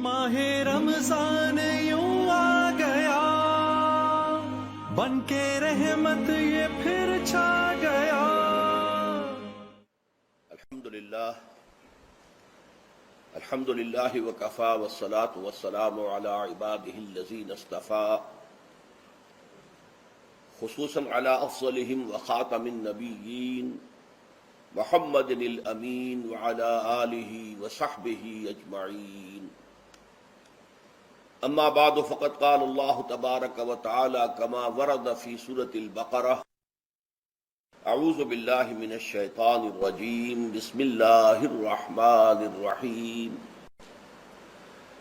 ماہ رمضان یوں آ گیا، بن کے رحمت یہ پھر چھا گیا۔ الحمدللہ وکفا والصلاة والسلام علی عبادہ الذین اصطفیٰ، خصوصاً علی افضلہم وخاتم النبیین محمد الامین وعلی آلہ وصحبہ اجمعین۔ اما بعد فقد قال اللہ تبارک وتعالی کما ورد فی سورۃ البقرہ، اعوذ باللہ من الشیطان الرجیم، بسم اللہ الرحمن الرحیم۔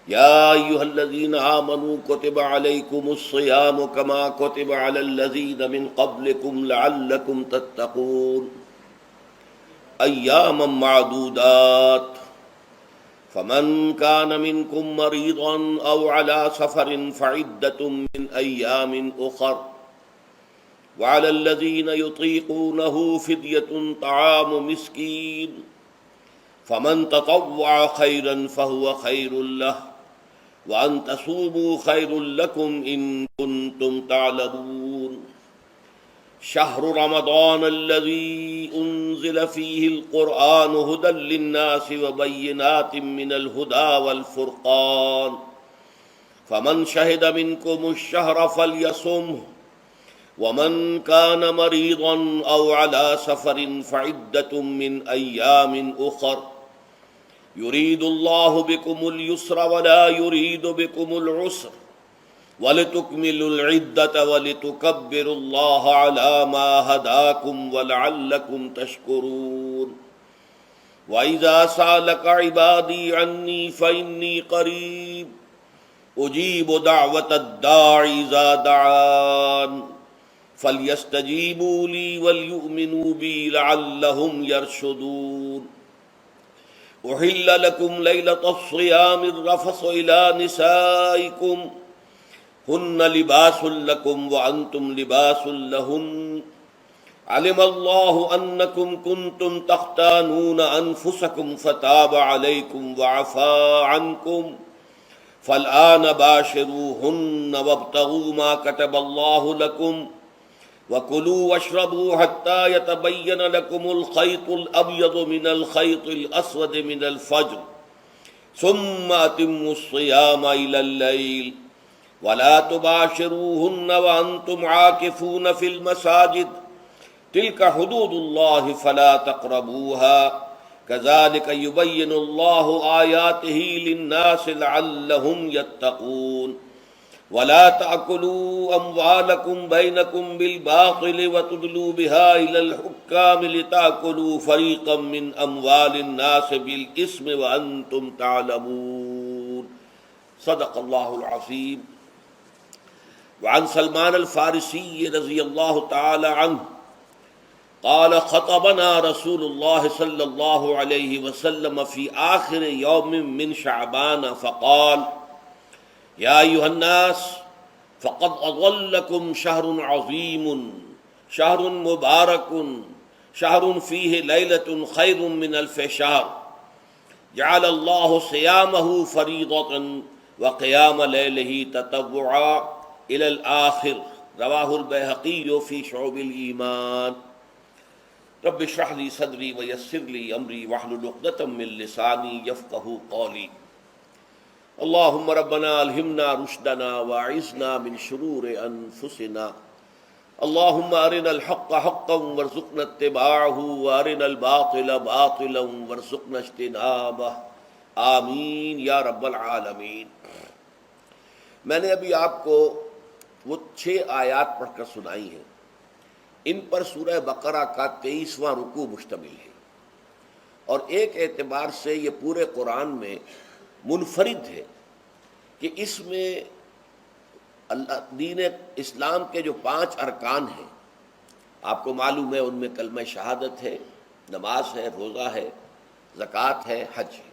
یا ایھا الذین آمنوا کتب علیکم الصیام کما کتب علی الذین من قبلکم لعلکم تتقون، ایاما معدودات، فمن كان منكم مريضا أو على سفر فعدة من أيام أخر، وعلى الذين يطيقونه فدية طعام مسكين، فمن تطوع خيرا فهو خير له، وأن تصوموا خير لكم إن كنتم تعلمون۔ شهر رمضان الذي أنزل فيه القرآن هدى للناس وبينات من الهدى والفرقان، فمن شهد منكم الشهر فليصمه، ومن كان مريضا أو على سفر فعدة من أيام أخر، يريد الله بكم اليسر ولا يريد بكم العسر، وَلِتُكْمِلُوا الْعِدَّةَ وَلِتُكَبِّرُوا اللَّهَ عَلَى مَا هَدَاكُمْ وَلَعَلَّكُمْ تَشْكُرُونَ۔ وَإِذَا سَأَلَكَ عِبَادِي عَنِّي فَإِنِّي قَرِيبٌ أُجِيبُ دَعْوَةَ الدَّاعِ إِذَا دَعَانِ، فَلْيَسْتَجِيبُوا لِي وَلْيُؤْمِنُوا بِي لَعَلَّهُمْ يَرْشُدُونَ۔ أُحِلَّ لَكُمْ لَيْلَةَ الصِّيَامِ الرَّفَثُ إِلَى نِسَائِكُمْ هن لباس لكم وأنتم لباس لهن، علم الله أنكم كنتم تختانون أنفسكم فتاب عليكم وعفى عنكم، فالآن باشروهن وابتغوا ما كتب الله لكم، وكلوا واشربوا حتى يتبين لكم الخيط الأبيض من الخيط الأسود من الفجر، ثم أتموا الصيام إلى الليل، ولا تباشروهن وأنتم عاكفون في المساجد، تلك حدود الله فلا تقربوها، كذلك يبين الله آياته للناس لعلهم يتقون۔ ولا تأكلوا أموالكم بينكم بالباطل وتدلوا بها إلى الحكام لتأكلوا فريقا من أموال الناس بالإثم وأنتم تعلمون۔ صدق الله العظيم۔ وعن سلمان الفارسی رضی اللہ تعالی عنہ قال خطبنا رسول اللہ صلی اللہ علیہ وسلم فی آخر یوم من شعبان فقال یا ایھا الناس فقد اضلکم شہر عظیم شہر مبارک شہر فیہ لیلۃ خیر من الف شہر، جعل اللہ صیامہ فریضۃ وقیام لیلہ تطوعا الى الآخر، رواہ البیہقی فی شعب الایمان۔ رب اشرح لی صدری ویسر لی امری واحلل عقدۃ من لسانی یفقہوا قولی۔ اللہم ربنا الہمنا رشدنا واعذنا من شرور انفسنا، اللہم ارنا الحق حقا وارزقنا اتباعہ وارنا الباطل باطلا وارزقنا اجتنابہ، آمین یا رب العالمین۔ میں نے ابھی آپ کو وہ 6 آیات پڑھ کر سنائی ہیں، ان پر سورہ بقرہ کا 23واں رکوع مشتمل ہے، اور ایک اعتبار سے یہ پورے قرآن میں منفرد ہے کہ اس میں دین اسلام کے جو 5 ارکان ہیں، آپ کو معلوم ہے ان میں کلمہ شہادت ہے، نماز ہے، روزہ ہے، زکوٰۃ ہے، حج ہے،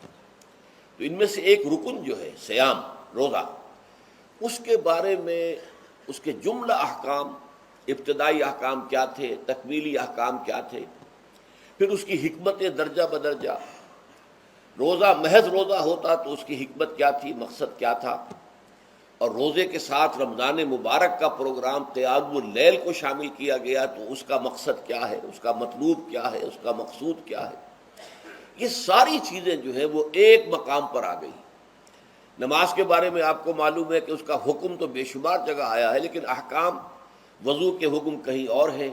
تو ان میں سے ایک رکن جو ہے صیام، روزہ، اس کے بارے میں اس کے جملہ احکام، ابتدائی احکام کیا تھے، تکمیلی احکام کیا تھے، پھر اس کی حکمت درجہ بدرجہ، روزہ محض روزہ ہوتا تو اس کی حکمت کیا تھی، مقصد کیا تھا، اور روزے کے ساتھ رمضان مبارک کا پروگرام قیام اللیل کو شامل کیا گیا تو اس کا مقصد کیا ہے، اس کا مطلوب کیا ہے، اس کا مقصود کیا ہے، یہ ساری چیزیں جو ہیں وہ ایک مقام پر آ گئی۔ نماز کے بارے میں آپ کو معلوم ہے کہ اس کا حکم تو بے شمار جگہ آیا ہے، لیکن احکام، وضو کے حکم کہیں اور ہیں،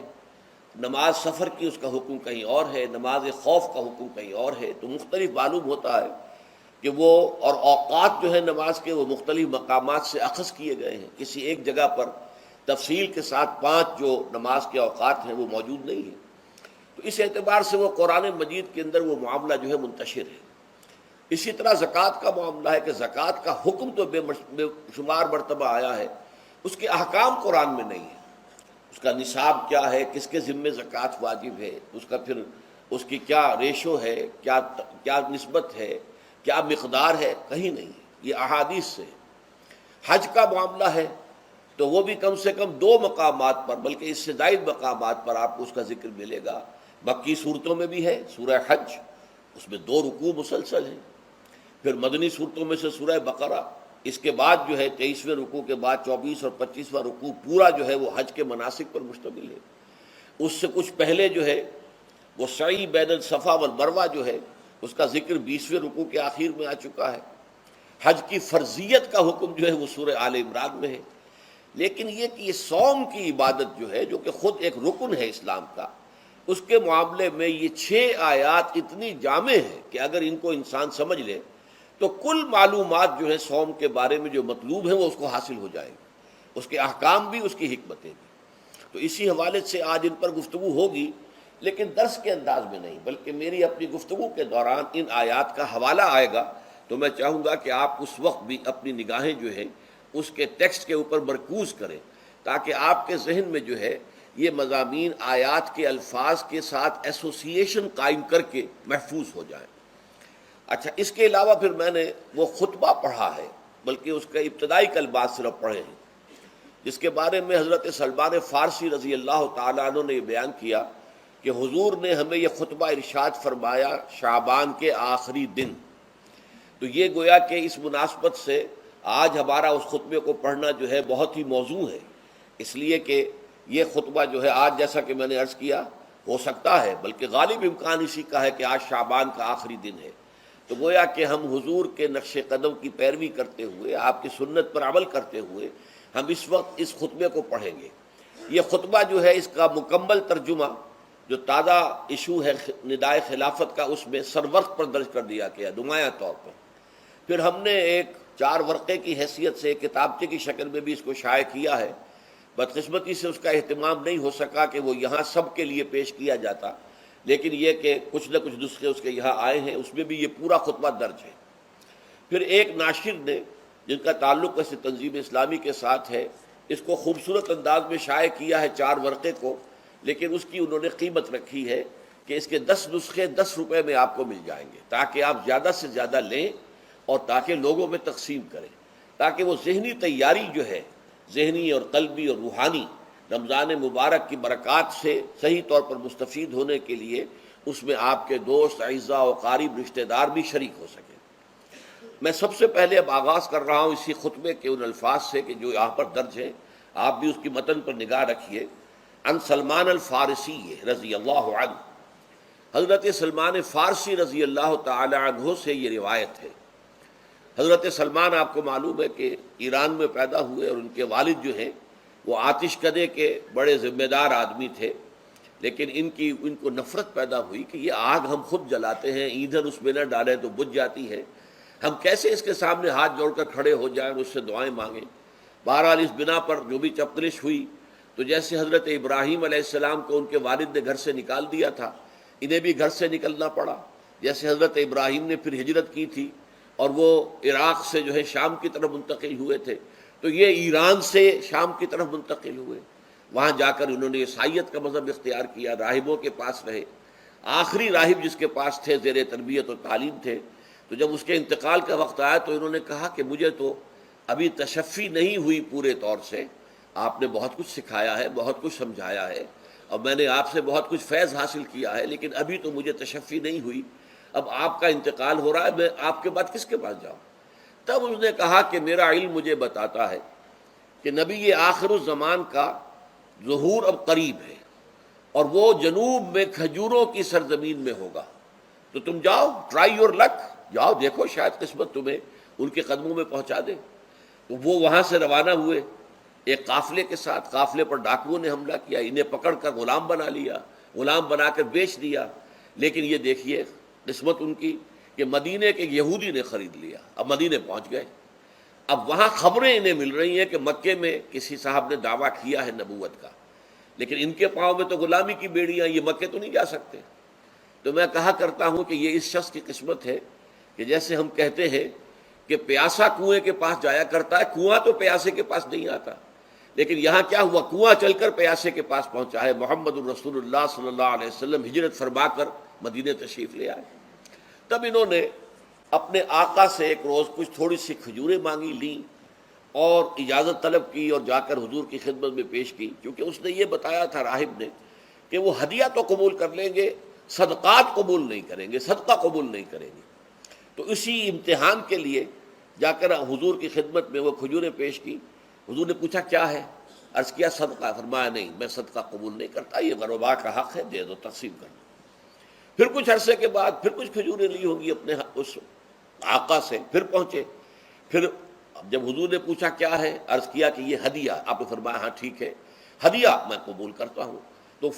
نماز سفر کی اس کا حکم کہیں اور ہے، نماز خوف کا حکم کہیں اور ہے، تو مختلف معلوم ہوتا ہے کہ وہ اور اوقات جو ہے نماز کے وہ مختلف مقامات سے اخذ کیے گئے ہیں، کسی ایک جگہ پر تفصیل کے ساتھ 5 جو نماز کے اوقات ہیں وہ موجود نہیں ہیں۔ تو اس اعتبار سے وہ قرآن مجید کے اندر وہ معاملہ جو ہے منتشر ہے۔ اسی طرح زکوٰۃ کا معاملہ ہے کہ زکوٰۃ کا حکم تو بے شمار مرتبہ آیا ہے، اس کے احکام قرآن میں نہیں ہے، اس کا نصاب کیا ہے، کس کے ذمے زکوٰۃ واجب ہے، اس کا پھر اس کی کیا ریشو ہے، کیا نسبت ہے، کیا مقدار ہے، کہیں نہیں ہے، یہ احادیث سے۔ حج کا معاملہ ہے تو وہ بھی کم سے کم 2 مقامات پر، بلکہ اس سے زائد مقامات پر آپ کو اس کا ذکر ملے گا۔ مکی صورتوں میں بھی ہے سورہ حج، اس میں 2 رکوع مسلسل ہیں، پھر مدنی صورتوں میں سے سورہ بقرہ، اس کے بعد جو ہے 23ویں رکوع کے بعد 24 اور 25واں رکوع پورا جو ہے وہ حج کے مناسک پر مشتمل ہے۔ اس سے کچھ پہلے جو ہے وہ سعی بین الصفا والمروہ جو ہے اس کا ذکر 20ویں رکوع کے آخر میں آ چکا ہے۔ حج کی فرضیت کا حکم جو ہے وہ سورہ آل عمران میں ہے۔ لیکن یہ کہ یہ صوم کی عبادت جو ہے، جو کہ خود ایک رکن ہے اسلام کا، اس کے معاملے میں یہ 6 آیات اتنی جامع ہیں کہ اگر ان کو انسان سمجھ لے تو کل معلومات جو ہے صوم کے بارے میں جو مطلوب ہیں وہ اس کو حاصل ہو جائیں گے، اس کے احکام بھی، اس کی حکمتیں بھی۔ تو اسی حوالے سے آج ان پر گفتگو ہوگی، لیکن درس کے انداز میں نہیں، بلکہ میری اپنی گفتگو کے دوران ان آیات کا حوالہ آئے گا تو میں چاہوں گا کہ آپ اس وقت بھی اپنی نگاہیں جو ہیں اس کے ٹیکسٹ کے اوپر مرکوز کریں، تاکہ آپ کے ذہن میں جو ہے یہ مضامین آیات کے الفاظ کے ساتھ ایسوسیشن قائم کر کے محفوظ ہو جائیں۔ اچھا، اس کے علاوہ پھر میں نے وہ خطبہ پڑھا ہے، بلکہ اس کا ابتدائی کلمات صرف پڑھے ہیں، جس کے بارے میں حضرت سلمان فارسی رضی اللہ تعالیٰ عنہ نے یہ بیان کیا کہ حضور نے ہمیں یہ خطبہ ارشاد فرمایا شعبان کے آخری دن۔ تو یہ گویا کہ اس مناسبت سے آج ہمارا اس خطبے کو پڑھنا جو ہے بہت ہی موزوں ہے، اس لیے کہ یہ خطبہ جو ہے آج، جیسا کہ میں نے عرض کیا، ہو سکتا ہے بلکہ غالب امکان اسی کا ہے کہ آج شعبان کا آخری دن ہے، تو گویا کہ ہم حضور کے نقش قدم کی پیروی کرتے ہوئے، آپ کی سنت پر عمل کرتے ہوئے ہم اس وقت اس خطبے کو پڑھیں گے۔ یہ خطبہ جو ہے اس کا مکمل ترجمہ جو تازہ ایشو ہے ندائے خلافت کا، اس میں سرورق پر درج کر دیا گیا نمایاں طور پر۔ پھر ہم نے ایک 4 ورقے کی حیثیت سے کتابچے کی شکل میں بھی اس کو شائع کیا ہے، بدقسمتی سے اس کا اہتمام نہیں ہو سکا کہ وہ یہاں سب کے لیے پیش کیا جاتا، لیکن یہ کہ کچھ نہ کچھ نسخے اس کے یہاں آئے ہیں، اس میں بھی یہ پورا خطبہ درج ہے۔ پھر ایک ناشر نے جن کا تعلق اس تنظیم اسلامی کے ساتھ ہے، اس کو خوبصورت انداز میں شائع کیا ہے 4 ورقے کو، لیکن اس کی انہوں نے قیمت رکھی ہے کہ اس کے 10 نسخے 10 روپے میں آپ کو مل جائیں گے، تاکہ آپ زیادہ سے زیادہ لیں اور تاکہ لوگوں میں تقسیم کریں، تاکہ وہ ذہنی تیاری جو ہے، ذہنی اور قلبی اور روحانی، رمضان مبارک کی برکات سے صحیح طور پر مستفید ہونے کے لیے اس میں آپ کے دوست، اعزاء و قارب، رشتہ دار بھی شریک ہو سکیں۔ میں سب سے پہلے اب آغاز کر رہا ہوں اسی خطبے کے ان الفاظ سے کہ جو یہاں پر درج ہیں، آپ بھی اس کی متن پر نگاہ رکھیے۔ ان سلمان الفارسی رضی اللہ عنہ، حضرت سلمان فارسی رضی اللہ تعالی عنہ سے یہ روایت ہے۔ حضرت سلمان آپ کو معلوم ہے کہ ایران میں پیدا ہوئے، اور ان کے والد جو ہیں وہ آتش کدے کے بڑے ذمہ دار آدمی تھے، لیکن ان کو نفرت پیدا ہوئی کہ یہ آگ ہم خود جلاتے ہیں، ایندھن اس میں نہ ڈالیں تو بجھ جاتی ہے، ہم کیسے اس کے سامنے ہاتھ جوڑ کر کھڑے ہو جائیں اور اس سے دعائیں مانگیں۔ بہرحال اس بنا پر جو بھی چپقلش ہوئی، تو جیسے حضرت ابراہیم علیہ السلام کو ان کے والد نے گھر سے نکال دیا تھا، انہیں بھی گھر سے نکلنا پڑا، جیسے حضرت ابراہیم نے پھر ہجرت کی تھی اور وہ عراق سے جو ہے شام کی طرف منتقل ہوئے تھے، تو یہ ایران سے شام کی طرف منتقل ہوئے، وہاں جا کر انہوں نے عیسائیت کا مذہب اختیار کیا، راہبوں کے پاس رہے، آخری راہب جس کے پاس تھے زیر تربیت اور تعلیم تھے، تو جب اس کے انتقال کا وقت آیا تو انہوں نے کہا کہ مجھے تو ابھی تشفی نہیں ہوئی پورے طور سے، آپ نے بہت کچھ سکھایا ہے، بہت کچھ سمجھایا ہے، اور میں نے آپ سے بہت کچھ فیض حاصل کیا ہے، لیکن ابھی تو مجھے تشفی نہیں ہوئی، اب آپ کا انتقال ہو رہا ہے، میں آپ کے بعد کس کے پاس جاؤں؟ تب اس نے کہا کہ میرا علم مجھے بتاتا ہے کہ نبی آخر الزمان کا ظہور اب قریب ہے، اور وہ جنوب میں کھجوروں کی سرزمین میں ہوگا، تو تم جاؤ، ٹرائی یور لک، جاؤ دیکھو شاید قسمت تمہیں ان کے قدموں میں پہنچا دے۔ تو وہ وہاں سے روانہ ہوئے ایک قافلے کے ساتھ، قافلے پر ڈاکوؤں نے حملہ کیا، انہیں پکڑ کر غلام بنا لیا، غلام بنا کر بیچ دیا۔ لیکن یہ دیکھیے قسمت ان کی کہ مدینے کے یہودی نے خرید لیا، اب مدینے پہنچ گئے۔ اب وہاں خبریں انہیں مل رہی ہیں کہ مکے میں کسی صاحب نے دعویٰ کیا ہے نبوت کا، لیکن ان کے پاؤں میں تو غلامی کی بیڑیاں، یہ مکے تو نہیں جا سکتے۔ تو میں کہا کرتا ہوں کہ یہ اس شخص کی قسمت ہے کہ جیسے ہم کہتے ہیں کہ پیاسا کنویں کے پاس جایا کرتا ہے، کنواں تو پیاسے کے پاس نہیں آتا، لیکن یہاں کیا ہوا، کنواں چل کر پیاسے کے پاس پہنچا ہے۔ محمد الرسول اللہ صلی اللہ علیہ وسلم ہجرت فرما کر مدینے تشریف لے آئے۔ تب انہوں نے اپنے آقا سے ایک روز کچھ تھوڑی سی کھجوریں مانگی، لیں اور اجازت طلب کی اور جا کر حضور کی خدمت میں پیش کی، کیونکہ اس نے یہ بتایا تھا راہب نے کہ وہ ہدیہ تو قبول کر لیں گے، صدقات قبول نہیں کریں گے، صدقہ قبول نہیں کریں گے۔ تو اسی امتحان کے لیے جا کر حضور کی خدمت میں وہ کھجوریں پیش کی۔ حضور نے پوچھا کیا ہے؟ عرض کیا صدقہ، فرمایا نہیں میں صدقہ قبول نہیں کرتا، یہ غربا کا حق ہے، دے دو، تقسیم کر دو۔ پھر کچھ عرصے کے بعد پھر کچھ کھجوریں لی ہوں گی اپنے اس آقا سے، پھر پہنچے، پھر جب حضور نے پوچھا کیا ہے، عرض کیا کہ یہ ہدیہ، آپ نے فرمایا ہاں ٹھیک ہے، ہدیہ میں قبول کرتا ہوں۔ تو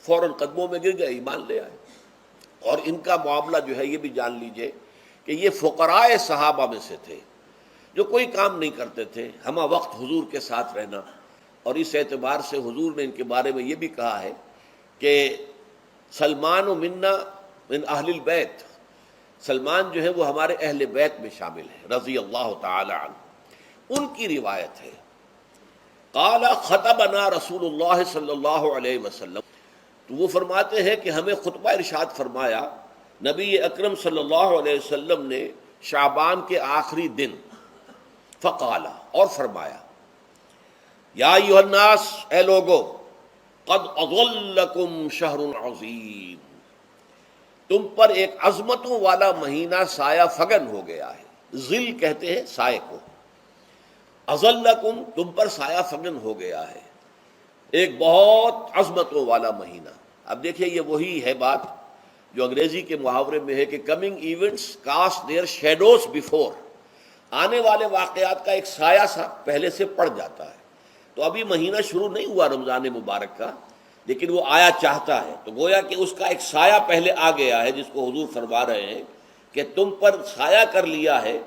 فوراً قدموں میں گر گئے، ایمان لے آئے۔ اور ان کا معاملہ جو ہے یہ بھی جان لیجئے کہ یہ فقراء صحابہ میں سے تھے جو کوئی کام نہیں کرتے تھے، ہمہ وقت حضور کے ساتھ رہنا، اور اس اعتبار سے حضور نے ان کے بارے میں یہ بھی کہا ہے کہ سلمان و منا من اہل البیت، سلمان جو ہے وہ ہمارے اہل بیت میں شامل ہے رضی اللہ تعالی عنہ۔ ان کی روایت ہے قال خطبنا رسول اللہ صلی اللہ علیہ وسلم، تو وہ فرماتے ہیں کہ ہمیں خطبہ ارشاد فرمایا نبی اکرم صلی اللہ علیہ وسلم نے شعبان کے آخری دن، فقال، اور فرمایا یا ایھا الناس، اے لوگو، قد اظلکم شہر عظیم، تم پر ایک عظمتوں والا مہینہ سایہ فگن ہو گیا ہے۔ ظل کہتے ہیں سائے کو، اظلکم تم پر سایہ فگن ہو گیا ہے، ایک بہت عظمتوں والا مہینہ۔ اب دیکھیے یہ وہی ہے بات جو انگریزی کے محاورے میں ہے کہ coming events cast their shadows before, آنے والے واقعات کا ایک سایہ سا پہلے سے پڑ جاتا ہے۔ تو ابھی مہینہ شروع نہیں ہوا رمضان مبارک کا، لیکن وہ آیا چاہتا ہے، تو گویا کہ اس کا ایک سایہ پہلے آ گیا ہے، جس کو حضور فرما رہے ہیں کہ تم پر سایہ کر لیا ہے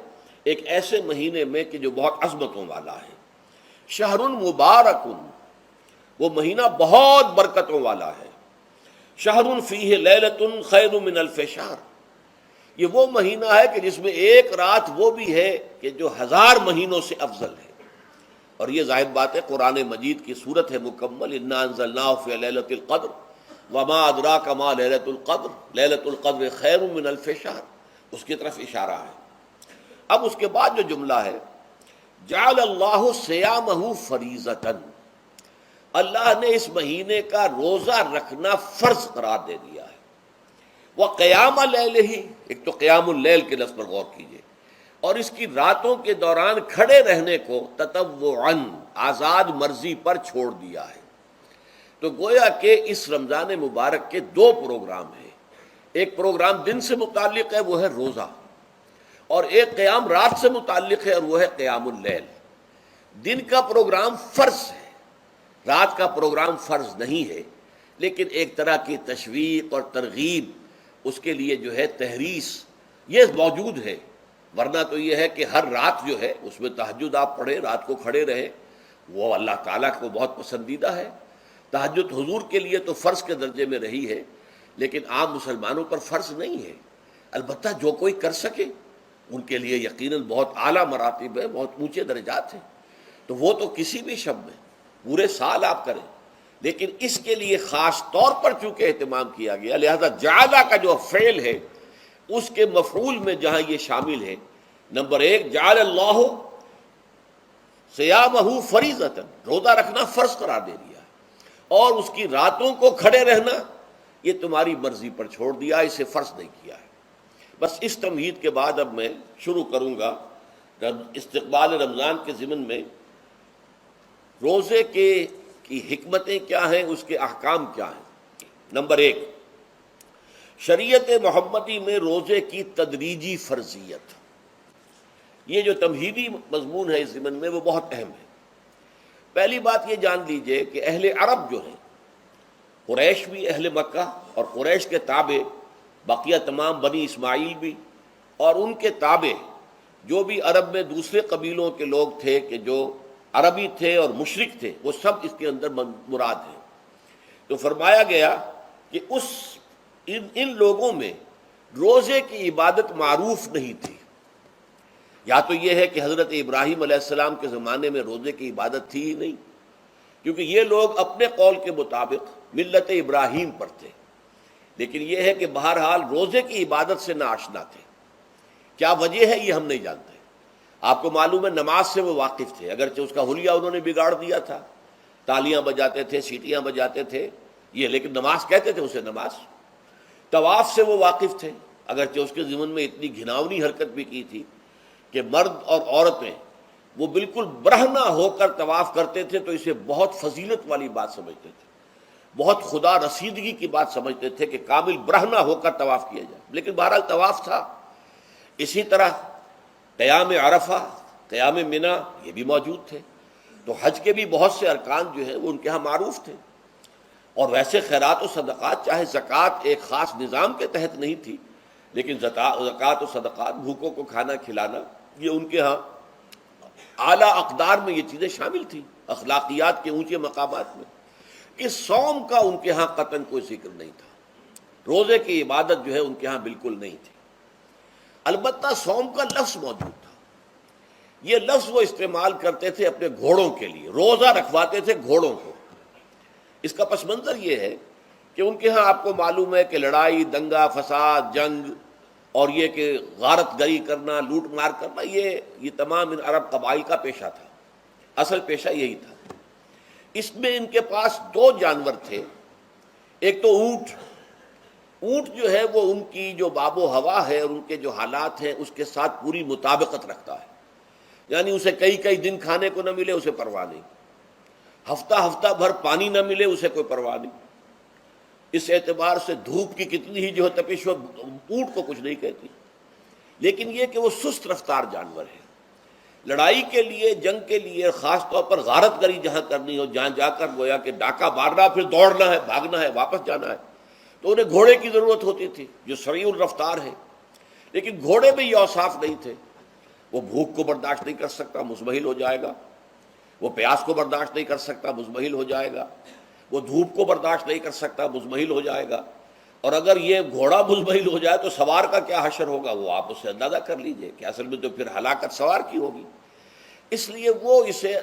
ایک ایسے مہینے میں کہ جو بہت عظمتوں والا ہے۔ شہر مبارک، وہ مہینہ بہت برکتوں والا ہے۔ شہر فیہ لیلۃ خیر من الف شہر، یہ وہ مہینہ ہے کہ جس میں ایک رات وہ بھی ہے کہ جو 1000 مہینوں سے افضل ہے۔ اور یہ ظاہر بات ہے قرآن مجید کی صورت ہے مکمل، انا انزلناہ فی لیلۃ القدر وما ادراک ما لیلۃ القدر لیلۃ القدر خیر من الف شہر، اس کی طرف اشارہ ہے۔ اب اس کے بعد جو جملہ ہے جعل اللہ صیامہ فریضۃ، اللہ نے اس مہینے کا روزہ رکھنا فرض قرار دے دیا ہے۔ وقیام اللیل، ایک تو قیام اللیل کے لفظ پر غور کیجیے، اور اس کی راتوں کے دوران کھڑے رہنے کو تطوعاً، آزاد مرضی پر چھوڑ دیا ہے۔ تو گویا کہ اس رمضان مبارک کے 2 پروگرام ہیں، ایک پروگرام دن سے متعلق ہے وہ ہے روزہ، اور ایک قیام رات سے متعلق ہے اور وہ ہے قیام اللیل۔ دن کا پروگرام فرض ہے، رات کا پروگرام فرض نہیں ہے، لیکن ایک طرح کی تشویق اور ترغیب، اس کے لیے جو ہے تحریص یہ موجود ہے۔ ورنہ تو یہ ہے کہ ہر رات جو ہے اس میں تہجد آپ پڑھیں، رات کو کھڑے رہیں، وہ اللہ تعالیٰ کو بہت پسندیدہ ہے۔ تہجد حضور کے لیے تو فرض کے درجے میں رہی ہے، لیکن عام مسلمانوں پر فرض نہیں ہے۔ البتہ جو کوئی کر سکے ان کے لیے یقیناً بہت اعلیٰ مراتب ہے، بہت اونچے درجات ہیں، تو وہ تو کسی بھی شب میں پورے سال آپ کریں، لیکن اس کے لیے خاص طور پر چونکہ اہتمام کیا گیا، لہذا جعلہ کا جو فعل ہے اس کے مفعول میں جہاں یہ شامل ہے، نمبر 1 جعل اللہ صیامہ فریضۃ، روزہ رکھنا فرض قرار دے دیا، اور اس کی راتوں کو کھڑے رہنا یہ تمہاری مرضی پر چھوڑ دیا، اسے فرض نہیں کیا ہے۔ بس اس تمہید کے بعد اب میں شروع کروں گا استقبال رمضان کے ضمن میں روزے کی حکمتیں کیا ہیں، اس کے احکام کیا ہیں۔ نمبر 1، شریعت محمدی میں روزے کی تدریجی فرضیت۔ یہ جو تمہیدی مضمون ہے اس ضمن میں وہ بہت اہم ہے۔ پہلی بات یہ جان لیجئے کہ اہل عرب جو ہیں، قریش بھی، اہل مکہ اور قریش کے تابع بقیہ تمام بنی اسماعیل بھی، اور ان کے تابع جو بھی عرب میں دوسرے قبیلوں کے لوگ تھے کہ جو عربی تھے اور مشرک تھے، وہ سب اس کے اندر مراد ہیں۔ تو فرمایا گیا کہ ان لوگوں میں روزے کی عبادت معروف نہیں تھی۔ یا تو یہ ہے کہ حضرت ابراہیم علیہ السلام کے زمانے میں روزے کی عبادت تھی ہی نہیں، کیونکہ یہ لوگ اپنے قول کے مطابق ملت ابراہیم پر تھے، لیکن یہ ہے کہ بہرحال روزے کی عبادت سے ناآشنا تھے۔ کیا وجہ ہے یہ ہم نہیں جانتے۔ آپ کو معلوم ہے نماز سے وہ واقف تھے، اگرچہ اس کا حلیہ انہوں نے بگاڑ دیا تھا، تالیاں بجاتے تھے، سیٹیاں بجاتے تھے یہ، لیکن نماز کہتے تھے اسے نماز۔ طواف سے وہ واقف تھے، اگرچہ اس کے ضمن میں اتنی گھناؤنی حرکت بھی کی تھی کہ مرد اور عورتیں وہ بالکل برہنہ ہو کر طواف کرتے تھے، تو اسے بہت فضیلت والی بات سمجھتے تھے، بہت خدا رسیدگی کی بات سمجھتے تھے کہ کامل برہنہ ہو کر طواف کیا جائے، لیکن بہرحال طواف تھا۔ اسی طرح قیام عرفہ، قیام منی یہ بھی موجود تھے۔ تو حج کے بھی بہت سے ارکان جو ہیں وہ ان کے ہاں معروف تھے۔ اور ویسے خیرات و صدقات، چاہے زکوٰۃ ایک خاص نظام کے تحت نہیں تھی، لیکن زکوٰۃ و صدقات، بھوکوں کو کھانا کھلانا، یہ ان کے ہاں اعلیٰ اقدار میں یہ چیزیں شامل تھیں، اخلاقیات کے اونچے مقامات میں۔ اس صوم کا ان کے ہاں قطعاً کوئی ذکر نہیں تھا، روزے کی عبادت جو ہے ان کے ہاں بالکل نہیں تھی۔ البتہ صوم کا لفظ موجود تھا، یہ لفظ وہ استعمال کرتے تھے اپنے گھوڑوں کے لیے، روزہ رکھواتے تھے گھوڑوں کو۔ اس کا پس منظر یہ ہے کہ ان کے ہاں آپ کو معلوم ہے کہ لڑائی، دنگا فساد، جنگ اور یہ کہ غارت گری کرنا، لوٹ مار کرنا، یہ تمام ان عرب قبائل کا پیشہ تھا، اصل پیشہ یہی تھا۔ اس میں ان کے پاس 2 جانور تھے، ایک تو اونٹ جو ہے وہ ان کی جو آب و ہوا ہے اور ان کے جو حالات ہیں اس کے ساتھ پوری مطابقت رکھتا ہے، یعنی اسے کئی دن کھانے کو نہ ملے اسے پرواہ نہیں، ہفتہ بھر پانی نہ ملے اسے کوئی پرواہ نہیں۔ اس اعتبار سے دھوپ کی کتنی ہی جو ہے تپش ہو، اونٹ کو کچھ نہیں کہتی، لیکن یہ کہ وہ سست رفتار جانور ہے۔ لڑائی کے لیے، جنگ کے لیے، خاص طور پر غارت گری جہاں کرنی ہو، جہاں جا کر گویا کہ ڈاکہ مارنا، پھر دوڑنا ہے، بھاگنا ہے، واپس جانا ہے، تو انہیں گھوڑے کی ضرورت ہوتی تھی جو سریع الرفتار ہے۔ لیکن گھوڑے میں یہ اوصاف نہیں تھے، وہ بھوک کو برداشت نہیں کر سکتا، مزمحل ہو جائے گا، وہ پیاس کو برداشت نہیں کر سکتا، مزمحل ہو جائے گا، وہ دھوپ کو برداشت نہیں کر سکتا، مزمحل ہو جائے گا، اور اگر یہ گھوڑا مزمحل ہو جائے تو سوار کا کیا حشر ہوگا، وہ آپ اس سے اندازہ کر لیجئے کہ اصل میں تو پھر ہلاکت سوار کی ہوگی۔ اس لیے وہ اسے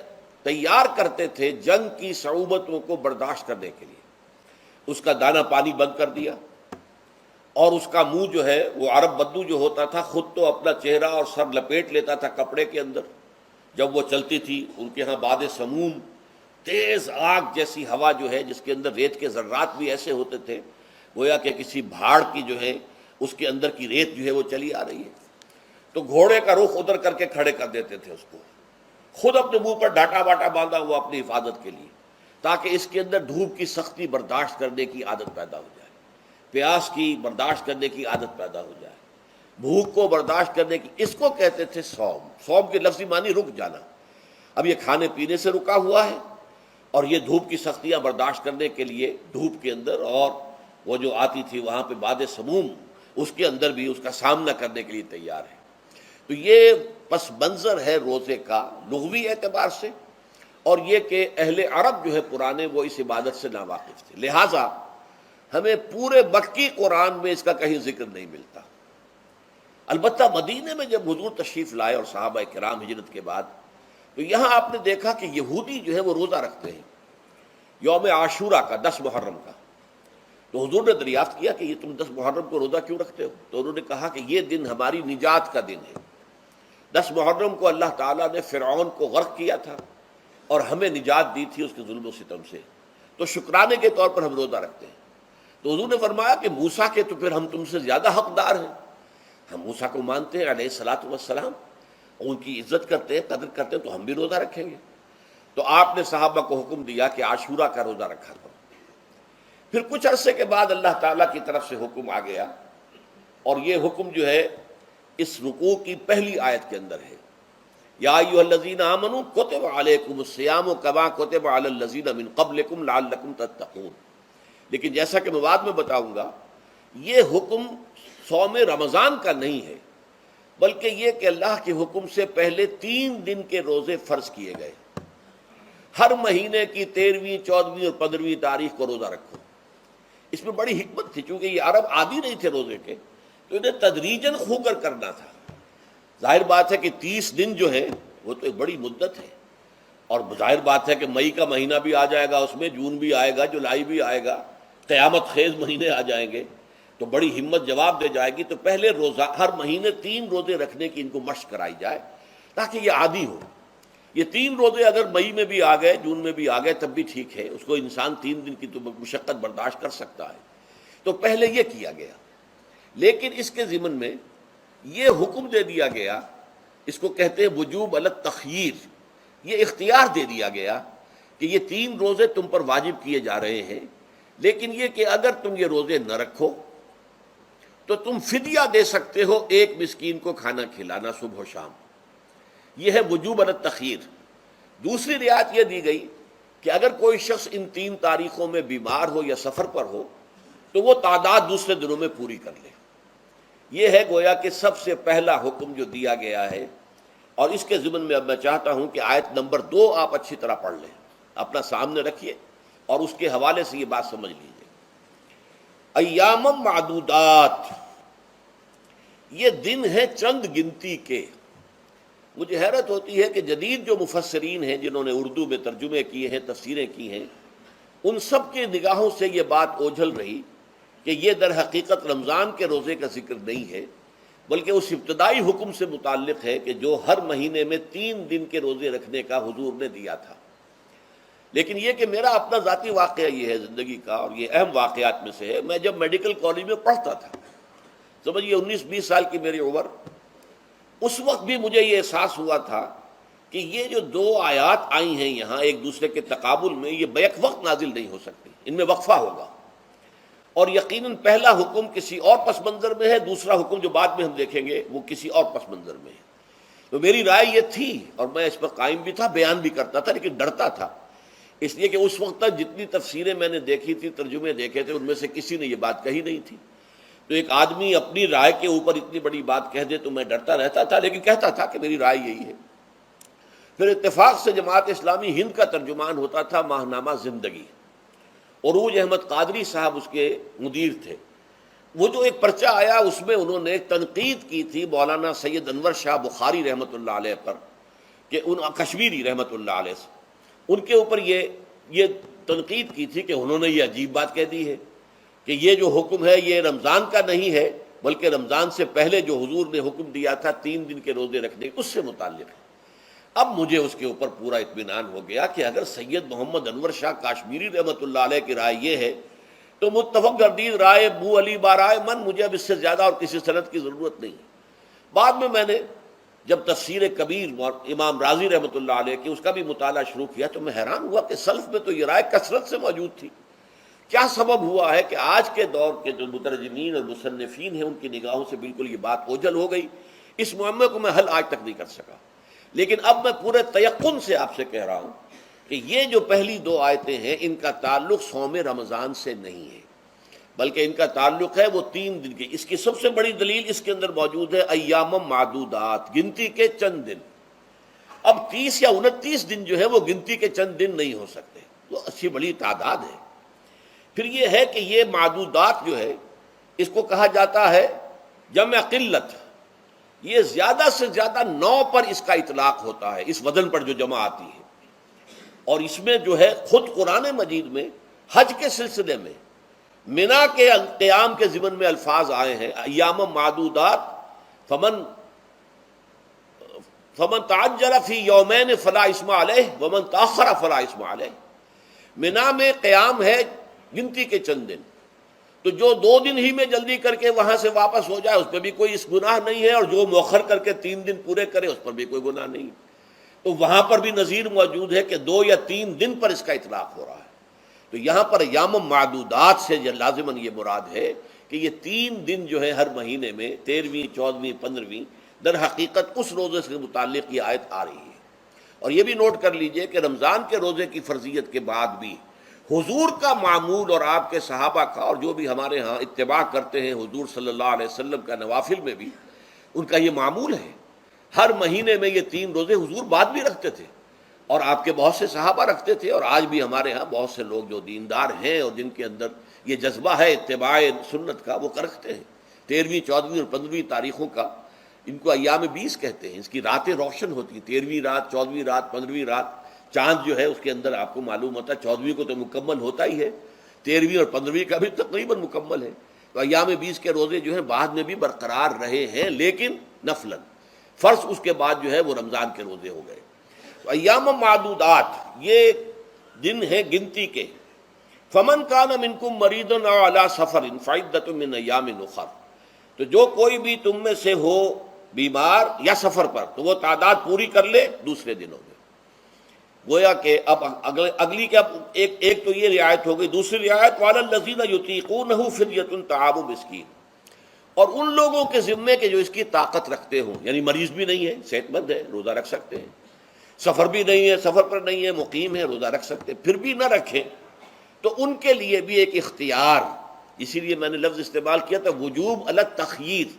تیار کرتے تھے جنگ کی صعوبتوں کو برداشت کرنے کے لیے۔ اس کا دانہ پانی بند کر دیا، اور اس کا منہ جو ہے وہ عرب بدو جو ہوتا تھا خود تو اپنا چہرہ اور سر لپیٹ لیتا تھا کپڑے کے اندر، جب وہ چلتی تھی ان کے ہاں باد سموم، تیز آگ جیسی ہوا جو ہے جس کے اندر ریت کے ذرات بھی ایسے ہوتے تھے گویا کہ کسی بھاڑ کی جو ہے اس کے اندر کی ریت جو ہے وہ چلی آ رہی ہے، تو گھوڑے کا رخ ادھر کر کے کھڑے کر دیتے تھے اس کو، خود اپنے منہ پر ڈاٹا واٹا باندھا ہوا اپنی حفاظت کے لیے، تاکہ اس کے اندر دھوپ کی سختی برداشت کرنے کی عادت پیدا ہو جائے، پیاس کی برداشت کرنے کی عادت پیدا ہو جائے، بھوک کو برداشت کرنے کی۔ اس کو کہتے تھے صوم۔ صوم کے لفظی معنی رک جانا۔ اب یہ کھانے پینے سے رکا ہوا ہے اور یہ دھوپ کی سختیاں برداشت کرنے کے لیے دھوپ کے اندر، اور وہ جو آتی تھی وہاں پہ باد سموم، اس کے اندر بھی اس کا سامنا کرنے کے لیے تیار ہے۔ تو یہ پس منظر ہے روزے کا لغوی اعتبار سے، اور یہ کہ اہل عرب جو ہے پرانے وہ اس عبادت سے ناواقف تھے، لہٰذا ہمیں پورے مکی قرآن میں اس کا کہیں ذکر نہیں ملتا۔ البتہ مدینے میں جب حضور تشریف لائے اور صحابہ کرام ہجرت کے بعد، تو یہاں آپ نے دیکھا کہ یہودی جو ہے وہ روزہ رکھتے ہیں یوم عاشورہ کا، 10 محرم کا۔ تو حضور نے دریافت کیا کہ یہ تم 10 محرم کو روزہ کیوں رکھتے ہو؟ تو انہوں نے کہا کہ یہ دن ہماری نجات کا دن ہے۔ 10 محرم کو اللہ تعالیٰ نے فرعون کو غرق کیا تھا اور ہمیں نجات دی تھی اس کے ظلم و ستم سے، تو شکرانے کے طور پر ہم روزہ رکھتے ہیں۔ تو حضور نے فرمایا کہ موسیٰ کے تو پھر ہم تم سے زیادہ حقدار ہیں، ہم موسیٰ کو مانتے ہیں علیہ الصلوۃ والسلام، ان کی عزت کرتے ہیں، قدر کرتے ہیں، تو ہم بھی روزہ رکھیں گے۔ تو آپ نے صحابہ کو حکم دیا کہ عاشورہ کا روزہ رکھا کرو۔ پھر کچھ عرصے کے بعد اللہ تعالیٰ کی طرف سے حکم آ گیا، اور یہ حکم جو ہے اس رکوع کی پہلی آیت کے اندر ہے، یا ایھا الذین آمنوا کتب علیکم الصیام کما کتب علی الذین من قبلکم لعلکم تتقون۔ لیکن جیسا کہ میں بعد میں بتاؤں گا، یہ حکم صوم رمضان کا نہیں ہے، بلکہ یہ کہ اللہ کے حکم سے پہلے 3 دن کے روزے فرض کیے گئے۔ ہر مہینے کی 13ویں، 14ویں اور 15ویں تاریخ کو روزہ رکھو۔ اس میں بڑی حکمت تھی، چونکہ یہ عرب عادی نہیں تھے روزے کے، تو انہیں تدریجاً خو کر کرنا تھا۔ ظاہر بات ہے کہ 30 دن جو ہے وہ تو ایک بڑی مدت ہے، اور ظاہر بات ہے کہ مئی کا مہینہ بھی آ جائے گا، اس میں جون بھی آئے گا، جولائی بھی آئے گا، قیامت خیز مہینے آ جائیں گے، تو بڑی ہمت جواب دے جائے گی۔ تو پہلے روزہ ہر مہینے 3 روزے رکھنے کی ان کو مشق کرائی جائے تاکہ یہ عادی ہو۔ یہ 3 روزے اگر مئی میں بھی آ گئے، جون میں بھی آ گئے، تب بھی ٹھیک ہے، اس کو انسان 3 دن کی تو مشقت برداشت کر سکتا ہے۔ تو پہلے یہ کیا گیا، لیکن اس کے ضمن میں یہ حکم دے دیا گیا، اس کو کہتے ہیں وجوب علی التخییر، یہ اختیار دے دیا گیا کہ یہ 3 روزے تم پر واجب کیے جا رہے ہیں، لیکن یہ کہ اگر تم یہ روزے نہ رکھو تو تم فدیہ دے سکتے ہو، 1 مسکین کو کھانا کھلانا صبح و شام۔ یہ ہے وجوب علی التخییر۔ دوسری رعایت یہ دی گئی کہ اگر کوئی شخص ان 3 تاریخوں میں بیمار ہو یا سفر پر ہو تو وہ تعداد دوسرے دنوں میں پوری کر لے۔ یہ ہے گویا کہ سب سے پہلا حکم جو دیا گیا ہے، اور اس کے ضمن میں اب میں چاہتا ہوں کہ آیت نمبر 2 آپ اچھی طرح پڑھ لیں، اپنا سامنے رکھیے اور اس کے حوالے سے یہ بات سمجھ لیجیے۔ ایام معدودات، یہ دن ہیں چند گنتی کے۔ مجھے حیرت ہوتی ہے کہ جدید جو مفسرین ہیں جنہوں نے اردو میں ترجمے کیے ہیں، تفسیریں کی ہیں، ان سب کی نگاہوں سے یہ بات اوجھل رہی کہ یہ در حقیقت رمضان کے روزے کا ذکر نہیں ہے، بلکہ اس ابتدائی حکم سے متعلق ہے کہ جو ہر مہینے میں 3 دن کے روزے رکھنے کا حضور نے دیا تھا۔ لیکن یہ کہ میرا اپنا ذاتی واقعہ یہ ہے زندگی کا، اور یہ اہم واقعات میں سے ہے۔ میں جب میڈیکل کالج میں پڑھتا تھا، سمجھیے 19-20 سال کی میری عمر، اس وقت بھی مجھے یہ احساس ہوا تھا کہ یہ جو 2 آیات آئی ہیں یہاں ایک دوسرے کے تقابل میں، یہ بیک وقت نازل نہیں ہو سکتی، ان میں وقفہ ہوگا، اور یقیناً پہلا حکم کسی اور پس منظر میں ہے، دوسرا حکم جو بعد میں ہم دیکھیں گے وہ کسی اور پس منظر میں ہے۔ تو میری رائے یہ تھی، اور میں اس پر قائم بھی تھا، بیان بھی کرتا تھا، لیکن ڈرتا تھا، اس لیے کہ اس وقت تک جتنی تفسیریں میں نے دیکھی تھی، ترجمے دیکھے تھے، ان میں سے کسی نے یہ بات کہی نہیں تھی۔ تو ایک آدمی اپنی رائے کے اوپر اتنی بڑی بات کہہ دے تو میں ڈرتا رہتا تھا، لیکن کہتا تھا کہ میری رائے یہی ہے۔ پھر اتفاق سے جماعت اسلامی ہند کا ترجمان ہوتا تھا ماہنامہ زندگی، عروج احمد قادری صاحب اس کے مدیر تھے۔ وہ جو ایک پرچہ آیا اس میں انہوں نے تنقید کی تھی مولانا سید انور شاہ بخاری رحمۃ اللہ علیہ پر، کہ ان کشمیری رحمۃ اللہ علیہ سے ان کے اوپر یہ تنقید کی تھی کہ انہوں نے یہ عجیب بات کہہ دی ہے کہ یہ جو حکم ہے یہ رمضان کا نہیں ہے، بلکہ رمضان سے پہلے جو حضور نے حکم دیا تھا 3 دن کے روزے رکھنے اس سے متعلق ہے۔ اب مجھے اس کے اوپر پورا اطمینان ہو گیا کہ اگر سید محمد انور شاہ کاشمیری رحمۃ اللہ علیہ کی رائے یہ ہے تو متفق گردید رائے بو علی بارائے من، مجھے اب اس سے زیادہ اور کسی سند کی ضرورت نہیں۔ بعد میں نے جب تفسیر کبیر امام رازی رحمۃ اللہ علیہ کی اس کا بھی مطالعہ شروع کیا تو میں حیران ہوا کہ سلف میں تو یہ رائے کثرت سے موجود تھی۔ کیا سبب ہوا ہے کہ آج کے دور کے جو مترجمین اور مصنفین ہیں ان کی نگاہوں سے بالکل یہ بات اوجھل ہو گئی؟ اس معمے کو میں حل آج تک نہیں کر سکا، لیکن اب میں پورے تیقن سے آپ سے کہہ رہا ہوں کہ یہ جو پہلی 2 آیتیں ہیں ان کا تعلق صوم رمضان سے نہیں ہے، بلکہ ان کا تعلق ہے وہ 3 دن کی۔ اس کی سب سے بڑی دلیل اس کے اندر موجود ہے، ایام معدودات، گنتی کے چند دن۔ اب 30 یا 29 دن جو ہے وہ گنتی کے چند دن نہیں ہو سکتے، وہ اچھی بڑی تعداد ہے۔ پھر یہ ہے کہ یہ معدودات جو ہے اس کو کہا جاتا ہے جمع قلت، یہ زیادہ سے زیادہ 9 پر اس کا اطلاق ہوتا ہے، اس وزن پر جو جمع آتی ہے۔ اور اس میں جو ہے خود قرآن مجید میں حج کے سلسلے میں منا کے قیام کے ضمن میں الفاظ آئے ہیں، ایام معدودات فمن تعجل فی یومین فلا اسم علیہ ومن تاخر فلا اسم علیہ۔ منا میں قیام ہے گنتی کے چند دن، تو تو جو 2 دن ہی میں جلدی کر کے وہاں سے واپس ہو جائے اس پہ بھی کوئی اس گناہ نہیں ہے، اور جو مؤخر کر کے 3 دن پورے کرے اس پر بھی کوئی گناہ نہیں۔ تو وہاں پر بھی نظیر موجود ہے کہ 2 یا 3 دن پر اس کا اطلاق ہو رہا ہے۔ تو یہاں پر ایام معدودات سے لازماً یہ مراد ہے کہ یہ 3 دن جو ہے ہر مہینے میں 13ویں، 14ویں، 15ویں، در حقیقت اس روزے سے متعلق یہ آیت آ رہی ہے۔ اور یہ بھی نوٹ کر لیجئے کہ رمضان کے روزے کی فرضیت کے بعد بھی حضور کا معمول اور آپ کے صحابہ کا، اور جو بھی ہمارے ہاں اتباع کرتے ہیں حضور صلی اللہ علیہ وسلم کا نوافل میں بھی ان کا یہ معمول ہے۔ ہر مہینے میں یہ 3 روزے حضور بعد بھی رکھتے تھے، اور آپ کے بہت سے صحابہ رکھتے تھے، اور آج بھی ہمارے ہاں بہت سے لوگ جو دیندار ہیں اور جن کے اندر یہ جذبہ ہے اتباع سنت کا، وہ رکھتے ہیں۔ 13ویں، 14ویں اور 15ویں تاریخوں کا ان کو ایام 20 کہتے ہیں۔ اس کی راتیں روشن ہوتی ہیں، 13ویں رات، 14ویں رات، 15ویں رات۔ چاند جو ہے اس کے اندر آپ کو معلوم ہوتا ہے 14ویں کو تو مکمل ہوتا ہی ہے، 13ویں اور 15ویں کا بھی تقریباً مکمل ہے۔ تو ایام 20 کے روزے جو ہیں بعد میں بھی برقرار رہے ہیں، لیکن نفلاً۔ فرض اس کے بعد جو ہے وہ رمضان کے روزے ہو گئے۔ تو ایام معدودات یہ دن ہیں گنتی کے۔ فمن کان منکم مریض او علی سفر فعدۃ من ایام اخر، تو جو کوئی بھی تم میں سے ہو بیمار یا سفر پر تو وہ تعداد پوری کر لے دوسرے دنوں میں۔ گویا کہ اب اگلی کے ایک تو یہ رعایت ہو گئی، دوسری رعایت وعلی الذین یطیقونہ فدیۃ طعام مسکین، اور ان لوگوں کے ذمے کے جو اس کی طاقت رکھتے ہوں، یعنی مریض بھی نہیں ہے، صحت مند ہے، روزہ رکھ سکتے ہیں، سفر بھی نہیں ہے، سفر پر نہیں ہے، مقیم ہے، روزہ رکھ سکتے ہیں، پھر بھی نہ رکھیں تو ان کے لیے بھی ایک اختیار، اسی لیے میں نے لفظ استعمال کیا تھا وجوب علی التخییر،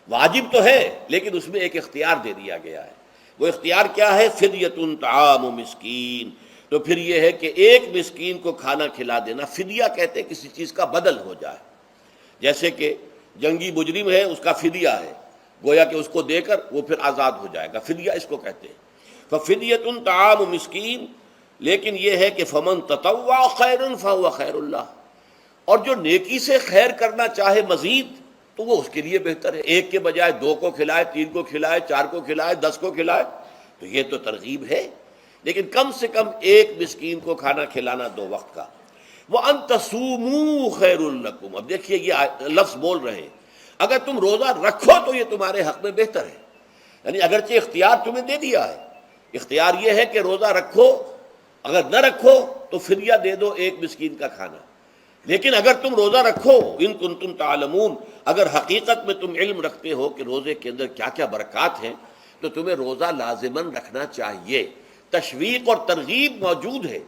واجب تو ہے لیکن اس میں ایک اختیار دے دیا گیا ہے۔ وہ اختیار کیا ہے؟ فدیۃ طعام مسکین۔ تو پھر یہ ہے کہ ایک مسکین کو کھانا کھلا دینا، فدیہ کہتے ہیں کسی چیز کا بدل ہو جائے، جیسے کہ جنگی مجرم ہے اس کا فدیہ ہے، گویا کہ اس کو دے کر وہ پھر آزاد ہو جائے گا، فدیہ اس کو کہتے ہیں۔ ففدیۃ طعام مسکین، لیکن یہ ہے کہ فمن تطوع خیرا فهو خیر اللہ، اور جو نیکی سے خیر کرنا چاہے مزید تو وہ اس کے لیے بہتر ہے۔ ایک کے بجائے 2 کو کھلائے، 3 کو کھلائے، 4 کو کھلائے، 10 کو کھلائے، تو یہ تو ترغیب ہے، لیکن کم سے کم ایک مسکین کو کھانا کھلانا 2 وقت کا۔ وَأَن تَصُومُوا خَيْرٌ لَكُمْ، اب دیکھیے یہ لفظ بول رہے ہیں، اگر تم روزہ رکھو تو یہ تمہارے حق میں بہتر ہے، یعنی اگرچہ اختیار تمہیں دے دیا ہے، اختیار یہ ہے کہ روزہ رکھو، اگر نہ رکھو تو فدیہ دے دو ایک مسکین کا کھانا، لیکن اگر تم روزہ رکھو، ان کنتم تعلمون، اگر حقیقت میں تم علم رکھتے ہو کہ روزے کے اندر کیا کیا برکات ہیں، تو تمہیں روزہ لازماً رکھنا چاہیے۔ تشویق اور ترغیب موجود ہے،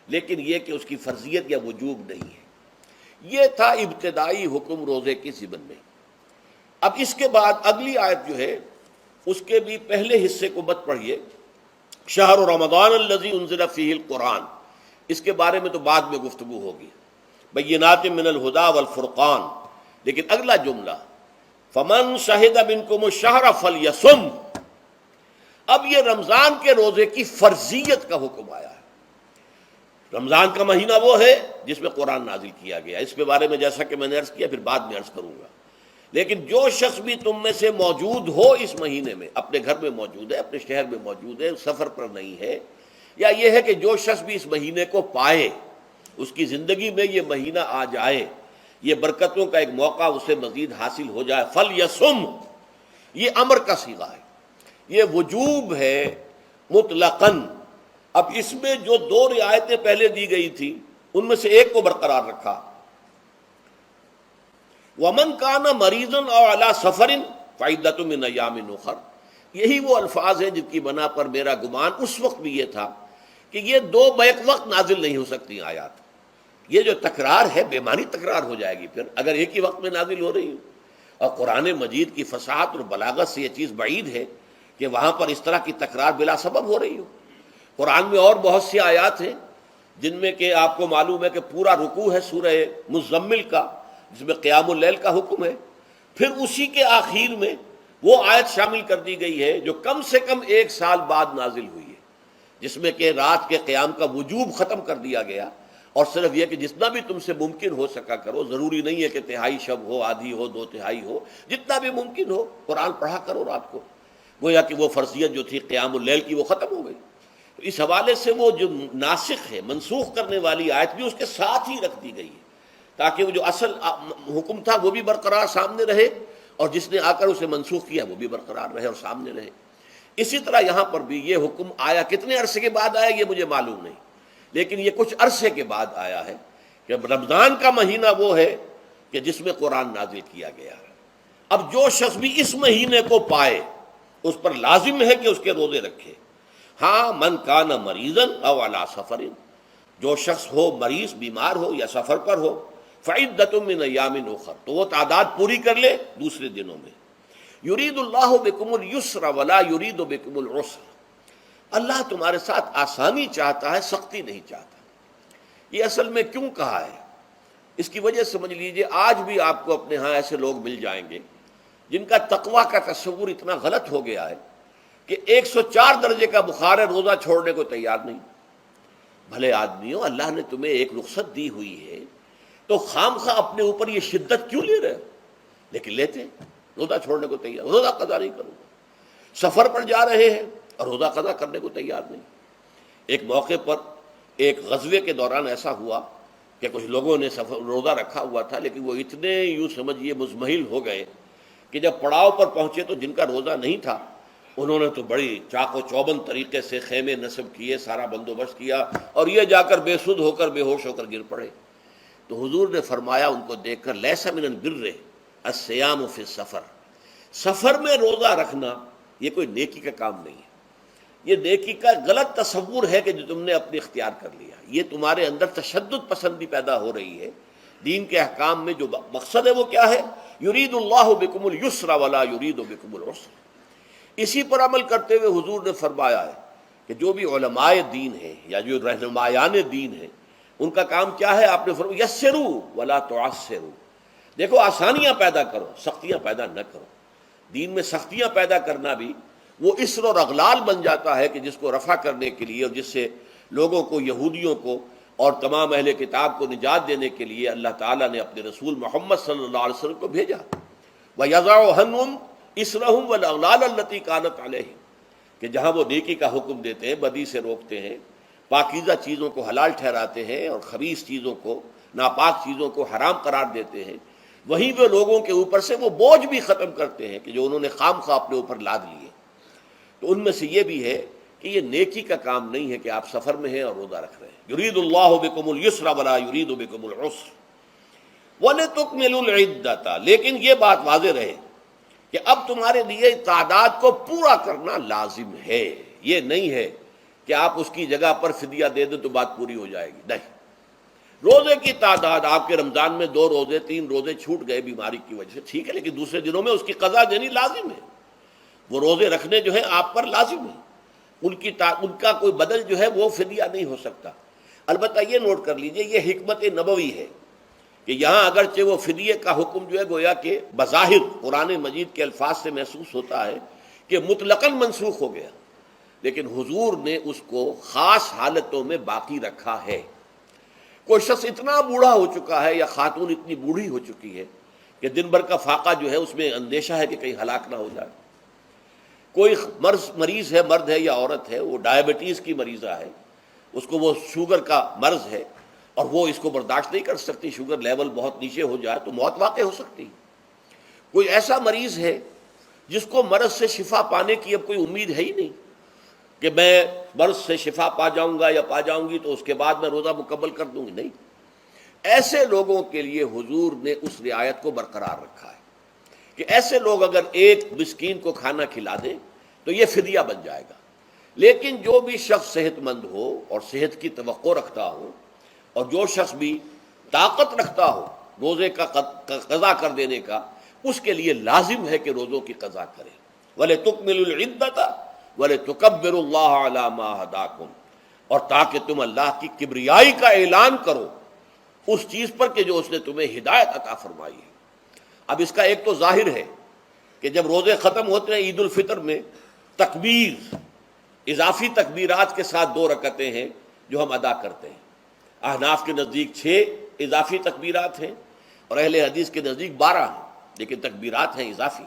لیکن یہ کہ اس کی فرضیت یا وجوب نہیں ہے۔ یہ تھا ابتدائی حکم روزے کی ضمن میں۔ اب اس کے بعد اگلی آیت جو ہے اس کے بھی پہلے حصے کو مت پڑھیے، شہر رمضان الذی انزل فیہ القرآن، اس کے بارے میں تو بعد میں گفتگو ہوگی، بینات من الہدی والفرقان، لیکن اگلا جملہ فمن شہد منکم الشہر فلیصم، اب یہ رمضان کے روزے کی فرضیت کا حکم آیا ہے۔ رمضان کا مہینہ وہ ہے جس میں قرآن نازل کیا گیا، اس کے بارے میں جیسا کہ میں نے عرض کیا پھر بعد میں عرض کروں گا، لیکن جو شخص بھی تم میں سے موجود ہو اس مہینے میں، اپنے گھر میں موجود ہے، اپنے شہر میں موجود ہے، سفر پر نہیں ہے، یا یہ ہے کہ جو شخص بھی اس مہینے کو پائے، اس کی زندگی میں یہ مہینہ آ جائے، یہ برکتوں کا ایک موقع اسے مزید حاصل ہو جائے، فلیصم، یہ امر کا صیغہ ہے، یہ وجوب ہے مطلقاً۔ اب اس میں جو 2 رعایتیں پہلے دی گئی تھی ان میں سے ایک کو برقرار رکھا، وَمَنْ كَانَ مَرِيضًا أَوْ عَلَى سَفَرٍ فَعِدَّةٌ مِّنْ أَيَّامٍ أُخَرَ، یہی وہ الفاظ ہیں جن کی بنا پر میرا گمان اس وقت بھی یہ تھا کہ یہ 2 بیک وقت نازل نہیں ہو سکتی آیات، یہ جو تکرار ہے بے معنی تکرار ہو جائے گی پھر اگر ایک ہی وقت میں نازل ہو رہی ہو، اور قرآن مجید کی فصاحت اور بلاغت سے یہ چیز بعید ہے کہ وہاں پر اس طرح کی تکرار بلا سبب ہو رہی ہو۔ قرآن میں اور بہت سی آیات ہیں جن میں کہ آپ کو معلوم ہے کہ پورا رکوع ہے سورہ مزمل کا، جس میں قیام اللیل کا حکم ہے، پھر اسی کے آخر میں وہ آیت شامل کر دی گئی ہے جو کم سے کم 1 سال بعد نازل ہوئی ہے، جس میں کہ رات کے قیام کا وجوب ختم کر دیا گیا، اور صرف یہ کہ جتنا بھی تم سے ممکن ہو سکا کرو، ضروری نہیں ہے کہ تہائی شب ہو، آدھی ہو، 2/3 ہو، جتنا بھی ممکن ہو قرآن پڑھا کرو رات کو، گویا کہ وہ فرضیت جو تھی قیام اللیل کی وہ ختم ہو گئی۔ تو اس حوالے سے وہ جو ناسخ ہے، منسوخ کرنے والی آیت بھی اس کے ساتھ ہی رکھ دی گئی ہے، تاکہ وہ جو اصل حکم تھا وہ بھی برقرار سامنے رہے، اور جس نے آ کر اسے منسوخ کیا وہ بھی برقرار رہے اور سامنے رہے۔ اسی طرح یہاں پر بھی یہ حکم آیا، کتنے عرصے کے بعد آیا یہ مجھے معلوم نہیں، لیکن یہ کچھ عرصے کے بعد آیا ہے کہ رمضان کا مہینہ وہ ہے کہ جس میں قرآن نازل کیا گیا ہے۔ اب جو شخص بھی اس مہینے کو پائے اس پر لازم ہے کہ اس کے روزے رکھے۔ ہاں، من کان مریضاً او علی سفر، جو شخص ہو مریض، بیمار ہو یا سفر پر ہو، فعدۃ من ایام اخر، تو وہ تعداد پوری کر لے دوسرے دنوں میں۔ یرید اللہ بکم الیسر ولا یرید بکم العسر، اللہ تمہارے ساتھ آسانی چاہتا ہے، سختی نہیں چاہتا۔ یہ اصل میں کیوں کہا ہے، اس کی وجہ سمجھ لیجئے۔ آج بھی آپ کو اپنے ہاں ایسے لوگ مل جائیں گے جن کا تقویٰ کا تصور اتنا غلط ہو گیا ہے کہ 104 درجے کا بخار ہے، روزہ چھوڑنے کو تیار نہیں۔ بھلے آدمیوں، اللہ نے تمہیں ایک رخصت دی ہوئی ہے تو خام خواہ اپنے اوپر یہ شدت کیوں لے رہے ہو؟ لیکن لیتے، روزہ چھوڑنے کو تیار، روزہ قضا نہیں کروں گا۔ سفر پر جا رہے ہیں اور روزہ قضا کرنے کو تیار نہیں۔ ایک موقع پر ایک غزوے کے دوران ایسا ہوا کہ کچھ لوگوں نے روزہ رکھا ہوا تھا، لیکن وہ اتنے یوں سمجھیے مزمحل ہو گئے کہ جب پڑاؤ پر پہنچے تو جن کا روزہ نہیں تھا انہوں نے تو بڑی چاق و چوبند طریقے سے خیمے نصب کیے، سارا بندوبست کیا، اور یہ جا کر بے سدھ ہو کر بے ہوش ہو کر گر پڑے۔ تو حضور نے فرمایا ان کو دیکھ کر، لیس من البر الصیام فی السفر، سفر میں روزہ رکھنا یہ کوئی نیکی کا کام نہیں ہے، یہ نیکی کا غلط تصور ہے کہ جو تم نے اپنے اختیار کر لیا۔ یہ تمہارے اندر تشدد پسندی پیدا ہو رہی ہے۔ دین کے احکام میں جو مقصد ہے وہ کیا ہے؟ یرید اللہ بکم الیسر ولا یرید بکم العسر۔ اسی پر عمل کرتے ہوئے حضور نے فرمایا ہے کہ جو بھی علماء دین ہیں یا جو رہنمایان دین ہیں ان کا کام کیا ہے؟ آپ نے فرمایا یسروا ولا تعسروا، دیکھو آسانیاں پیدا کرو، سختیاں پیدا نہ کرو۔ دین میں سختیاں پیدا کرنا بھی وہ اسر اور اغلال بن جاتا ہے کہ جس کو رفع کرنے کے لیے اور جس سے لوگوں کو، یہودیوں کو اور تمام اہل کتاب کو نجات دینے کے لیے اللہ تعالیٰ نے اپنے رسول محمد صلی اللہ علیہ وسلم کو بھیجا۔ وَيَضَعُ عَنْهُمْ إِصْرَهُمْ وَالْأَغْلَالَ الَّتِي كَانَتْ عَلَيْهِمْ، کہ جہاں وہ نیکی کا حکم دیتے ہیں، بدی سے روکتے ہیں، پاکیزہ چیزوں کو حلال ٹھہراتے ہیں اور خبیث چیزوں کو، ناپاک چیزوں کو حرام قرار دیتے ہیں، وہیں وہ لوگوں کے اوپر سے وہ بوجھ بھی ختم کرتے ہیں کہ جو انہوں نے خام خواہ اپنے اوپر لاد لیے۔ تو ان میں سے یہ بھی ہے کہ یہ نیکی کا کام نہیں ہے کہ آپ سفر میں ہیں اور روزہ رکھ رہے ہیں۔ یرید اللہ بکم الیسر ولا یرید بکم العسر وَلِتُكْمِلُوا الْعِدَّةَ، لیکن یہ بات واضح رہے کہ اب تمہارے لیے تعداد کو پورا کرنا لازم ہے۔ یہ نہیں ہے کہ آپ اس کی جگہ پر فدیہ دے دیں تو بات پوری ہو جائے گی، نہیں۔ روزے کی تعداد، آپ کے رمضان میں 2 روزے 3 روزے چھوٹ گئے بیماری کی وجہ سے، ٹھیک ہے، لیکن دوسرے دنوں میں اس کی قضا دینی لازم ہے۔ وہ روزے رکھنے جو ہیں آپ پر لازم ہیں، ان کا کوئی بدل جو ہے وہ فدیہ نہیں ہو سکتا۔ البتہ یہ نوٹ کر لیجئے، یہ حکمت نبوی ہے کہ یہاں اگرچہ وہ فدیے کا حکم جو ہے گویا کہ بظاہر قرآن مجید کے الفاظ سے محسوس ہوتا ہے کہ مطلقاً منسوخ ہو گیا، لیکن حضور نے اس کو خاص حالتوں میں باقی رکھا ہے۔ کوئی شخص اتنا بوڑھا ہو چکا ہے یا خاتون اتنی بوڑھی ہو چکی ہے کہ دن بھر کا فاقہ جو ہے اس میں اندیشہ ہے کہ کہیں ہلاک نہ ہو جائے۔ کوئی مریض ہے، مرد ہے یا عورت ہے، وہ ڈائبٹیز کی مریضہ ہے، اس کو وہ شوگر کا مرض ہے اور وہ اس کو برداشت نہیں کر سکتی، شوگر لیول بہت نیچے ہو جائے تو موت واقع ہو سکتی۔ کوئی ایسا مریض ہے جس کو مرض سے شفا پانے کی اب کوئی امید ہے ہی نہیں کہ میں مرض سے شفا پا جاؤں گا یا پا جاؤں گی تو اس کے بعد میں روزہ مکمل کر دوں گی، نہیں۔ ایسے لوگوں کے لیے حضور نے اس رعایت کو برقرار رکھا ہے کہ ایسے لوگ اگر ایک مسکین کو کھانا کھلا دیں تو یہ فدیہ بن جائے گا۔ لیکن جو بھی شخص صحت مند ہو اور صحت کی توقع رکھتا ہو اور جو شخص بھی طاقت رکھتا ہو روزے کا قضا کر دینے کا، اس کے لیے لازم ہے کہ روزوں کی قضا کرے۔ وَلِتُكْمِلُوا الْعِدَّةَ وَلِتُكَبِّرُوا اللَّهَ عَلَى مَا هَدَاكُمْ، اور تاکہ تم اللہ کی کبریائی کا اعلان کرو اس چیز پر کہ جو اس نے تمہیں ہدایت عطا فرمائی ہے۔ اب اس کا ایک تو ظاہر ہے کہ جب روزے ختم ہوتے ہیں عید الفطر میں، تکبیر، اضافی تکبیرات کے ساتھ 2 رکعتیں ہیں جو ہم ادا کرتے ہیں۔ احناف کے نزدیک 6 اضافی تکبیرات ہیں اور اہل حدیث کے نزدیک 12 ہیں، لیکن تکبیرات ہیں اضافی۔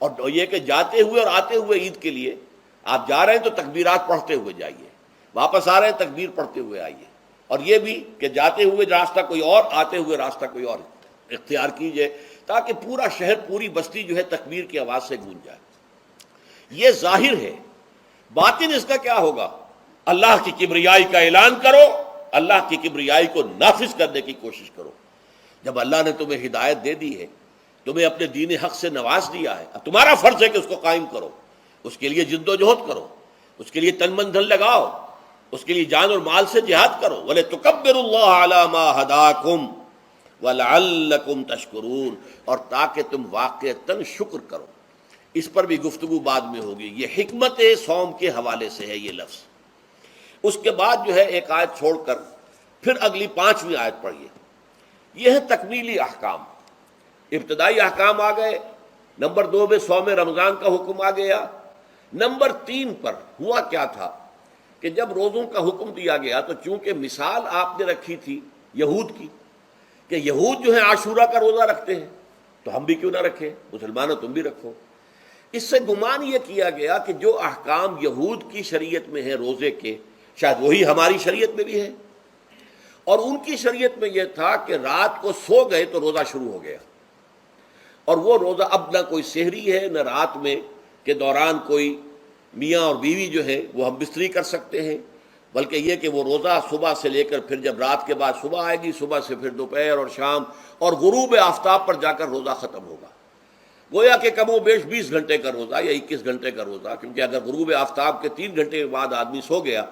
اور یہ کہ جاتے ہوئے اور آتے ہوئے عید کے لیے آپ جا رہے ہیں تو تکبیرات پڑھتے ہوئے جائیے، واپس آ رہے ہیں تکبیر پڑھتے ہوئے آئیے، اور یہ بھی کہ جاتے ہوئے راستہ کوئی اور، آتے ہوئے راستہ کوئی اور اختیار کیجئے، تاکہ پورا شہر، پوری بستی جو ہے تکبیر کی آواز سے گونج جائے۔ یہ ظاہر ہے، باطن اس کا کیا ہوگا؟ اللہ کی کبریائی کا اعلان کرو، اللہ کی کبریائی کو نافذ کرنے کی کوشش کرو۔ جب اللہ نے تمہیں ہدایت دے دی ہے، تمہیں اپنے دین حق سے نواز دیا ہے، اب تمہارا فرض ہے کہ اس کو قائم کرو، اس کے لیے جد و جہد کرو، اس کے لیے تن من دھن لگاؤ، اس کے لیے جان اور مال سے جہاد کرو۔ وَلِتُكَبِّرُوا اللَّهَ عَلَى مَا هَدَاكُمْ وَلَعَلَّكُمْ تَشْكُرُونَ، اور تاکہ تم واقعتاً شکر کرو۔ اس پر بھی گفتگو بعد میں ہوگی۔ یہ حکمت صوم کے حوالے سے ہے یہ لفظ۔ اس کے بعد جو ہے ایک آیت چھوڑ کر پھر اگلی 5ویں آیت پڑھیے۔ یہ ہے تکمیلی احکام۔ ابتدائی احکام آ گئے، نمبر 2 میں صوم رمضان کا حکم آ گیا۔ نمبر 3 پر ہوا کیا تھا کہ جب روزوں کا حکم دیا گیا تو چونکہ مثال آپ نے رکھی تھی یہود کی کہ یہود جو ہے عاشورہ کا روزہ رکھتے ہیں تو ہم بھی کیوں نہ رکھیں، مسلمانوں تم بھی رکھو۔ اس سے گمان یہ کیا گیا کہ جو احکام یہود کی شریعت میں ہیں روزے کے، شاید وہی ہماری شریعت میں بھی ہے، اور ان کی شریعت میں یہ تھا کہ رات کو سو گئے تو روزہ شروع ہو گیا، اور وہ روزہ اب نہ کوئی سحری ہے نہ رات میں کے دوران کوئی میاں اور بیوی جو ہے وہ ہم بستری کر سکتے ہیں، بلکہ یہ کہ وہ روزہ صبح سے لے کر پھر جب رات کے بعد صبح آئے گی، صبح سے پھر دوپہر اور شام اور غروب آفتاب پر جا کر روزہ ختم ہوگا۔ گویا کہ کم و بیش 20 گھنٹے کا روزہ یا 21 گھنٹے کا روزہ، کیونکہ اگر غروب آفتاب کے 3 گھنٹے کے بعد آدمی سو گیا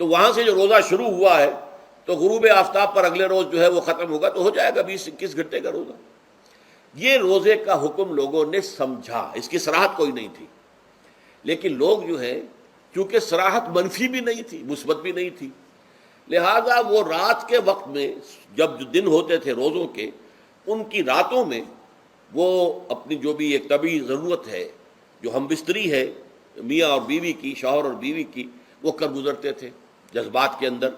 تو وہاں سے جو روزہ شروع ہوا ہے تو غروب آفتاب پر اگلے روز جو ہے وہ ختم ہوگا، تو ہو جائے گا 20-21 گھنٹے کا روزہ۔ یہ روزے کا حکم لوگوں نے سمجھا، اس کی صراحت کوئی نہیں تھی، لیکن لوگ جو ہے چونکہ صراحت منفی بھی نہیں تھی مثبت بھی نہیں تھی، لہذا وہ رات کے وقت میں جب جو دن ہوتے تھے روزوں کے، ان کی راتوں میں وہ اپنی جو بھی ایک طبعی ضرورت ہے، جو ہم بستری ہے میاں اور بیوی کی، شوہر اور بیوی کی، وہ کر گزرتے تھے۔ جذبات کے اندر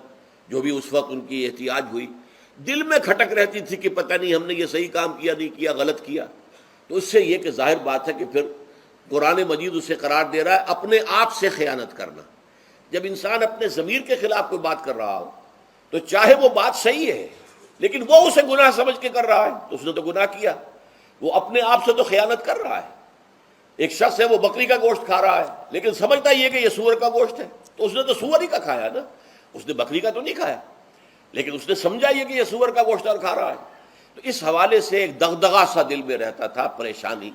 جو بھی اس وقت ان کی احتیاج ہوئی، دل میں کھٹک رہتی تھی کہ پتہ نہیں ہم نے یہ صحیح کام کیا نہیں کیا، غلط کیا، تو اس سے یہ کہ ظاہر بات ہے کہ پھر قرآن مجید اسے قرار دے رہا ہے اپنے آپ سے خیانت کرنا۔ جب انسان اپنے ضمیر کے خلاف کوئی بات کر رہا ہو تو چاہے وہ بات صحیح ہے لیکن وہ اسے گناہ سمجھ کے کر رہا ہے تو اس نے تو گناہ کیا، وہ اپنے آپ سے تو خیانت کر رہا ہے۔ ایک شخص ہے وہ بکری کا گوشت کھا رہا ہے لیکن سمجھتا یہ کہ یہ سور کا گوشت ہے، تو اس نے تو سور ہی کا کھایا نا، اس نے بکری کا تو نہیں کھایا، لیکن اس نے سمجھا یہ کہ یہ سور کا گوشت اور کھا رہا ہے۔ تو اس حوالے سے ایک دغدغہ سا دل میں رہتا تھا، پریشانی۔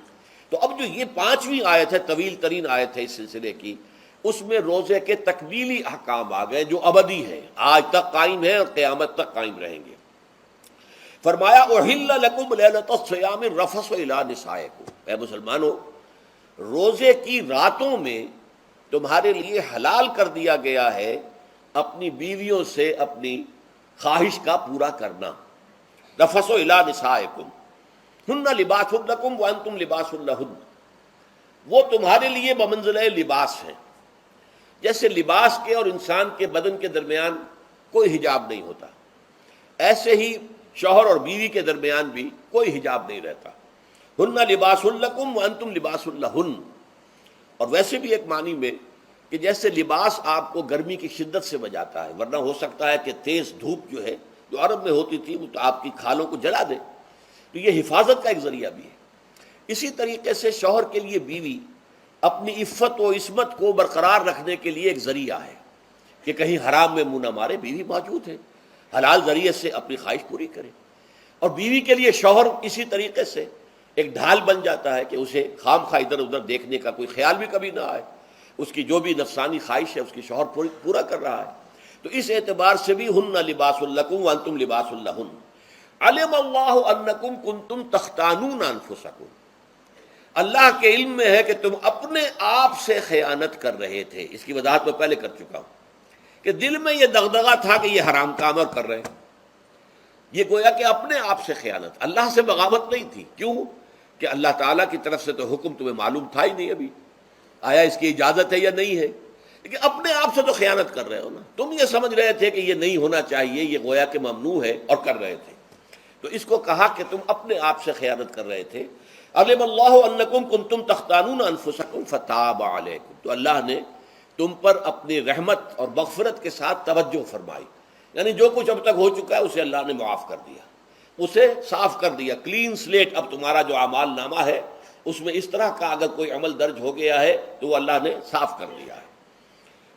تو اب جو یہ 5ویں آیت ہے، طویل ترین آیت ہے اس سلسلے کی، اس میں روزے کے تکمیلی احکام آ گئے جو ابدی ہیں، آج تک قائم ہیں اور قیامت تک قائم رہیں گے۔ فرمایا احل لکم لیلۃ الصیام الرفث الی نسائکم، اے مسلمانوں روزے کی راتوں میں تمہارے لیے حلال کر دیا گیا ہے اپنی بیویوں سے اپنی خواہش کا پورا کرنا۔ رفث الی نسائکم ہن لباس لکم وانتم لباس لہن، وہ تمہارے لیے بمنزلہ لباس ہیں، جیسے لباس کے اور انسان کے بدن کے درمیان کوئی حجاب نہیں ہوتا، ایسے ہی شوہر اور بیوی کے درمیان بھی کوئی حجاب نہیں رہتا۔ ہن لباس لکم وانتم لباس لہن، اور ویسے بھی ایک معنی میں کہ جیسے لباس آپ کو گرمی کی شدت سے بچاتا ہے، ورنہ ہو سکتا ہے کہ تیز دھوپ جو ہے جو عرب میں ہوتی تھی وہ تو آپ کی کھالوں کو جلا دے، تو یہ حفاظت کا ایک ذریعہ بھی ہے۔ اسی طریقے سے شوہر کے لیے بیوی اپنی عفت و عصمت کو برقرار رکھنے کے لیے ایک ذریعہ ہے کہ کہیں حرام میں منہ نہ مارے، بیوی موجود ہے، حلال ذریعے سے اپنی خواہش پوری کرے۔ اور بیوی کے لیے شوہر اسی طریقے سے ایک ڈھال بن جاتا ہے کہ اسے خام خواہ ادھر ادھر دیکھنے کا کوئی خیال بھی کبھی نہ آئے، اس کی جو بھی نفسانی خواہش ہے اس کی شوہر پورا کر رہا ہے۔ تو اس اعتبار سے بھی ہن لباس لکم وانتم لباس لہن، علم اللہ انکم کنتم تختانون انفسکم، اللہ کے علم میں ہے کہ تم اپنے آپ سے خیانت کر رہے تھے۔ اس کی وضاحت میں پہلے کر چکا ہوں کہ دل میں یہ دغدغہ تھا کہ یہ حرام کام اور کر رہے ہیں، یہ گویا کہ اپنے آپ سے خیانت، اللہ سے بغاوت نہیں تھی۔ کیوں کہ اللہ تعالیٰ کی طرف سے تو حکم تمہیں معلوم تھا ہی نہیں ابھی، آیا اس کی اجازت ہے یا نہیں ہے، لیکن اپنے آپ سے تو خیانت کر رہے ہو نا، تم یہ سمجھ رہے تھے کہ یہ نہیں ہونا چاہیے، یہ گویا کہ ممنوع ہے اور کر رہے تھے، تو اس کو کہا کہ تم اپنے آپ سے خیانت کر رہے تھے۔ علم اللہ انکم کنتم تختانون انفسکم فتاب علیکم، تو اللہ نے تم پر اپنی رحمت اور مغفرت کے ساتھ توجہ فرمائی، یعنی جو کچھ اب تک ہو چکا ہے اسے اللہ نے معاف کر دیا، اسے صاف کر دیا، کلین سلیٹ۔ اب تمہارا جو اعمال نامہ ہے اس میں اس طرح کا اگر کوئی عمل درج ہو گیا ہے تو وہ اللہ نے صاف کر دیا ہے۔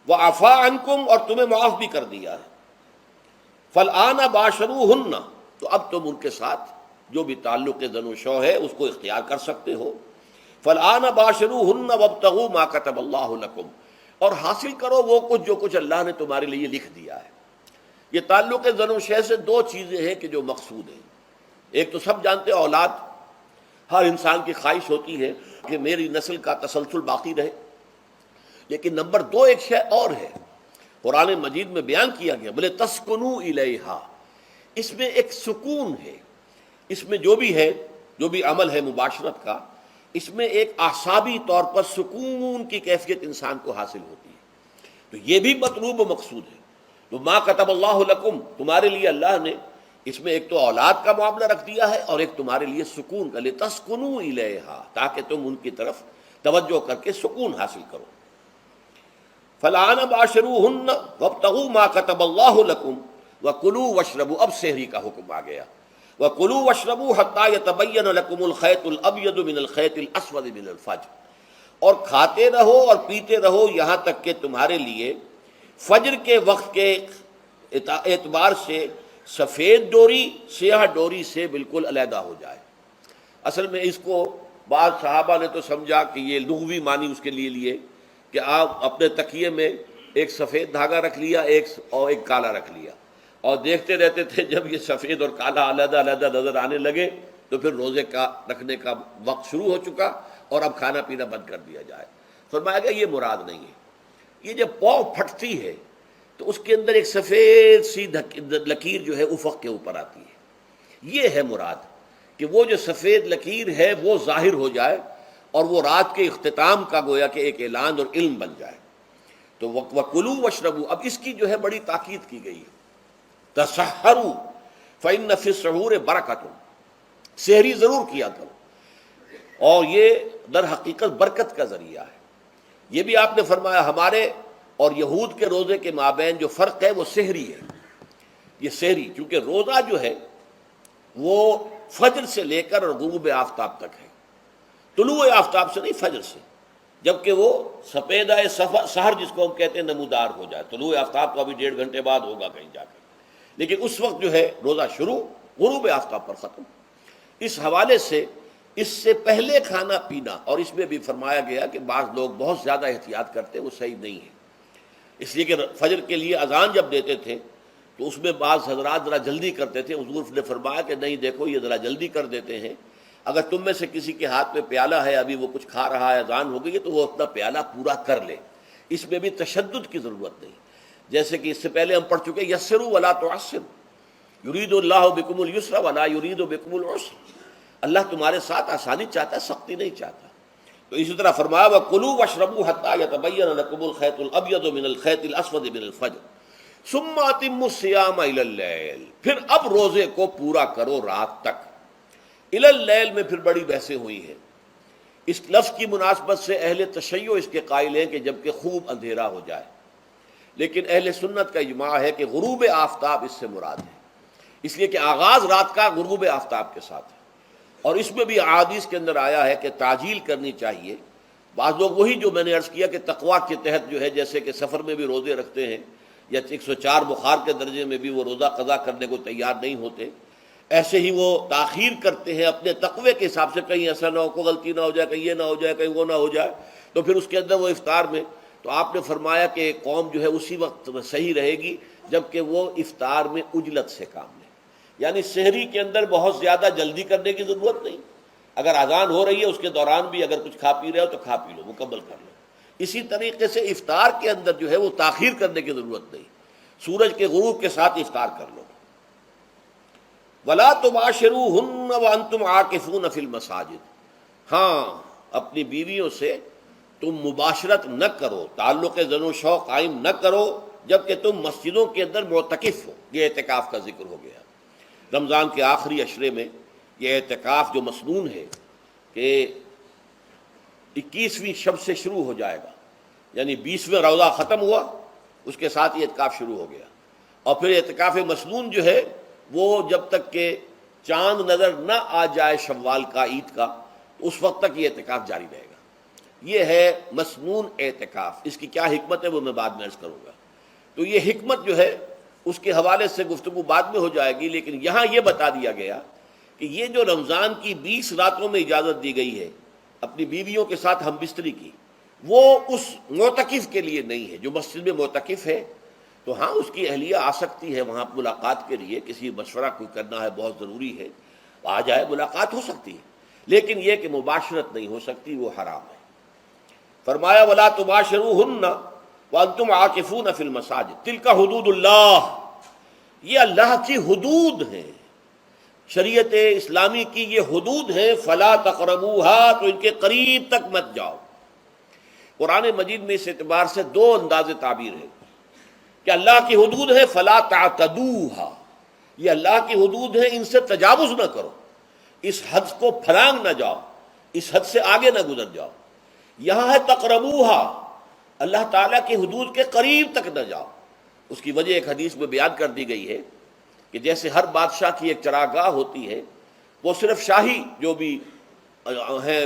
وَعَفَا عَنْكُمْ، اور تمہیں معاف بھی کر دیا ہے۔ فَالْآنَ بَاشِرُوهُنَّ، تو اب تم ان کے ساتھ جو بھی تعلق زن و شو ہے اس کو اختیار کر سکتے ہو۔ فَالْآنَ بَاشِرُوهُنَّ وَابْتَغُوا مَا كَتَبَ اللَّهُ لَكُمْ، اور حاصل کرو وہ کچھ جو کچھ اللہ نے تمہارے لیے لکھ دیا ہے۔ یہ تعلق زن و شے سے دو چیزیں ہیں کہ جو مقصود ہیں۔ ایک تو سب جانتے ہیں اولاد، ہر انسان کی خواہش ہوتی ہے کہ میری نسل کا تسلسل باقی رہے، لیکن نمبر دو ایک شے اور ہے، قرآن مجید میں بیان کیا گیا، بولے تسکنوا الیہا، اس میں ایک سکون ہے، اس میں جو بھی ہے، جو بھی عمل ہے مباشرت کا، اس میں ایک اعصابی طور پر سکون کی کیفیت انسان کو حاصل ہوتی ہے۔ تو یہ بھی مطلوب و مقصود ہے۔ تو ما کتب اللہ لکم، تمہارے لیے اللہ نے اس میں ایک تو اولاد کا معاملہ رکھ دیا ہے اور ایک تمہارے لیے سکون کا، لتسکنوا الیہا، تاکہ تم ان کی طرف توجہ کر کے سکون حاصل کرو۔ فَالْآنَ بَاشِرُوهُنَّ وَابْتَغُوا مَا كَتَبَ اللَّهُ لَكُمْ وَكُلُوا وَاشْرَبُوا، اب سحری کا حکم آ گیا، وَكُلُوا وَاشْرَبُوا حَتَّى يَتَبَيَّنَ لَكُمُ الْخَيْطُ الْأَبْيَضُ مِنَ الْخَيْطِ الْأَسْوَدِ مِنَ الْفَجْرِ، اور کھاتے رہو اور پیتے رہو یہاں تک کہ تمہارے لیے فجر کے وقت کے اعتبار سے سفید ڈوری سیاہ ڈوری سے بالکل علیحدہ ہو جائے۔ اصل میں اس کو بعض صحابہ نے تو سمجھا کہ یہ لغوی معنی اس کے لیے کہ آپ اپنے تکیے میں ایک سفید دھاگا رکھ لیا اور ایک کالا رکھ لیا، اور دیکھتے رہتے تھے جب یہ سفید اور کالا علیحدہ علیحدہ نظر آنے لگے تو پھر روزے کا رکھنے کا وقت شروع ہو چکا اور اب کھانا پینا بند کر دیا جائے۔ فرمایا گیا یہ مراد نہیں ہے، یہ جب پاؤں پھٹتی ہے تو اس کے اندر ایک سفید سی لکیر جو ہے افق کے اوپر آتی ہے، یہ ہے مراد، کہ وہ جو سفید لکیر ہے وہ ظاہر ہو جائے اور وہ رات کے اختتام کا گویا کہ ایک اعلان اور علم بن جائے۔ تو وَكُلُوا وَاشْرَبُوا، اب اس کی جو ہے بڑی تاکید کی گئی ہے، تَسَحَّرُوا فَإِنَّ فِي السَّحُورِ بَرَكَةٌ، سحری ضرور کیا کرو، اور یہ در حقیقت برکت کا ذریعہ ہے۔ یہ بھی آپ نے فرمایا ہمارے اور یہود کے روزے کے مابین جو فرق ہے وہ سحری ہے۔ یہ سحری کیونکہ روزہ جو ہے وہ فجر سے لے کر اور غروب آفتاب تک ہے، طلوع آفتاب سے نہیں، فجر سے، جبکہ وہ سفیدہ سحر جس کو ہم کہتے ہیں نمودار ہو جائے۔ طلوع آفتاب تو ابھی 1.5 گھنٹے بعد ہوگا کہیں جا کر، لیکن اس وقت جو ہے روزہ شروع، غروب آفتاب پر ختم۔ اس حوالے سے اس سے پہلے کھانا پینا، اور اس میں بھی فرمایا گیا کہ بعض لوگ بہت زیادہ احتیاط کرتے ہیں، وہ صحیح نہیں ہے، اس لیے کہ فجر کے لیے اذان جب دیتے تھے تو اس میں بعض حضرات ذرا جلدی کرتے تھے۔ حضور نے فرمایا کہ نہیں، دیکھو یہ ذرا جلدی کر دیتے ہیں، اگر تم میں سے کسی کے ہاتھ میں پیالہ ہے، ابھی وہ کچھ کھا رہا ہے، اذان ہو گئی ہے، تو وہ اپنا پیالہ پورا کر لے۔ اس میں بھی تشدد کی ضرورت نہیں، جیسے کہ اس سے پہلے ہم پڑھ چکے یسروا ولا تعسروا، یرید اللہ بکم الیسر ولا یرید بکم العسر، اللہ تمہارے ساتھ آسانی چاہتا ہے، سختی نہیں چاہتا۔ تو اسی طرح فرمایا وَكُلُوا وَاشْرَبُوا حَتَّى يَتَبَيَّنَ لَكُمُ الْخَيْطُ الْأَبْيَضُ مِنَ الْخَيْطِ الْأَسْوَدِ مِنَ الْفَجْرِ ثُمَّ أَتِمُّوا الصِّيَامَ إِلَى اللَّيْلِ، پھر اب روزے کو پورا کرو رات تک۔ إِلَى اللَّيْلِ میں پھر بڑی بحثیں ہوئی ہیں۔ اس لفظ کی مناسبت سے اہل تشیع اس کے قائل ہیں کہ جبکہ خوب اندھیرا ہو جائے، لیکن اہل سنت کا اجماع ہے کہ غروب آفتاب اس سے مراد ہے، اس لیے کہ آغاز رات کا غروب آفتاب کے ساتھ ہے۔ اور اس میں بھی احادیث کے اندر آیا ہے کہ تعجیل کرنی چاہیے۔ بعض لوگ وہی جو میں نے عرض کیا کہ تقویٰ کے تحت جو ہے، جیسے کہ سفر میں بھی روزے رکھتے ہیں یا 104 بخار کے درجے میں بھی وہ روزہ قضا کرنے کو تیار نہیں ہوتے، ایسے ہی وہ تاخیر کرتے ہیں اپنے تقوی کے حساب سے، کہیں ایسا نہ ہو، کوئی غلطی نہ ہو جائے، کہیں یہ نہ ہو جائے، کہیں وہ نہ ہو جائے، تو پھر اس کے اندر وہ افطار میں، تو آپ نے فرمایا کہ قوم جو ہے اسی وقت صحیح رہے گی جبکہ وہ افطار میں عجلت سے کام لے، یعنی سحری کے اندر بہت زیادہ جلدی کرنے کی ضرورت نہیں، اگر اذان ہو رہی ہے اس کے دوران بھی اگر کچھ کھا پی رہے ہو تو کھا پی لو، مکمل کر لو۔ اسی طریقے سے افطار کے اندر جو ہے وہ تاخیر کرنے کی ضرورت نہیں، سورج کے غروب کے ساتھ افطار کر لو۔ وَلَا تُبَاشِرُوهُنَّ وَأَنْتُمْ عَاكِفُونَ فِي الْمَسَاجِدِ، ہاں اپنی بیویوں سے تم مباشرت نہ کرو، تعلق زن و شو قائم نہ کرو جبکہ تم مسجدوں کے اندر معتکف ہو۔ یہ اعتکاف کا ذکر ہو گیا۔ رمضان کے آخری عشرے میں یہ اعتکاف جو مسنون ہے کہ 21ویں شب سے شروع ہو جائے گا، یعنی 20واں روزہ ختم ہوا اس کے ساتھ یہ اعتکاف شروع ہو گیا، اور پھر اعتکاف مسنون جو ہے وہ جب تک کہ چاند نظر نہ آ جائے شوال کا، عید کا، اس وقت تک یہ اعتکاف جاری رہے گا۔ یہ ہے مسنون اعتکاف۔ اس کی کیا حکمت ہے وہ میں بعد میں عرض کروں گا۔ تو یہ حکمت جو ہے اس کے حوالے سے گفتگو بعد میں ہو جائے گی، لیکن یہاں یہ بتا دیا گیا کہ یہ جو رمضان کی 20 راتوں میں اجازت دی گئی ہے اپنی بیویوں کے ساتھ ہم بستری کی، وہ اس معتکف کے لیے نہیں ہے جو مسجد میں معتکف ہے۔ تو ہاں اس کی اہلیہ آ سکتی ہے وہاں ملاقات کے لیے، کسی مشورہ کوئی کرنا ہے بہت ضروری ہے، آ جائے، ملاقات ہو سکتی ہے، لیکن یہ کہ مباشرت نہیں ہو سکتی، وہ حرام ہے۔ فرمایا وَلَا تُبَاشِرُوهُنَّ وَأَنْتُمْ عَاكِفُونَ فِي الْمَسَاجِدِ تِلْكَ حُدُودُ اللَّهِ، یہ اللہ کی حدود ہیں، شریعت اسلامی کی یہ حدود ہیں، فَلَا تَقْرَبُوهَا، تو ان کے قریب تک مت جاؤ۔ قرآن مجید میں اس اعتبار سے دو انداز تعبیر ہے کہ اللہ کی حدود ہے فَلَا تَعْتَدُوهَا، یہ اللہ کی حدود ہے، ان سے تجاوز نہ کرو، اس حد کو پھلانگ نہ جاؤ، اس حد سے آگے نہ گزر جاؤ۔ یہاں ہے تقربوہا، اللہ تعالیٰ کی حدود کے قریب تک نہ جاؤ۔ اس کی وجہ ایک حدیث میں بیان کر دی گئی ہے کہ جیسے ہر بادشاہ کی ایک چراگاہ ہوتی ہے، وہ صرف شاہی جو بھی ہیں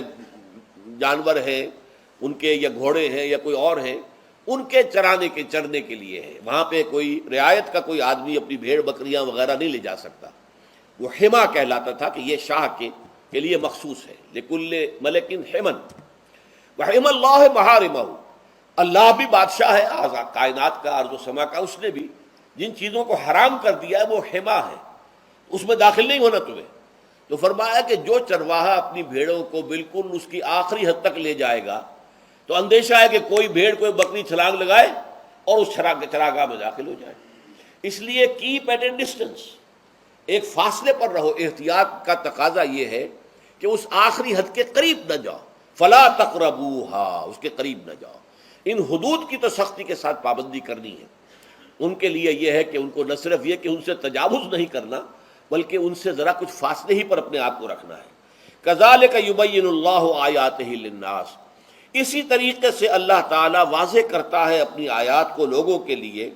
جانور ہیں ان کے، یا گھوڑے ہیں یا کوئی اور ہیں، ان کے چرنے کے لیے ہے، وہاں پہ کوئی رعایت کا کوئی آدمی اپنی بھیڑ بکریاں وغیرہ نہیں لے جا سکتا۔ وہ حما کہلاتا تھا کہ یہ شاہ کے لیے مخصوص ہے، لکل ملک حمن وحم اللہ محارمہ، اللہ بھی بادشاہ ہے آزاد کائنات کا، ارض و سما کا، اس نے بھی جن چیزوں کو حرام کر دیا ہے وہ حما ہے، اس میں داخل نہیں ہونا تمہیں۔ تو فرمایا کہ جو چرواہا اپنی بھیڑوں کو بالکل اس کی آخری حد تک لے جائے گا تو اندیشہ ہے کہ کوئی بھیڑ کوئی بکری چھلانگ لگائے اور اس چراگاہ میں داخل ہو جائے۔ اس لیے کیپ ایٹ اے ڈسٹینس، ایک فاصلے پر رہو۔ احتیاط کا تقاضا یہ ہے کہ اس آخری حد کے قریب نہ جاؤ، فلا تقربوہا، اس کے قریب نہ جاؤ۔ ان حدود کی تو سختی کے ساتھ پابندی کرنی ہے۔ ان کے لیے یہ ہے کہ ان کو نہ صرف یہ کہ ان سے تجاوز نہیں کرنا، بلکہ ان سے ذرا کچھ فاصلے ہی پر اپنے آپ کو رکھنا ہے۔ کذالک یبین اللہ آیاتہ للناس، اسی طریقے سے اللہ تعالیٰ واضح کرتا ہے اپنی آیات کو لوگوں کے لیے،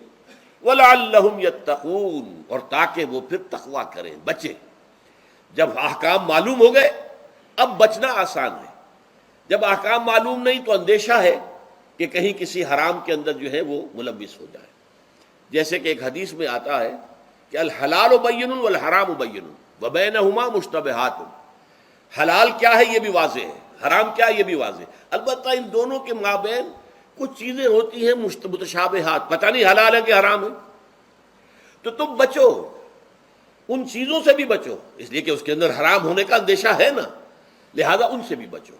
وَلَعَلَّهُمْ يَتَّقُونَ، اور تاکہ وہ پھر تقویٰ کریں، بچیں۔ جب احکام معلوم ہو گئے اب بچنا آسان ہے، جب احکام معلوم نہیں تو اندیشہ ہے کہ کہیں کسی حرام کے اندر جو ہے وہ ملوث ہو جائے۔ جیسے کہ ایک حدیث میں آتا ہے کہ الحلال بین والحرام بین وبینہما مشتبہات، حلال کیا ہے یہ بھی واضح ہے، حرام کیا ہے یہ بھی واضح ہے، البتہ ان دونوں کے مابین کچھ چیزیں ہوتی ہیں متشابہات، پتہ نہیں حلال ہے کہ حرام ہے، تو تم بچو، ان چیزوں سے بھی بچو، اس لیے کہ اس کے اندر حرام ہونے کا اندیشہ ہے نا، لہذا ان سے بھی بچو۔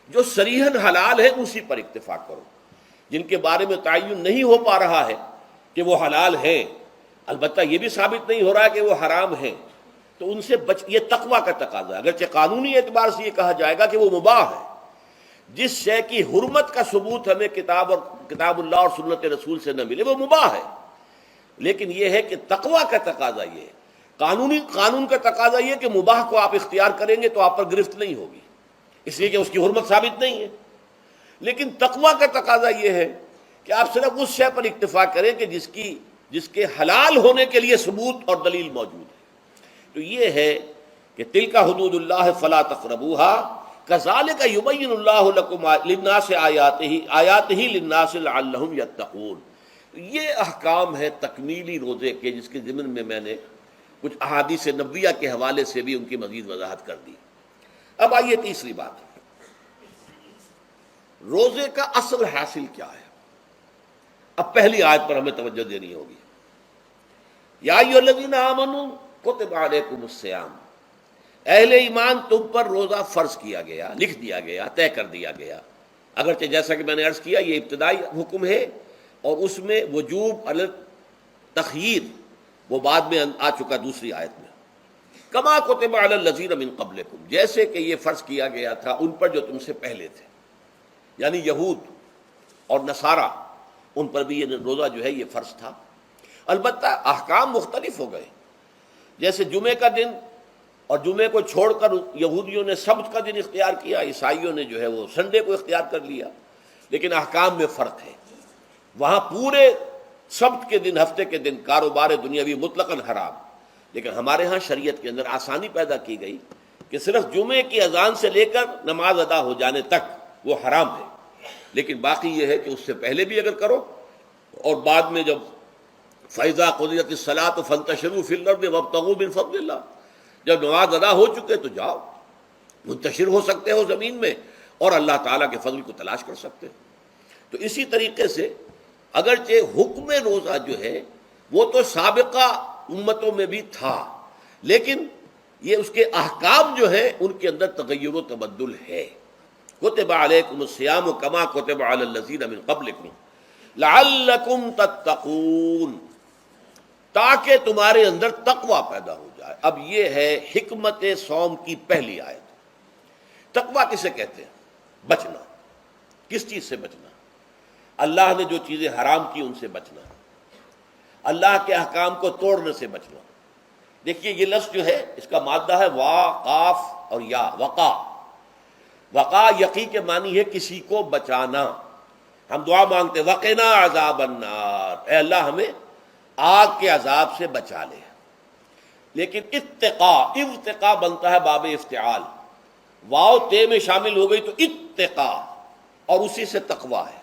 جو صریحاً حلال ہے اسی پر اکتفا کرو، جن کے بارے میں تعین نہیں ہو پا رہا ہے کہ وہ حلال ہیں، البتہ یہ بھی ثابت نہیں ہو رہا ہے کہ وہ حرام ہیں، تو ان سے یہ تقویٰ کا تقاضا ہے۔ اگرچہ قانونی اعتبار سے یہ کہا جائے گا کہ وہ مباح ہے، جس شے کی حرمت کا ثبوت ہمیں کتاب اللہ اور سنت رسول سے نہ ملے وہ مباح ہے، لیکن یہ ہے کہ تقویٰ کا تقاضا یہ ہے، قانون کا تقاضا یہ کہ مباح کو آپ اختیار کریں گے تو آپ پر گرفت نہیں ہوگی، اس لیے کہ اس کی حرمت ثابت نہیں ہے، لیکن تقویٰ کا تقاضا یہ ہے کہ آپ صرف اس شے پر اکتفا کریں کہ جس کے حلال ہونے کے لیے ثبوت اور دلیل موجود ہے۔ تو یہ ہے کہ تلک حدود اللہ فلا تقربوها کذالک یبین اللہ لکم للناس آیاتہ للناس لعلہم یتقون۔ یہ احکام ہے تکمیلی روزے کے، جس کے ضمن میں میں نے کچھ احادیث نبویہ کے حوالے سے بھی ان کی مزید وضاحت کر دی۔ اب آئیے تیسری بات، روزے کا اصل حاصل کیا ہے۔ اب پہلی آیت پر ہمیں توجہ دینی ہوگی، یا ایھا الذین آمنوا کتب علیکم الصیام، اہل ایمان تم پر روزہ فرض کیا گیا، لکھ دیا گیا، طے کر دیا گیا۔ اگرچہ جیسا کہ میں نے عرض کیا یہ ابتدائی حکم ہے اور اس میں وجوب علی تخییر وہ بعد میں آ چکا دوسری آیت میں، کما کتب علی الذین من قبلکم، جیسے کہ یہ فرض کیا گیا تھا ان پر جو تم سے پہلے تھے، یعنی یہود اور نصارہ، ان پر بھی یہ روزہ جو ہے یہ فرض تھا۔ البتہ احکام مختلف ہو گئے، جیسے جمعے کا دن، اور جمعے کو چھوڑ کر یہودیوں نے سبت کا دن اختیار کیا، عیسائیوں نے جو ہے وہ سنڈے کو اختیار کر لیا، لیکن احکام میں فرق ہے۔ وہاں پورے سبت کے دن، ہفتے کے دن کاروبار دنیاوی مطلقاً حرام. لیکن ہمارے ہاں شریعت کے اندر آسانی پیدا کی گئی کہ صرف جمعے کی اذان سے لے کر نماز ادا ہو جانے تک وہ حرام ہے. لیکن باقی یہ ہے کہ اس سے پہلے بھی اگر کرو اور بعد میں جب فَإِذَا قُضِيَتِ الصَّلَاةُ فَانتَشِرُوا فِي الْأَرْضِ وَابْتَغُوا مِن فَضْلِ اللَّهِ، جب نماز ادا ہو چکے تو جاؤ، منتشر ہو سکتے ہو زمین میں اور اللہ تعالیٰ کے فضل کو تلاش کر سکتے ہو. تو اسی طریقے سے اگرچہ حکم روزہ جو ہے وہ تو سابقہ امتوں میں بھی تھا، لیکن یہ اس کے احکام جو ہیں ان کے اندر تغیر و تبدل ہے. کتب علیکم الصیام کما کتب علی الذین من قبلکم لعلکم تتقون، تاکہ تمہارے اندر تقوی پیدا ہو جائے. اب یہ ہے حکمت صوم کی پہلی آیت. تقوی کسے کہتے ہیں؟ بچنا. کس چیز سے بچنا؟ اللہ نے جو چیزیں حرام کی ان سے بچنا، اللہ کے احکام کو توڑنے سے بچنا. دیکھیے یہ لفظ جو ہے اس کا مادہ ہے وا، قاف اور یا. وقا، وقا یقی کے معنی ہے کسی کو بچانا. ہم دعا مانگتے وقنا عذاب النار، اے اللہ ہمیں آگ کے عذاب سے بچا لے. لیکن اتقا، ارتقا بنتا ہے باب افتعال، واو تے میں شامل ہو گئی تو اتقا، اور اسی سے تقوی ہے.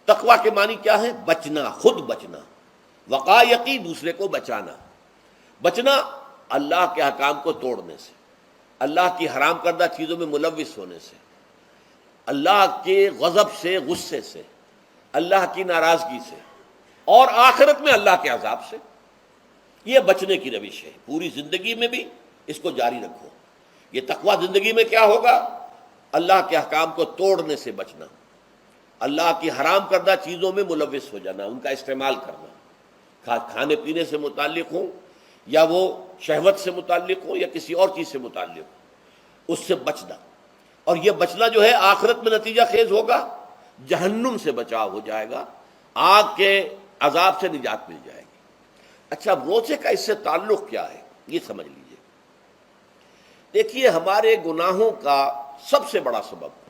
تقوی کے معنی کیا ہے؟ بچنا، خود بچنا. وقا یقی، دوسرے کو بچانا. بچنا اللہ کے احکام کو توڑنے سے، اللہ کی حرام کردہ چیزوں میں ملوث ہونے سے، اللہ کے غضب سے، غصے سے، اللہ کی ناراضگی سے، اور آخرت میں اللہ کے عذاب سے. یہ بچنے کی روش ہے. پوری زندگی میں بھی اس کو جاری رکھو. یہ تقوی زندگی میں کیا ہوگا؟ اللہ کے احکام کو توڑنے سے بچنا، اللہ کی حرام کردہ چیزوں میں ملوث ہو جانا، ان کا استعمال کرنا، کھانے پینے سے متعلق ہوں یا وہ شہوت سے متعلق ہو یا کسی اور چیز سے متعلق ہو، اس سے بچنا. اور یہ بچنا جو ہے آخرت میں نتیجہ خیز ہوگا، جہنم سے بچاؤ ہو جائے گا، آگ کے عذاب سے نجات مل جائے گی. اچھا روزے کا اس سے تعلق کیا ہے یہ سمجھ لیجئے. دیکھیے ہمارے گناہوں کا سب سے بڑا سبب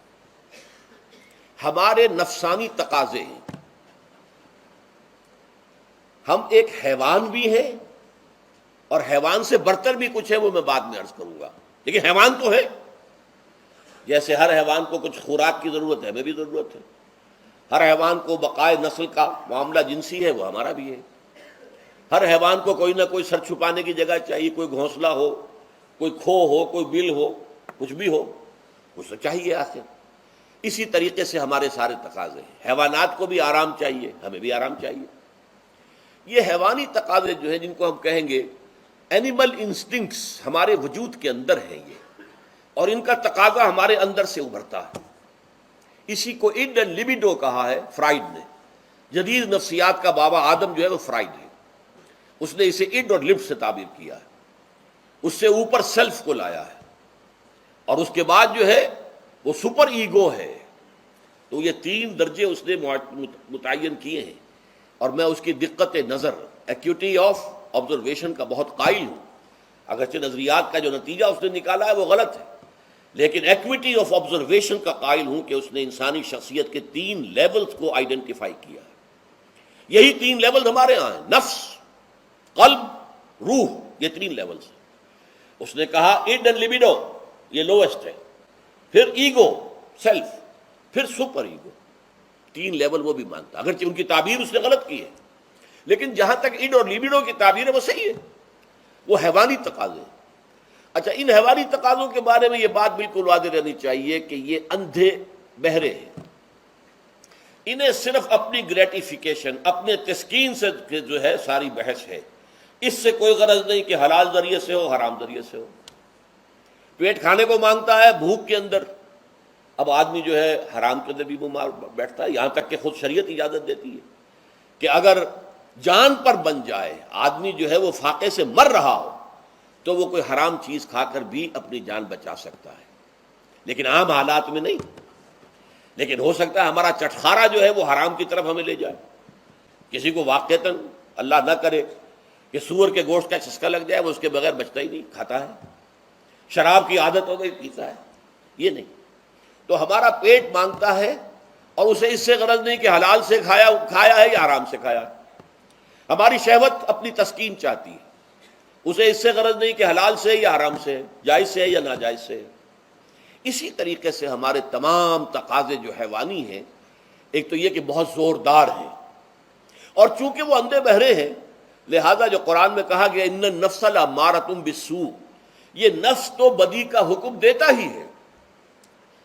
ہمارے نفسانی تقاضے ہیں. ہم ایک حیوان بھی ہیں اور حیوان سے برتر بھی کچھ ہے، وہ میں بعد میں عرض کروں گا، لیکن حیوان تو ہے. جیسے ہر حیوان کو کچھ خوراک کی ضرورت ہے، ہمیں بھی ضرورت ہے. ہر حیوان کو بقائے نسل کا معاملہ جنسی ہے، وہ ہمارا بھی ہے. ہر حیوان کو کوئی نہ کوئی سر چھپانے کی جگہ چاہیے، کوئی گھونسلہ ہو، کوئی کھو ہو، کوئی بل ہو، کچھ بھی ہو، کچھ تو چاہیے آخر. اسی طریقے سے ہمارے سارے تقاضے ہیں. حیوانات کو بھی آرام چاہیے، ہمیں بھی آرام چاہیے. یہ حیوانی تقاضے جو ہیں جن کو ہم کہیں گے اینیمل انسٹنکٹس، ہمارے وجود کے اندر ہیں یہ، اور ان کا تقاضا ہمارے اندر سے ابھرتا ہے. اسی کو اڈ اینڈ لیبیڈو کہا ہے فرائڈ نے. جدید نفسیات کا بابا آدم جو ہے وہ فرائڈ ہے. اس نے اسے اڈ اور لب سے تعبیر کیا ہے. اس سے اوپر سیلف کو لایا ہے، اور اس کے بعد جو ہے وہ سپر ایگو ہے. تو یہ تین درجے اس نے متعین کیے ہیں، اور میں اس کی دقت نظر، ایکیوٹی آف آبزرویشن کا بہت قائل ہوں. اگرچہ نظریات کا جو نتیجہ اس نے نکالا ہے وہ غلط ہے، لیکن ایکویٹی آف آبزرویشن کا قائل ہوں کہ اس نے انسانی شخصیت کے 3 لیولز کو آئیڈینٹیفائی کیا ہے. یہی 3 لیولز ہمارے ہاں ہیں، نفس، قلب، روح، یہ 3 لیولز ہیں. اس نے کہا اڈ اینڈ لیبیڈو یہ لوسٹ ہے، پھر ایگو، سیلف، پھر سپر ایگو. 3 لیول وہ بھی مانتا، اگرچہ ان کی تعبیر اس نے غلط کی ہے، لیکن جہاں تک اڈ اور لیبیڈو کی تعبیر ہے وہ صحیح ہے. وہ حیوانی تقاضے ہیں. اچھا ان حیوانی تقاضوں کے بارے میں یہ بات بالکل واضح رہنی چاہیے کہ یہ اندھے بہرے ہیں. انہیں صرف اپنی گریٹیفیکیشن، اپنے تسکین سے جو ہے ساری بحث ہے. اس سے کوئی غرض نہیں کہ حلال ذریعے سے ہو، حرام ذریعے سے ہو. پیٹ کھانے کو مانگتا ہے بھوک کے اندر. اب آدمی جو ہے حرام کے اندر بھی بیمار بیٹھتا ہے، یہاں تک کہ خود شریعت اجازت دیتی ہے کہ اگر جان پر بن جائے، آدمی جو ہے وہ فاقے سے مر رہا ہو، تو وہ کوئی حرام چیز کھا کر بھی اپنی جان بچا سکتا ہے، لیکن عام حالات میں نہیں. لیکن ہو سکتا ہے ہمارا چٹخارا جو ہے وہ حرام کی طرف ہمیں لے جائے. کسی کو واقعتاً اللہ نہ کرے کہ سور کے گوشت کا چسکا لگ جائے، وہ اس کے بغیر بچتا ہی نہیں، کھاتا ہے. شراب کی عادت ہو گئی، پیتا ہے. یہ نہیں. تو ہمارا پیٹ مانگتا ہے، اور اسے اس سے غرض نہیں کہ حلال سے کھایا ہے یا حرام سے کھایا ہے. ہماری شہوت اپنی تسکین چاہتی ہے، اسے اس سے غرض نہیں کہ حلال سے یا حرام سے، جائز سے یا ناجائز سے۔ اسی طریقے سے ہمارے تمام تقاضے جو حیوانی ہیں، ایک تو یہ کہ بہت زوردار ہیں، اور چونکہ وہ اندھے بہرے ہیں، لہذا جو قرآن میں کہا گیا ان النفس لامارۃ بالسوء، یہ نفس تو بدی کا حکم دیتا ہی ہے۔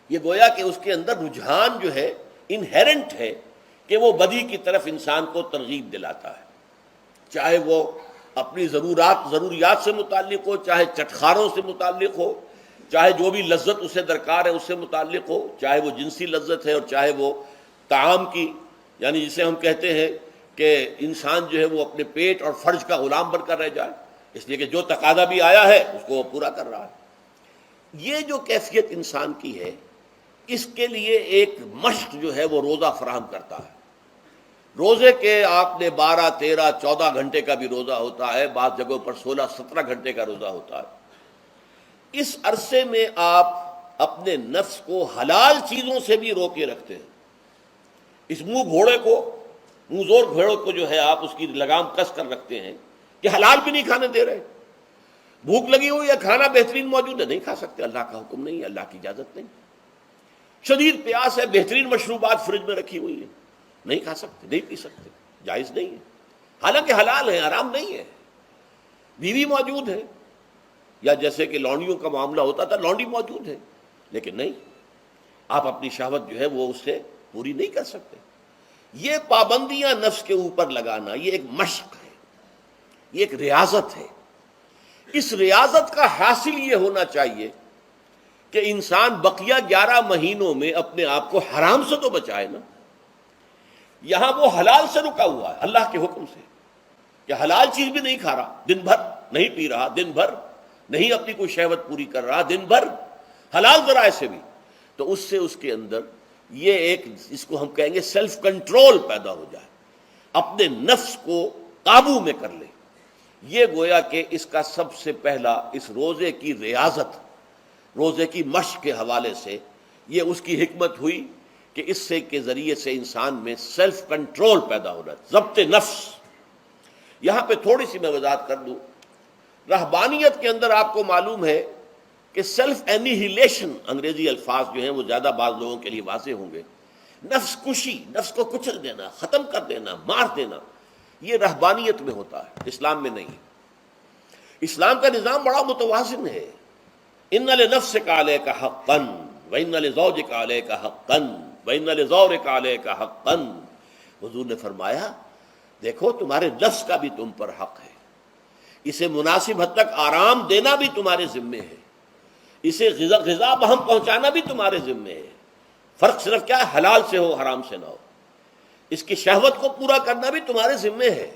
یہ گویا کہ اس کے اندر رجحان جو ہے انہیرنٹ ہے کہ وہ بدی کی طرف انسان کو ترغیب دلاتا ہے، چاہے وہ اپنی ضروریات سے متعلق ہو، چاہے چٹخاروں سے متعلق ہو، چاہے جو بھی لذت اسے درکار ہے اس سے متعلق ہو، چاہے وہ جنسی لذت ہے اور چاہے وہ طعام کی، یعنی جسے ہم کہتے ہیں کہ انسان جو ہے وہ اپنے پیٹ اور فرج کا غلام بن کر رہ جائے، اس لیے کہ جو تقاضا بھی آیا ہے اس کو وہ پورا کر رہا ہے۔ یہ جو کیفیت انسان کی ہے، اس کے لیے ایک مشق جو ہے وہ روزہ فراہم کرتا ہے۔ روزے کے آپ نے 12، 13، 14 گھنٹے کا بھی روزہ ہوتا ہے، بعض جگہوں پر 16، 17 گھنٹے کا روزہ ہوتا ہے۔ اس عرصے میں آپ اپنے نفس کو حلال چیزوں سے بھی روکے رکھتے ہیں۔ اس منہ زور گھوڑے کو جو ہے آپ اس کی لگام کس کر رکھتے ہیں کہ حلال بھی نہیں کھانے دے رہے۔ بھوک لگی ہوئی ہے، کھانا بہترین موجود ہے، نہیں کھا سکتے، اللہ کا حکم نہیں ہے، اللہ کی اجازت نہیں۔ شدید پیاس ہے، بہترین مشروبات فریج میں رکھی ہوئی ہے، نہیں کھا سکتے، نہیں پی سکتے، جائز نہیں ہے، حالانکہ حلال ہے، حرام نہیں ہے۔ بیوی موجود ہے، یا جیسے کہ لونڈیوں کا معاملہ ہوتا تھا، لونڈی موجود ہے، لیکن نہیں، آپ اپنی شہوت جو ہے وہ اس سے پوری نہیں کر سکتے۔ یہ پابندیاں نفس کے اوپر لگانا، یہ ایک مشق ہے، یہ ایک ریاضت ہے۔ اس ریاضت کا حاصل یہ ہونا چاہیے کہ انسان بقیہ 11 مہینوں میں اپنے آپ کو حرام سے تو بچائے نا۔ یہاں وہ حلال سے رکا ہوا ہے اللہ کے حکم سے، کہ حلال چیز بھی نہیں کھا رہا، دن بھر نہیں پی رہا، دن بھر نہیں اپنی کوئی شہوت پوری کر رہا، دن بھر حلال ذرائع سے بھی، تو اس سے اس کے اندر یہ ایک، اس کو ہم کہیں گے سیلف کنٹرول پیدا ہو جائے، اپنے نفس کو قابو میں کر لے۔ یہ گویا کہ اس کا سب سے پہلا، اس روزے کی ریاضت، روزے کی مشق کے حوالے سے یہ اس کی حکمت ہوئی کہ اس سے کے ذریعے سے انسان میں سیلف کنٹرول پیدا ہو رہا ہے، ضبط نفس۔ یہاں پہ تھوڑی سی میں وضاحت کر دوں، رہبانیت کے اندر آپ کو معلوم ہے کہ سیلف اینیہیلیشن، انگریزی الفاظ جو ہیں وہ زیادہ بعض لوگوں کے لیے واضح ہوں گے، نفس کشی، نفس کو کچل دینا، ختم کر دینا، مار دینا، یہ رہبانیت میں ہوتا ہے، اسلام میں نہیں۔ اسلام کا نظام بڑا متوازن ہے۔ ان لنفسک علیک حقا وان لزوجک علیک حقا وان لزورک علیک حقا۔ حضور نے فرمایا دیکھو تمہارے نفس کا بھی تم پر حق ہے، اسے مناسب حد تک آرام دینا بھی تمہارے ذمے ہے، اسے غذا بہم پہنچانا بھی تمہارے ذمے ہے۔ فرق صرف کیا ہے، حلال سے ہو حرام سے نہ ہو۔ اس کی شہوت کو پورا کرنا بھی تمہارے ذمے ہے،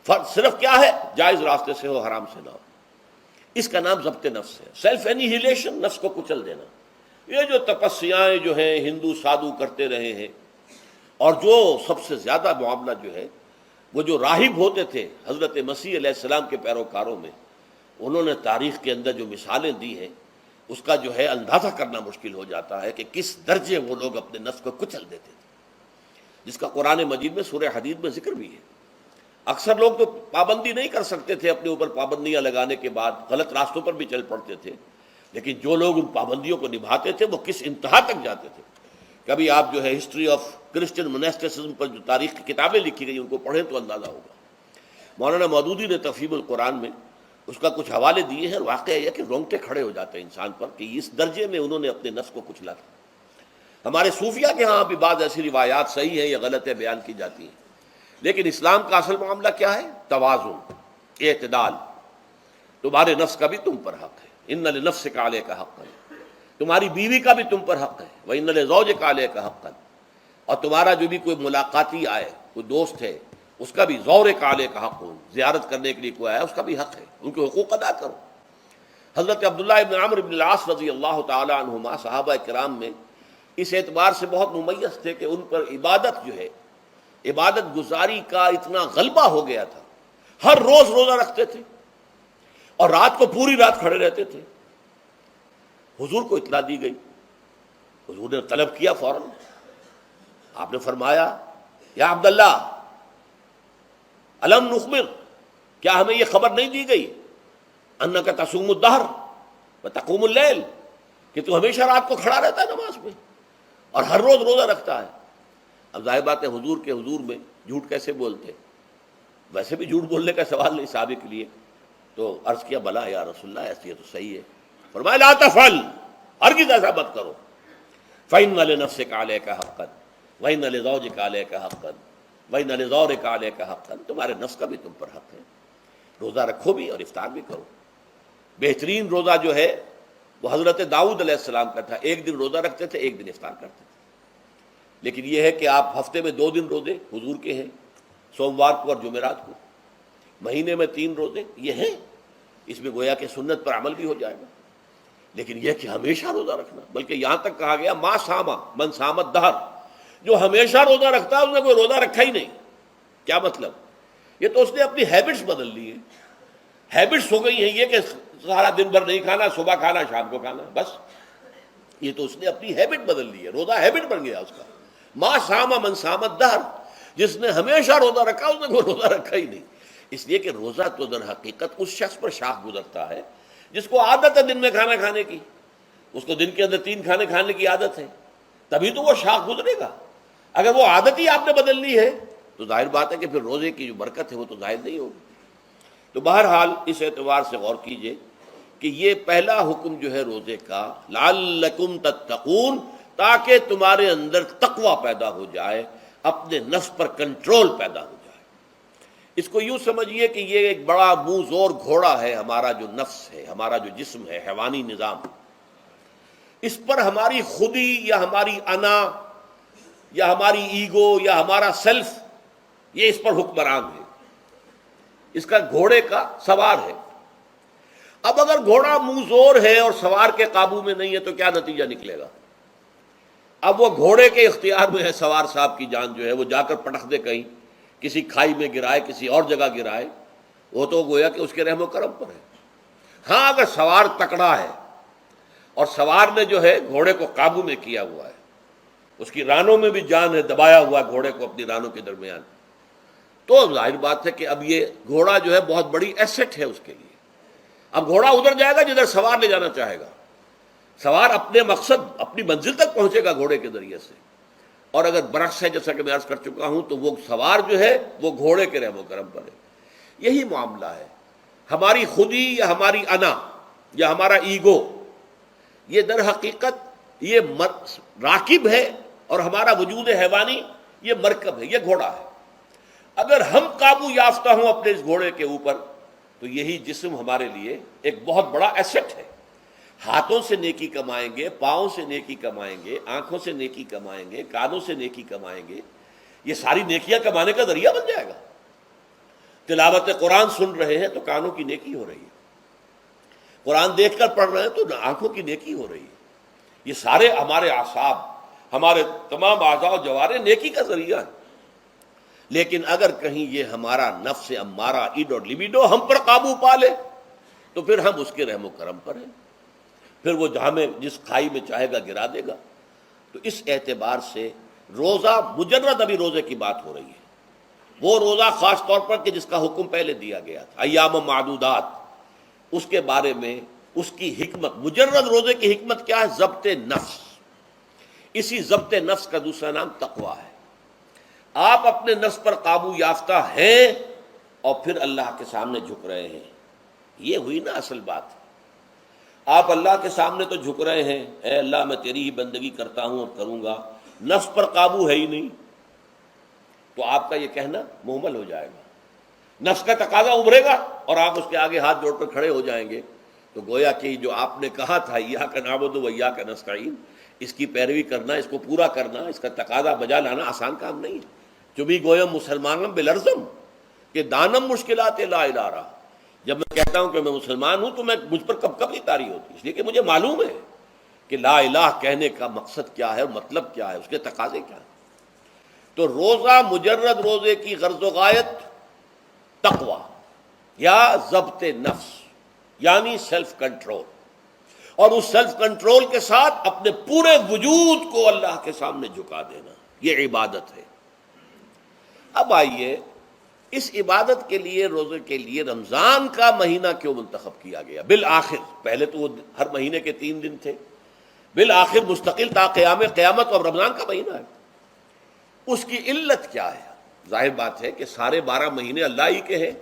فرق صرف کیا ہے، جائز راستے سے ہو حرام سے نہ ہو۔ اس کا نام ضبط نفس ہے، سیلف اینیہیلیشن، نفس کو کچل دینا۔ یہ جو تپسیاں جو ہیں ہندو سادھو کرتے رہے ہیں، اور جو سب سے زیادہ معاملہ جو ہے وہ جو راہب ہوتے تھے حضرت مسیح علیہ السلام کے پیروکاروں میں، انہوں نے تاریخ کے اندر جو مثالیں دی ہیں اس کا جو ہے اندازہ کرنا مشکل ہو جاتا ہے کہ کس درجے وہ لوگ اپنے نفس کو کچل دیتے تھے، جس کا قرآن مجید میں سورہ حدید میں ذکر بھی ہے۔ اکثر لوگ تو پابندی نہیں کر سکتے تھے، اپنے اوپر پابندیاں لگانے کے بعد غلط راستوں پر بھی چل پڑتے تھے، لیکن جو لوگ ان پابندیوں کو نبھاتے تھے وہ کس انتہا تک جاتے تھے۔ کبھی آپ جو ہے ہسٹری آف کرسچن مناسٹسزم پر جو تاریخ کی کتابیں لکھی گئی ان کو پڑھیں تو اندازہ ہوگا۔ مولانا مودودی نے تفہیم القرآن میں اس کا کچھ حوالے دیے ہیں، واقعہ یہ کہ رونگٹے کھڑے ہو جاتے ہیں انسان پر کہ اس درجے میں انہوں نے اپنے نفس کو کچلا تھا۔ ہمارے صوفیہ کے ہاں بھی بعض ایسی روایات صحیح ہیں یا غلط ہے بیان کی جاتی ہیں، لیکن اسلام کا اصل معاملہ کیا ہے، توازن، اعتدال۔ تمہارے نفس کا بھی تم پر حق ہے، ان لنفسک علیک حقا، تمہاری بیوی کا بھی تم پر حق ہے، وَإِنَّ لِزَوْجِكَ عَلَيْكَ حَقًّا، اور تمہارا جو بھی کوئی ملاقاتی آئے، کوئی دوست ہے، اس کا بھی زورک علیک حق ہو، زیارت کرنے کے لیے کوئی آیا اس کا بھی حق ہے، ان کے حقوق ادا کرو۔ حضرت عبداللہ ابن عمرو بن العاص رضی اللہ تعالی عنہما صحابہ کرام میں اس اعتبار سے بہت ممیز تھے کہ ان پر عبادت جو ہے، عبادت گزاری کا اتنا غلبہ ہو گیا تھا، ہر روز روزہ رکھتے تھے اور رات کو پوری رات کھڑے رہتے تھے۔ حضور کو اطلاع دی گئی، حضور نے طلب کیا فوراً، آپ نے فرمایا یا عبداللہ الم نخبر، کیا ہمیں یہ خبر نہیں دی گئی انک تصوم الدہر وتقوم اللیل، کہ تو ہمیشہ رات کو کھڑا رہتا ہے نماز میں اور ہر روز روزہ رکھتا ہے۔ اب ظاہر بات ہے حضور کے حضور میں جھوٹ کیسے بولتے، ویسے بھی جھوٹ بولنے کا سوال نہیں صحابہ کے لیے، تو عرض کیا بلا یا رسول اللہ ایسے تو صحیح ہے۔ فرمایا لا تفعل، ہرگز ایسا مت کرو، فإن لنفسك عليك حقا وإن لزوجك عليك حقا وإن لزورك عليك حقا، تمہارے نفس کا بھی تم پر حق ہے، روزہ رکھو بھی اور افطار بھی کرو۔ بہترین روزہ جو ہے وہ حضرت داؤد علیہ السلام کا تھا، ایک دن روزہ رکھتے تھے، ایک دن افطار کرتے تھے۔ لیکن یہ ہے کہ آپ ہفتے میں 2 دن روزے حضور کے ہیں، سوموار کو اور جمعرات کو، مہینے میں 3 روزے یہ ہیں، اس میں گویا کہ سنت پر عمل بھی ہو جائے گا۔ لیکن یہ کہ ہمیشہ روزہ رکھنا، بلکہ یہاں تک کہا گیا ما صام من صام الدہر، جو ہمیشہ روزہ رکھتا ہے اس نے کوئی روزہ رکھا ہی نہیں۔ کیا مطلب؟ یہ تو اس نے اپنی ہیبٹس بدل لی ہیں، ہیبٹس ہو گئی ہیں یہ کہ سارا دن بھر نہیں کھانا، صبح کھانا شام کو کھانا، بس یہ تو اس نے اپنی ہیبٹ بدل لی ہے، روزہ ہیبٹ بن گیا اس کا۔ ما صام من صام الدہر، جس نے ہمیشہ روزہ رکھا اس نے کوئی روزہ رکھا ہی نہیں۔ اس لیے کہ روزہ تو در حقیقت اس شخص پر شاخ گزرتا ہے جس کو عادت ہے دن میں کھانا کھانے کی، اس کو دن کے اندر 3 کھانے کھانے کی عادت ہے، تبھی تو وہ شاخ گزرے گا۔ اگر وہ عادت ہی آپ نے بدل لی ہے تو ظاہر بات ہے کہ پھر روزے کی جو برکت ہے وہ تو ظاہر نہیں ہوگی۔ تو بہرحال اس اعتبار سے غور کیجئے کہ یہ پہلا حکم جو ہے روزے کا، لعلکم تتقون، تاکہ تمہارے اندر تقوی پیدا ہو جائے، اپنے نفس پر کنٹرول پیدا ہو جائے۔ اس کو یوں سمجھیے کہ یہ ایک بڑا منہ زور گھوڑا ہے، ہمارا جو نفس ہے، ہمارا جو جسم ہے، حیوانی نظام، اس پر ہماری خودی یا ہماری انا یا ہماری ایگو یا ہمارا سیلف، یہ اس پر حکمران ہے، اس کا گھوڑے کا سوار ہے۔ اب اگر گھوڑا منہ زور ہے اور سوار کے قابو میں نہیں ہے تو کیا نتیجہ نکلے گا؟ اب وہ گھوڑے کے اختیار میں ہے، سوار صاحب کی جان جو ہے وہ جا کر پٹخ دے کہیں، کسی کھائی میں گرائے، کسی اور جگہ گرائے، وہ تو گویا کہ اس کے رحم و کرم پر ہے۔ ہاں اگر سوار تکڑا ہے اور سوار نے جو ہے گھوڑے کو قابو میں کیا ہوا ہے، اس کی رانوں میں بھی جان ہے، دبایا ہوا ہے گھوڑے کو اپنی رانوں کے درمیان، تو ظاہر بات ہے کہ اب یہ گھوڑا جو ہے بہت بڑی ایسٹ ہے اس کے لیے۔ اب گھوڑا ادھر جائے گا جدھر سوار لے جانا چاہے گا، سوار اپنے مقصد اپنی منزل تک پہنچے گا گھوڑے کے ذریعے سے، اور اگر برعکس ہے جیسا کہ میں عرض کر چکا ہوں تو وہ سوار جو ہے وہ گھوڑے کے رحم و کرم پر ہے۔ یہی معاملہ ہے، ہماری خودی یا ہماری انا یا ہمارا ایگو، یہ در حقیقت یہ راکب ہے، اور ہمارا وجود حیوانی یہ مرکب ہے، یہ گھوڑا ہے۔ اگر ہم قابو یافتہ ہوں اپنے اس گھوڑے کے اوپر تو یہی جسم ہمارے لیے ایک بہت بڑا ایسٹ ہے۔ ہاتھوں سے نیکی کمائیں گے، پاؤں سے نیکی کمائیں گے، آنکھوں سے نیکی کمائیں گے، کانوں سے نیکی کمائیں گے، یہ ساری نیکیاں کمانے کا ذریعہ بن جائے گا۔ تلاوت قرآن سن رہے ہیں تو کانوں کی نیکی ہو رہی ہے، قرآن دیکھ کر پڑھ رہے ہیں تو آنکھوں کی نیکی ہو رہی ہے۔ یہ سارے ہمارے اعصاب، ہمارے تمام اعضاء و جوارح نیکی کا ذریعہ ہے۔ لیکن اگر کہیں یہ ہمارا نفس امارہ، ایڈ اور لیبیڈو ہم پر قابو پا لے تو پھر ہم اس کے رحم و کرم پر ہیں، پھر وہ ہمیں جس کھائی میں چاہے گا گرا دے گا۔ تو اس اعتبار سے روزہ مجرد، ابھی روزے کی بات ہو رہی ہے، وہ روزہ خاص طور پر کہ جس کا حکم پہلے دیا گیا تھا، ایام معدودات، اس کے بارے میں اس کی حکمت، مجرد روزے کی حکمت کیا ہے؟ ضبط نفس۔ اسی ضبط نفس کا دوسرا نام تقویٰ ہے۔ آپ اپنے نفس پر قابو یافتہ ہیں اور پھر اللہ کے سامنے جھک رہے ہیں، یہ ہوئی نا اصل بات۔ آپ اللہ کے سامنے تو جھک رہے ہیں، اے اللہ میں تیری ہی بندگی کرتا ہوں اور کروں گا، نفس پر قابو ہے ہی نہیں، تو آپ کا یہ کہنا مہمل ہو جائے گا، نفس کا تقاضا ابھرے گا اور آپ اس کے آگے ہاتھ جوڑ کر کھڑے ہو جائیں گے، تو گویا کہ جو آپ نے کہا تھا ایاک نعبد و ایاک نستعین، اس کی پیروی کرنا، اس کو پورا کرنا، اس کا تقاضا بجا لانا آسان کام نہیں ہے۔ چبی گویم مسلمانم بلرزم کہ دانم مشکلات لا الہ۔ جب میں کہتا ہوں کہ میں مسلمان ہوں تو میں مجھ پر کب کب یہ طاری ہوتی، اس لیے کہ مجھے معلوم ہے کہ لا الہ کہنے کا مقصد کیا ہے، مطلب کیا ہے، اس کے تقاضے کیا ہیں۔ تو روزہ مجرد روزے کی غرض و غایت تقویٰ یا ضبط نفس، یعنی سیلف کنٹرول، اور اس سیلف کنٹرول کے ساتھ اپنے پورے وجود کو اللہ کے سامنے جھکا دینا، یہ عبادت ہے۔ اب آئیے اس عبادت کے لیے، روزے کے لیے رمضان کا مہینہ کیوں منتخب کیا گیا بالآخر؟ پہلے تو وہ ہر مہینے کے 3 دن تھے، بالآخر مستقل تا قیام قیامت اور رمضان کا مہینہ ہے۔ اس کی علت کیا ہے؟ ظاہر بات ہے کہ سارے 12 مہینے اللہ ہی کے ہیں،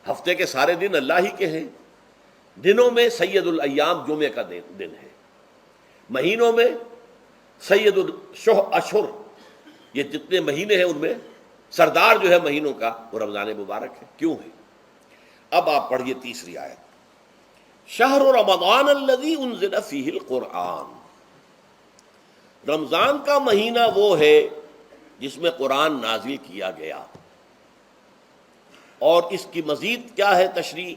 ہفتے کے سارے دن اللہ ہی کے ہیں، دنوں میں سید الایام جمعے کا دن ہے، مہینوں میں سید الاشہر، یہ جتنے مہینے ہیں ان میں سردار جو ہے مہینوں کا وہ رمضان مبارک ہے۔ کیوں ہے؟ اب آپ پڑھیے تیسری آیت، شہر رمضان الذی انزل فیہ القرآن، رمضان کا مہینہ وہ ہے جس میں قرآن نازل کیا گیا۔ اور اس کی مزید کیا ہے تشریح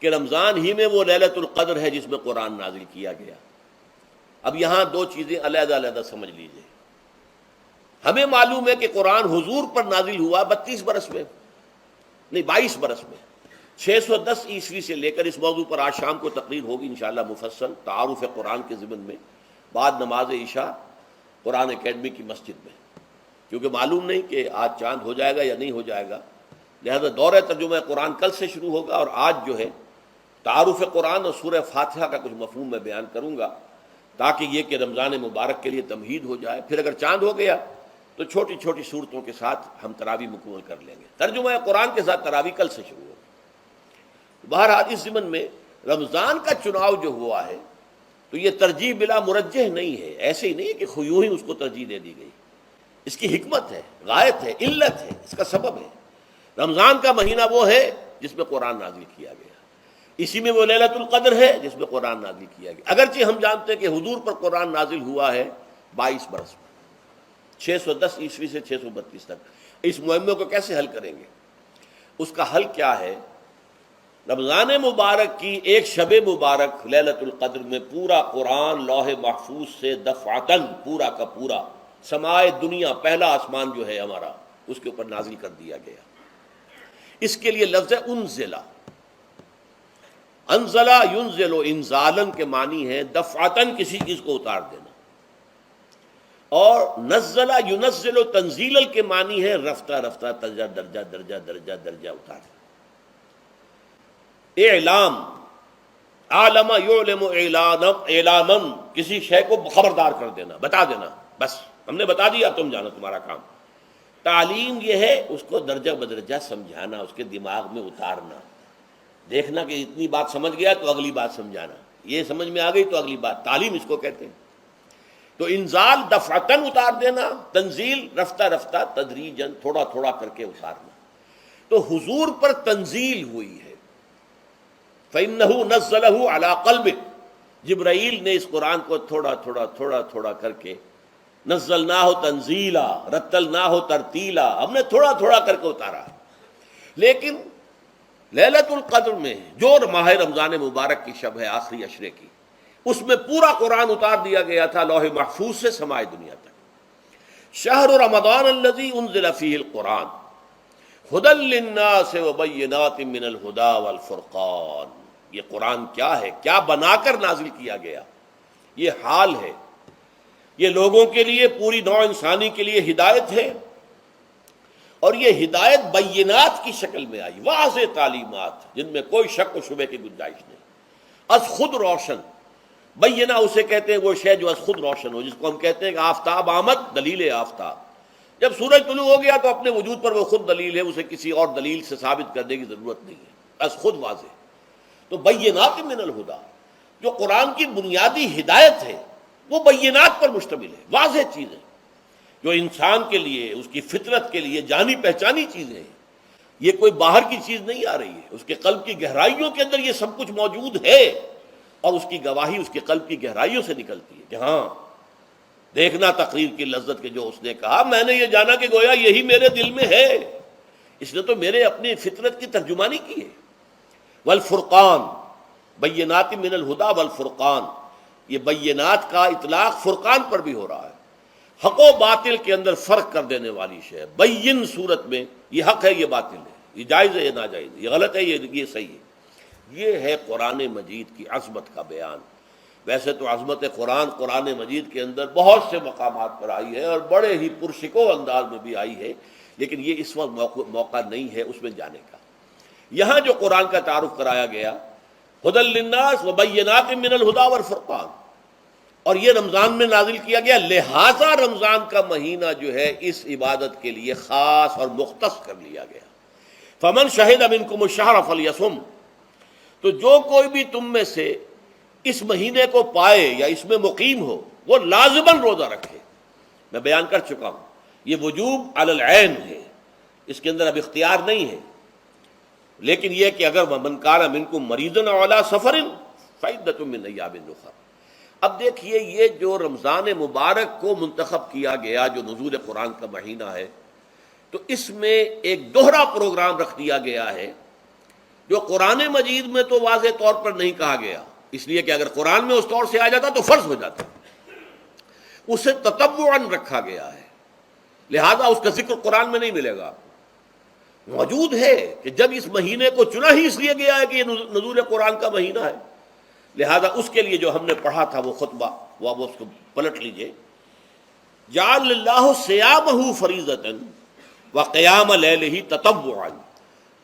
کہ رمضان ہی میں وہ لیلۃ القدر ہے جس میں قرآن نازل کیا گیا۔ اب یہاں 2 چیزیں علیحدہ علیحدہ سمجھ لیجئے۔ ہمیں معلوم ہے کہ قرآن حضور پر نازل ہوا 32 برس میں، نہیں 22 برس میں، 610 عیسوی سے لے کر اس موضوع پر آج شام کو تقریر ہوگی انشاءاللہ مفصل تعارف قرآن کے ضمن میں، بعد نماز عشاء قرآن اکیڈمی کی مسجد میں، کیونکہ معلوم نہیں کہ آج چاند ہو جائے گا یا نہیں ہو جائے گا، لہذا دورہ ترجمہ قرآن کل سے شروع ہوگا، اور آج جو ہے تعارف قرآن اور سورہ فاتحہ کا کچھ مفہوم میں بیان کروں گا، تاکہ یہ کہ رمضان مبارک کے لیے تمہید ہو جائے۔ پھر اگر چاند ہو گیا تو چھوٹی چھوٹی صورتوں کے ساتھ ہم تراویح مکمل کر لیں گے، ترجمہ قرآن کے ساتھ تراویح کل سے شروع ہوگی۔ بہرحال اس ضمن میں رمضان کا چناؤ جو ہوا ہے تو یہ ترجیح بلا مرجح نہیں ہے، ایسے ہی نہیں ہے کہ یوں ہی اس کو ترجیح دے دی گئی، اس کی حکمت ہے، غایت ہے، علت ہے، اس کا سبب ہے۔ رمضان کا مہینہ وہ ہے جس میں قرآن نازل کیا گیا، اسی میں وہ لیلۃ القدر ہے جس میں قرآن نازل کیا گیا، اگرچہ ہم جانتے ہیں کہ حضور پر قرآن نازل ہوا ہے 22 برس میں، 610 عیسوی سے 632 تک۔ اس معمے کو کیسے حل کریں گے؟ اس کا حل کیا ہے؟ رمضان مبارک کی ایک شب مبارک لیلۃ القدر میں پورا قرآن لوح محفوظ سے دفعتاً پورا کا پورا سمائے دنیا، پہلا آسمان جو ہے ہمارا، اس کے اوپر نازل کر دیا گیا۔ اس کے لیے لفظ ہے انزلہ، انزلہ ینزل انزالن کے معنی ہے دفعتاً کسی چیز کو اتار دینا، اور نزلہ ینزل تنزیلا کے معنی ہے رفتہ رفتہ درجہ درجہ درجہ درجہ درجہ اتارنا۔ اعلام، عالم یعلم اعلاما، کسی شے کو خبردار کر دینا، بتا دینا، بس ہم نے بتا دیا، تم جانو، تمہارا کام۔ تعلیم یہ ہے اس کو درجہ بدرجہ سمجھانا، اس کے دماغ میں اتارنا، دیکھنا کہ اتنی بات سمجھ گیا تو اگلی بات سمجھانا، یہ سمجھ میں آ گئی تو اگلی بات، تعلیم اس کو کہتے ہیں۔ تو انزال دفعتاً اتار دینا، تنزیل رفتہ رفتہ تدریجاً تھوڑا تھوڑا کر کے اتارنا۔ تو حضور پر تنزیل ہوئی ہے، فَإِنَّهُ نَزَّلَهُ عَلَىٰ قَلْبِكَ، جبرائیل نے اس قرآن کو تھوڑا تھوڑا تھوڑا تھوڑا کر کے، نزلناہ تنزیلا، رتلناہ ترتیلا، ہم نے تھوڑا تھوڑا کر کے اتارا۔ لیکن لیلۃ القدر میں جو ماہ رمضان مبارک کی شب ہے آخری عشرے کی، اس میں پورا قرآن اتار دیا گیا تھا لوح محفوظ سے سمائے دنیا تک۔ شہر رمضان الذی انزل فیہ القرآن ھدی للناس وبینات من الہدی والفرقان، یہ قرآن کیا ہے، کیا بنا کر نازل کیا گیا؟ یہ حال ہے، یہ لوگوں کے لیے، پوری نوع انسانی کے لیے ہدایت ہے، اور یہ ہدایت بینات کی شکل میں آئی، واضح تعلیمات جن میں کوئی شک و شبہ کی گنجائش نہیں، از خود روشن۔ بینہ اسے کہتے ہیں وہ شے جو از خود روشن ہو، جس کو ہم کہتے ہیں کہ آفتاب آمد، دلیل آفتاب، جب سورج طلوع ہو گیا تو اپنے وجود پر وہ خود دلیل ہے، اسے کسی اور دلیل سے ثابت کرنے کی ضرورت نہیں ہے، از خود واضح۔ تو بینات من الہدی، جو قرآن کی بنیادی ہدایت ہے وہ بینات پر مشتمل ہے، واضح چیزیں جو انسان کے لیے، اس کی فطرت کے لیے جانی پہچانی چیزیں ہیں، یہ کوئی باہر کی چیز نہیں آ رہی ہے، اس کے قلب کی گہرائیوں کے اندر یہ سب کچھ موجود ہے، اور اس کی گواہی اس کے قلب کی گہرائیوں سے نکلتی ہے کہ ہاں دیکھنا تقریر کی لذت کے جو اس نے کہا، میں نے یہ جانا کہ گویا یہی میرے دل میں ہے، اس نے تو میرے اپنی فطرت کی ترجمانی کی ہے۔ والفرقان، بینات من الہدی والفرقان، یہ بینات کا اطلاق فرقان پر بھی ہو رہا ہے، حق و باطل کے اندر فرق کر دینے والی شے۔ بین صورت میں یہ حق ہے، یہ باطل ہے، یہ جائز ہے، یہ ناجائز ہے، یہ غلط ہے، یہ صحیح ہے۔ یہ ہے قرآن مجید کی عظمت کا بیان۔ ویسے تو عظمت قرآن مجید کے اندر بہت سے مقامات پر آئی ہے، اور بڑے ہی پرشکو انداز میں بھی آئی ہے، لیکن یہ اس وقت موقع نہیں ہے اس میں جانے کا۔ یہاں جو قرآن کا تعارف کرایا گیا، ھدی للناس وبینات من الہدی والفرقان، اور یہ رمضان میں نازل کیا گیا، لہذا رمضان کا مہینہ جو ہے اس عبادت کے لیے خاص اور مختص کر لیا گیا۔ فمن شہد منکم الشہر فلیصم، تو جو کوئی بھی تم میں سے اس مہینے کو پائے یا اس میں مقیم ہو وہ لازماً روزہ رکھے۔ میں بیان کر چکا ہوں یہ وجوب علی العین ہے، اس کے اندر اب اختیار نہیں ہے، لیکن یہ کہ اگر من کان منکم مریضا او علی سفر فعدۃ من ایام اخر۔ اب دیکھیے یہ جو رمضان مبارک کو منتخب کیا گیا جو نزول قرآن کا مہینہ ہے، تو اس میں ایک دوہرا پروگرام رکھ دیا گیا ہے جو قرآن مجید میں تو واضح طور پر نہیں کہا گیا، اس لیے کہ اگر قرآن میں اس طور سے آ جاتا تو فرض ہو جاتا، اسے تتبعاً رکھا گیا ہے، لہذا اس کا ذکر قرآن میں نہیں ملے گا۔ موجود ہے کہ جب اس مہینے کو چنا ہی اس لیے گیا ہے کہ یہ نزول قرآن کا مہینہ ہے، لہذا اس کے لیے جو ہم نے پڑھا تھا وہ خطبہ، وہ اس کو پلٹ لیجئے۔ جعل اللہ صیامہ فریضۃ وقیام لیلہ تطوعا،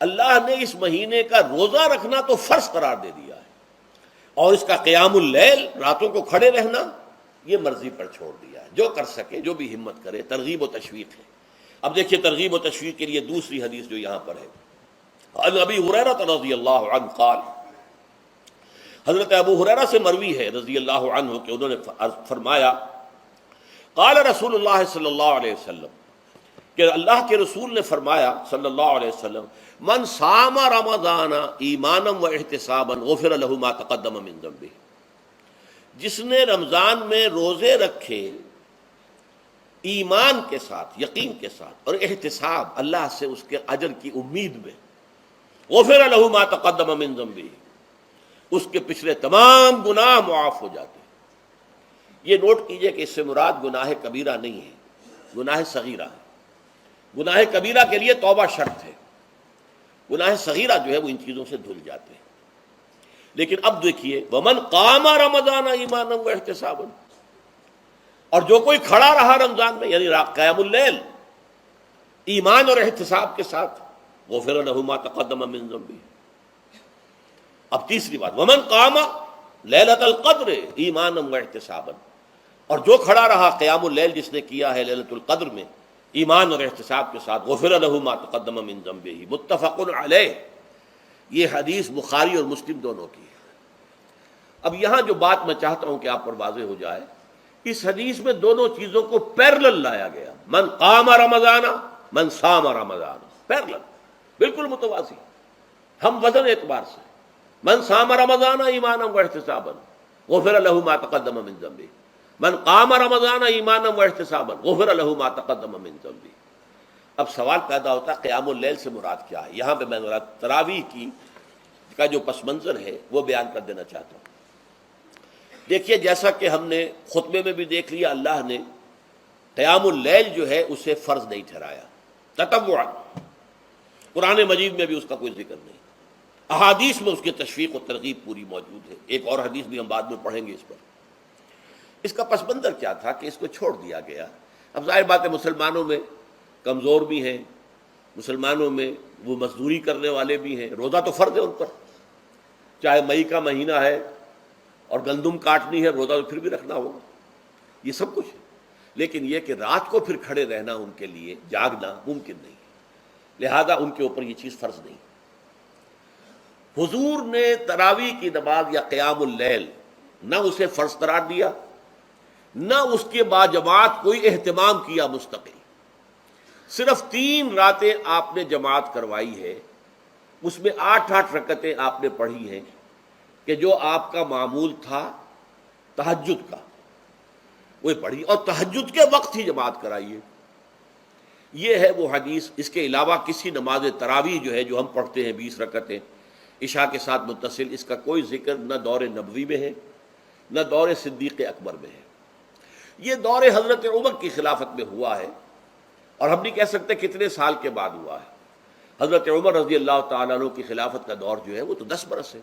اللہ نے اس مہینے کا روزہ رکھنا تو فرض قرار دے دیا ہے، اور اس کا قیام اللیل، راتوں کو کھڑے رہنا، یہ مرضی پر چھوڑ دیا ہے، جو کر سکے، جو بھی ہمت کرے۔ ترغیب و تشویق ہے۔ اب دیکھیے ترغیب و تشویق کے لیے دوسری حدیث جو یہاں پر ہے، عن ابی ہریرہ رضی اللہ عنہ قال، حضرت ابو ہریرہ سے مروی ہے رضی اللہ عنہ کہ انہوں نے فرمایا، قال رسول اللہ صلی اللہ علیہ وسلم، کہ اللہ کے رسول نے فرمایا صلی اللہ علیہ وسلم، من صام رمضان ایمانا و احتسابا غفر له ما تقدم من ذنبه، جس نے رمضان میں روزے رکھے ایمان کے ساتھ، یقین کے ساتھ، اور احتساب، اللہ سے اس کے اجر کی امید میں، غفر له ما تقدم من ذنبه، اس کے پچھلے تمام گناہ معاف ہو جاتے ہیں۔ یہ نوٹ کیجئے کہ اس سے مراد گناہ کبیرہ نہیں ہے، گناہ صغیرہ ہے۔ گناہ کبیرہ کے لیے توبہ شرط ہے، گناہ صغیرہ جو ہے وہ ان چیزوں سے دھل جاتے ہیں۔ لیکن اب دیکھیے، ومن قام رمضان ایمانا و احتسابا، اور جو کوئی کھڑا رہا رمضان میں، یعنی قیام اللیل، ایمان اور احتساب کے ساتھ، غفر له ما تقدم من ذنبه۔ اب تیسری بات، ومن قام لیلۃ القدر ایمانا و احتسابا، اور جو کھڑا رہا قیام اللیل جس نے کیا ہے لیلۃ القدر میں ایمان اور احتساب کے ساتھ، غفر له ما تقدم من ذنبه، متفق علیہ۔ یہ حدیث بخاری اور مسلم دونوں کی ہے۔ اب یہاں جو بات میں چاہتا ہوں کہ آپ پر واضح ہو جائے، اس حدیث میں دونوں چیزوں کو پیرلل لایا گیا، من قام رمضان، من صام رمضان، پیرلل، بالکل متوازی، ہم وزن اعتبار سے۔ من صام رمضان ایمانا و احتسابا غفر له ما تقدم من ذنبه، من قام رمضان ایمانا و احتسابا غفر له ما تقدم من ذنبه۔ اب سوال پیدا ہوتا ہے قیام اللیل سے مراد کیا ہے؟ یہاں پہ میں تراویح کی کا جو پس منظر ہے وہ بیان کر دینا چاہتا ہوں۔ دیکھیے، جیسا کہ ہم نے خطبے میں بھی دیکھ لیا، اللہ نے قیام اللیل جو ہے اسے فرض نہیں ٹھہرایا، تطوعا۔ قرآن مجید میں بھی اس کا کوئی ذکر نہیں، احادیث میں اس کی تشویق و ترغیب پوری موجود ہے۔ ایک اور حدیث بھی ہم بعد میں پڑھیں گے اس پر۔ اس کا پس منظر کیا تھا کہ اس کو چھوڑ دیا گیا۔ اب ظاہر بات ہے مسلمانوں میں کمزور بھی ہیں، مسلمانوں میں وہ مزدوری کرنے والے بھی ہیں، روزہ تو فرض ہے ان پر، چاہے مئی کا مہینہ ہے اور گندم کاٹنی ہے، روزہ تو پھر بھی رکھنا ہوگا، یہ سب کچھ ہے۔ لیکن یہ کہ رات کو پھر کھڑے رہنا ان کے لیے، جاگنا ممکن نہیں، لہذا ان کے اوپر یہ چیز فرض نہیں۔ حضور نے تراویح کی نماز یا قیام اللیل نہ اسے فرض قرار دیا، نہ اس کے باجماعت کوئی اہتمام کیا مستقل۔ صرف 3 راتیں آپ نے جماعت کروائی ہے، اس میں 8 رکعتیں آپ نے پڑھی ہیں، کہ جو آپ کا معمول تھا تہجد کا وہ پڑھی، اور تہجد کے وقت ہی جماعت کرائی ہے۔ یہ ہے وہ حدیث۔ اس کے علاوہ کسی نماز تراویح جو ہے جو ہم پڑھتے ہیں 20 رکعتیں عشاء کے ساتھ متصل، اس کا کوئی ذکر نہ دور نبوی میں ہے نہ دور صدیق اکبر میں ہے۔ یہ دور حضرت عمر کی خلافت میں ہوا ہے، اور ہم نہیں کہہ سکتے کتنے سال کے بعد ہوا ہے۔ حضرت عمر رضی اللہ تعالیٰ عنہ کی خلافت کا دور جو ہے وہ تو 10 برس ہے،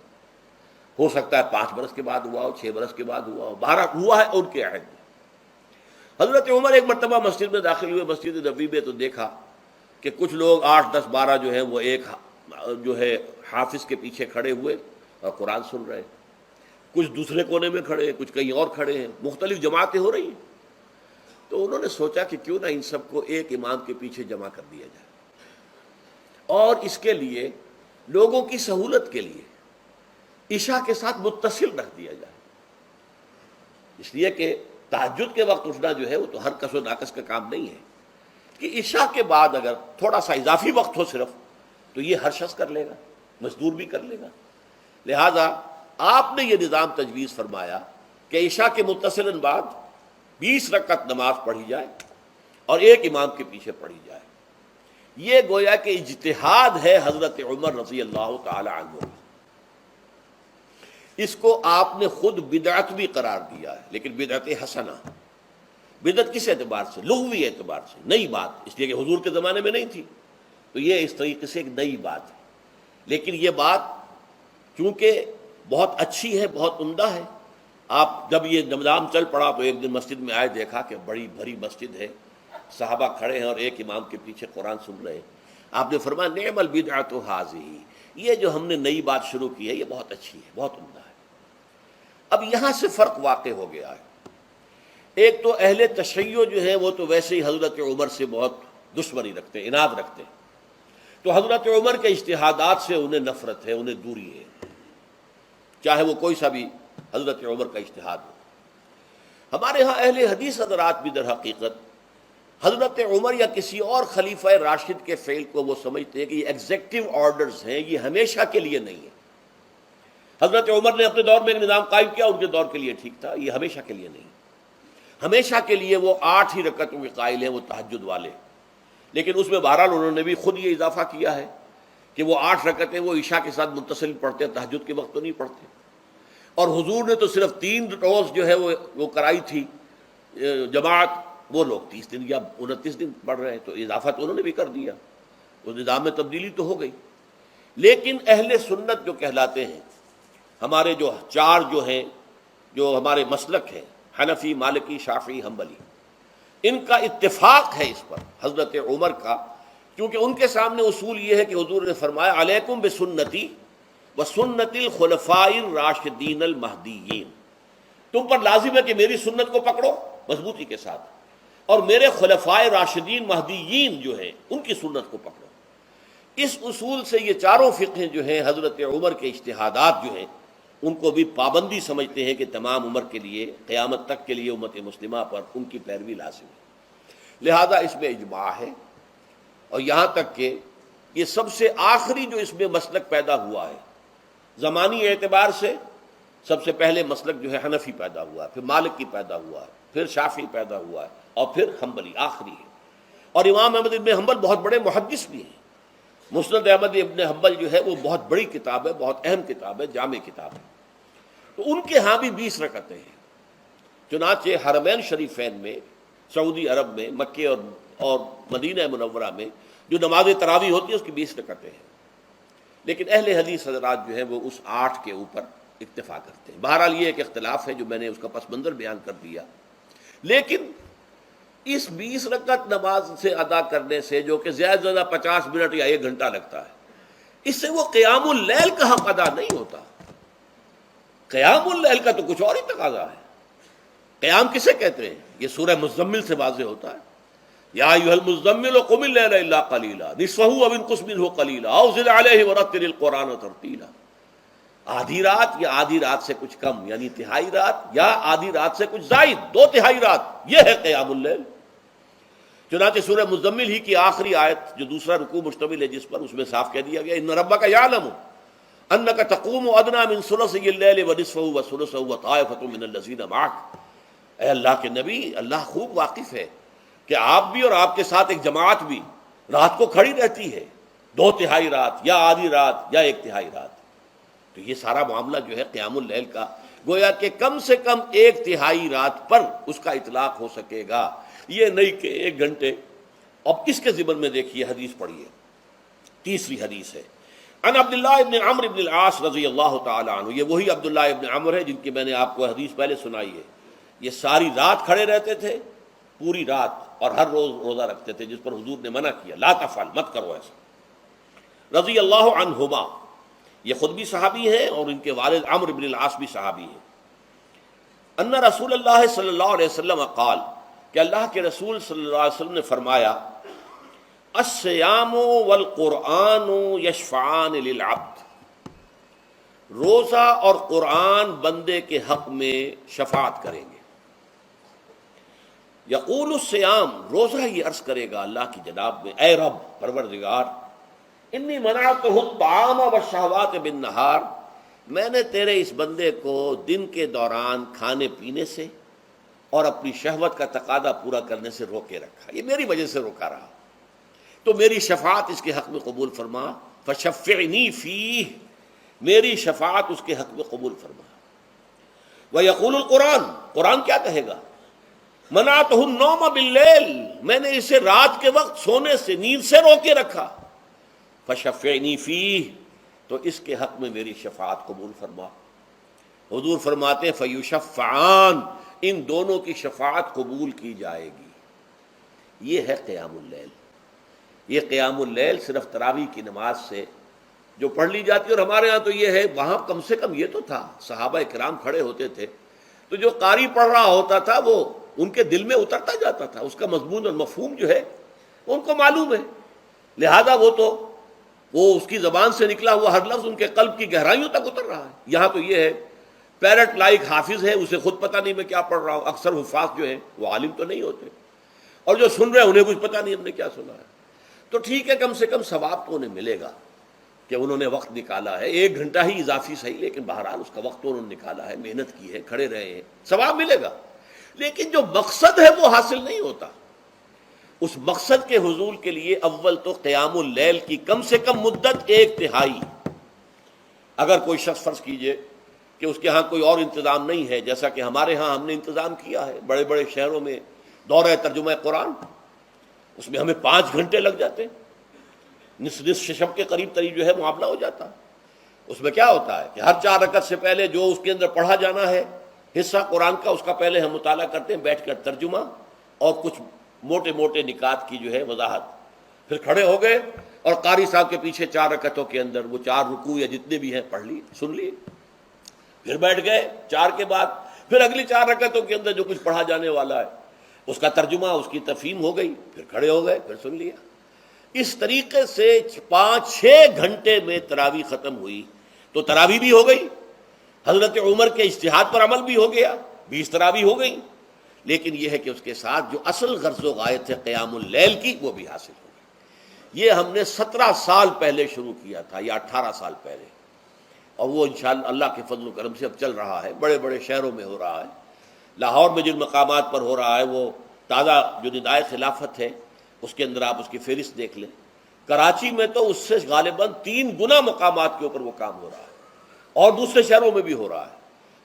ہو سکتا ہے 5 برس کے بعد ہوا ہو، 6 برس کے بعد ہوا ہو، 12 ہوا ہے ان کے عہد میں۔ حضرت عمر ایک مرتبہ مسجد میں داخل ہوئے، مسجد نبوی میں، تو دیکھا کہ کچھ لوگ 8 10 12 جو ہیں وہ ایک جو ہے حافظ کے پیچھے کھڑے ہوئے اور قرآن سن رہے ہیں، کچھ دوسرے کونے میں کھڑے ہیں، کچھ کہیں اور کھڑے ہیں، مختلف جماعتیں ہو رہی ہیں۔ تو انہوں نے سوچا کہ کیوں نہ ان سب کو ایک امام کے پیچھے جمع کر دیا جائے، اور اس کے لیے لوگوں کی سہولت کے لیے عشاء کے ساتھ متصل رکھ دیا جائے، اس لیے کہ تہجد کے وقت اٹھنا جو ہے وہ تو ہر کس و ناقص کا کام نہیں ہے، کہ عشاء کے بعد اگر تھوڑا سا اضافی وقت ہو صرف تو یہ ہر شخص کر لے گا، مزدور بھی کر لے گا۔ لہذا آپ نے یہ نظام تجویز فرمایا کہ عشاء کے متصلاً بعد 20 رکعت نماز پڑھی جائے اور ایک امام کے پیچھے پڑھی جائے۔ یہ گویا کہ اجتہاد ہے حضرت عمر رضی اللہ تعالی عنہ، اس کو آپ نے خود بدعت بھی قرار دیا ہے، لیکن بدعت حسنہ۔ بدعت کس اعتبار سے؟ لغوی اعتبار سے، نئی بات، اس لیے کہ حضور کے زمانے میں نہیں تھی، تو یہ اس طریقے سے ایک نئی بات ہے۔ لیکن یہ بات چونکہ بہت اچھی ہے، بہت عمدہ ہے، آپ جب یہ نظام چل پڑا تو ایک دن مسجد میں آئے، دیکھا کہ بڑی بھری مسجد ہے، صحابہ کھڑے ہیں اور ایک امام کے پیچھے قرآن سن رہے ہیں۔ آپ نے فرمایا نعم البدعۃ ھذہ، یہ جو ہم نے نئی بات شروع کی ہے یہ بہت اچھی ہے، بہت عمدہ ہے۔ اب یہاں سے فرق واقع ہو گیا ہے۔ ایک تو اہل تشیع جو ہے وہ تو ویسے ہی حضرت عمر سے بہت دشمنی رکھتے ہیں، عناد رکھتے ہیں، تو حضرت عمر کے اجتہادات سے انہیں نفرت ہے، انہیں دوری ہے، چاہے وہ کوئی سا بھی حضرت عمر کا اجتہاد ہو۔ ہمارے ہاں اہل حدیث حضرات بھی در حقیقت حضرت عمر یا کسی اور خلیفہ راشد کے فعل کو وہ سمجھتے ہیں کہ یہ ایگزیکٹو آرڈرز ہیں، یہ ہمیشہ کے لیے نہیں ہے۔ حضرت عمر نے اپنے دور میں ایک نظام قائم کیا، ان کے دور کے لیے ٹھیک تھا، یہ ہمیشہ کے لیے نہیں۔ ہمیشہ کے لیے وہ 8 ہی رکعتوں کے قائل ہیں، وہ تہجد والے، لیکن اس میں بہرحال انہوں نے بھی خود یہ اضافہ کیا ہے کہ وہ 8 رکعتیں وہ عشاء کے ساتھ متصل پڑھتے ہیں، تہجد کے وقت تو نہیں پڑھتے۔ اور حضور نے تو صرف 3 روز جو ہے وہ کرائی تھی جماعت، وہ لوگ 30 دن یا 29 دن پڑھ رہے ہیں، تو اضافہ تو انہوں نے بھی کر دیا، اس نظام میں تبدیلی تو ہو گئی۔ لیکن اہل سنت جو کہلاتے ہیں، ہمارے جو 4 جو ہیں، جو ہمارے مسلک ہیں، حنفی، مالکی، شافعی، حنبلی، ان کا اتفاق ہے اس پر حضرت عمر کا، کیونکہ ان کے سامنے اصول یہ ہے کہ حضور نے فرمایا علیکم بسنتی وسنت الخلفاء الراشدین المہدیین، تم پر لازم ہے کہ میری سنت کو پکڑو مضبوطی کے ساتھ، اور میرے خلفاء راشدین مہدیین جو ہیں ان کی سنت کو پکڑو۔ اس اصول سے یہ چاروں فقہیں جو ہیں حضرت عمر کے اجتہادات جو ہیں ان کو بھی پابندی سمجھتے ہیں کہ تمام عمر کے لیے، قیامت تک کے لیے امت مسلمہ پر ان کی پیروی لازم ہے، لہذا اس میں اجماع ہے۔ اور یہاں تک کہ یہ سب سے آخری جو اس میں مسلک پیدا ہوا ہے زمانی اعتبار سے، سب سے پہلے مسلک جو ہے حنفی پیدا ہوا ہے، پھر مالکی پیدا ہوا ہے، پھر شافعی پیدا ہوا ہے، اور پھر حنبلی آخری ہے۔ اور امام احمد ابن حنبل بہت بڑے محدث بھی ہیں، مسند احمد ابن حنبل جو ہے وہ بہت بڑی کتاب ہے، بہت اہم کتاب ہے، جامع کتاب ہے۔ تو ان کے ہاں بھی 20 رکعتیں ہیں، چنانچہ حرمین شریفین میں، سعودی عرب میں، مکے اور مدینہ منورہ میں جو نماز تراویح ہوتی ہے اس کی 20 رکعتیں ہیں، لیکن اہل حدیث حضرات جو ہیں وہ اس 8 کے اوپر اکتفا کرتے ہیں۔ بہرحال یہ ایک اختلاف ہے جو میں نے اس کا پس منظر بیان کر دیا، لیکن اس 20 رکعت نماز سے ادا کرنے سے، جو کہ زیادہ سے زیادہ 50 منٹ یا 1 گھنٹہ لگتا ہے، اس سے وہ قیام اللیل کا حق ادا نہیں ہوتا۔ قیام اللیل کا تو کچھ اور ہی تقاضا ہے۔ قیام کسے کہتے ہیں؟ یہ سورہ مزمل سے واضح ہوتا ہے، یا ایھا المزمل قم اللیل الا قلیلا نصفہ او انقص منہ قلیلا او زد علیہ ورتل القرآن ترتیلا۔ آدھی رات یا آدھی رات سے کچھ کم، یعنی تہائی رات، یا آدھی رات سے کچھ زائد، 2 تہائی رات، یہ ہے قیام اللیل۔ چنانچہ سورہ مزمل ہی کی آخری آیت جو دوسرا رکوع مشتمل ہے جس پر، اس میں صاف کہہ دیا گیا ان ربک یعلم انک تقوم ادنی من ثلثی اللیل ونصفہ وثلثہ وطائفۃ من الذین معک۔ اے اللہ کے نبی، اللہ خوب واقف ہے کہ آپ بھی اور آپ کے ساتھ ایک جماعت بھی رات کو کھڑی رہتی ہے، 2 تہائی رات یا آدھی رات یا 1 تہائی رات۔ تو یہ سارا معاملہ جو ہے قیام اللیل کا، گویا کہ کم سے کم 1 تہائی رات پر اس کا اطلاق ہو سکے گا، یہ نہیں کہ 1 گھنٹے۔ اب اس کے ضمن میں دیکھیے حدیث پڑھیے، تیسری حدیث ہے ان عبداللہ ابن عمرو ابن العاص رضی اللہ تعالی عنہ۔ یہ وہی عبداللہ ابن عمرو ہے جن کی میں نے آپ کو حدیث پہلے سنائی ہے۔ یہ ساری رات کھڑے رہتے تھے پوری رات اور ہر روز روزہ رکھتے تھے، جس پر حضور نے منع کیا، لا تفعل، مت کرو ایسا۔ رضی اللہ عنہما، یہ خود بھی صحابی ہیں اور ان کے والد عمرو بن العاص بھی صحابی ہیں۔ ان رسول اللہ صلی اللہ علیہ وسلم قال، کہ اللہ کے رسول صلی اللہ علیہ وسلم نے فرمایا، الصیام والقرآن یشفعان للعبد، روزہ اور قرآن بندے کے حق میں شفاعت کریں گے۔ یقول الصیام، روزہ یہ عرض کرے گا اللہ کی جناب میں، اے رب پروردگار، انی منعتہ الطعام والشہوات بالنہار، میں نے تیرے اس بندے کو دن کے دوران کھانے پینے سے اور اپنی شہوت کا تقاضا پورا کرنے سے روکے رکھا، یہ میری وجہ سے روکا رہا، تو میری شفاعت اس کے حق میں قبول فرما، فشفعنی فیہ، میری شفاعت اس کے حق میں قبول فرما۔ ویقول القرآن، قرآن کیا کہے گا، منعتہ النوم باللیل، میں نے اسے رات کے وقت سونے سے، نیند سے روکے رکھا، فشفعنی فیہ، تو اس کے حق میں میری شفاعت قبول فرما۔ حضور فرماتے ہیں فیشفعان، ان دونوں کی شفاعت قبول کی جائے گی۔ یہ ہے قیام اللیل۔ یہ قیام اللیل صرف تراویح کی نماز سے جو پڑھ لی جاتی ہے، اور ہمارے ہاں تو یہ ہے، وہاں کم سے کم یہ تو تھا، صحابہ کرام کھڑے ہوتے تھے تو جو قاری پڑھ رہا ہوتا تھا وہ ان کے دل میں اترتا جاتا تھا، اس کا مضمون اور مفہوم جو ہے ان کو معلوم ہے، لہذا وہ اس کی زبان سے نکلا ہوا ہر لفظ ان کے قلب کی گہرائیوں تک اتر رہا ہے۔ یہاں تو یہ ہے پیرٹ لائک حافظ ہے، اسے خود پتہ نہیں میں کیا پڑھ رہا ہوں، اکثر حفاظ جو ہیں وہ عالم تو نہیں ہوتے، اور جو سن رہے ہیں انہیں کچھ پتہ نہیں ہم نے کیا سنا ہے، تو ٹھیک ہے، کم سے کم ثواب تو انہیں ملے گا کہ انہوں نے وقت نکالا ہے، 1 گھنٹہ ہی اضافی صحیح، لیکن بہرحال اس کا وقت تو انہوں نے نکالا ہے، محنت کی ہے، کھڑے رہے ہیں، ثواب ملے گا۔ لیکن جو مقصد ہے وہ حاصل نہیں ہوتا۔ اس مقصد کے حصول کے لیے اول تو قیام اللیل کی کم سے کم مدت 1/3۔ اگر کوئی شخص فرض کیجئے کہ اس کے ہاں کوئی اور انتظام نہیں ہے، جیسا کہ ہمارے ہاں ہم نے انتظام کیا ہے، بڑے بڑے شہروں میں دورہ ترجمہ قرآن، اس میں ہمیں 5 گھنٹے لگ جاتے ہیں، نصف شب کے قریب جو ہے معاملہ ہو جاتا ہے۔ اس میں کیا ہوتا ہے کہ ہر 4 رکعت سے پہلے جو اس کے اندر پڑھا جانا ہے حصہ قرآن کا، اس کا پہلے ہم مطالعہ کرتے ہیں بیٹھ کر، ترجمہ اور کچھ موٹے موٹے نکات کی جو ہے وضاحت، پھر کھڑے ہو گئے اور قاری صاحب کے پیچھے 4 رکعتوں کے اندر وہ 4 رکوع یا جتنے بھی ہیں پڑھ لی، سن لی، پھر بیٹھ گئے 4 کے بعد پھر اگلی 4 رکعتوں کے اندر جو کچھ پڑھا جانے والا ہے اس کا ترجمہ، اس کی تفہیم ہو گئی، پھر کھڑے ہو گئے، پھر سن لیا۔ اس طریقے سے 5-6 گھنٹے میں تراویح ختم ہوئی، تو تراویح بھی ہو گئی، حضرت عمر کے اجتہاد پر عمل بھی ہو گیا، 20 تراویح ہو گئی، لیکن یہ ہے کہ اس کے ساتھ جو اصل غرض و غایت ہے قیام اللیل کی وہ بھی حاصل ہو گئی۔ یہ ہم نے 17 سال پہلے شروع کیا تھا یا 18 سال پہلے، اور وہ انشاءاللہ اللہ کے فضل و کرم سے اب چل رہا ہے، بڑے بڑے شہروں میں ہو رہا ہے، لاہور میں جن مقامات پر ہو رہا ہے وہ تازہ جو ندائے خلافت ہے اس کے اندر آپ اس کی فہرست دیکھ لیں، کراچی میں تو اس سے غالباً 3 گنا مقامات کے اوپر وہ کام ہو رہا ہے، اور دوسرے شہروں میں بھی ہو رہا ہے۔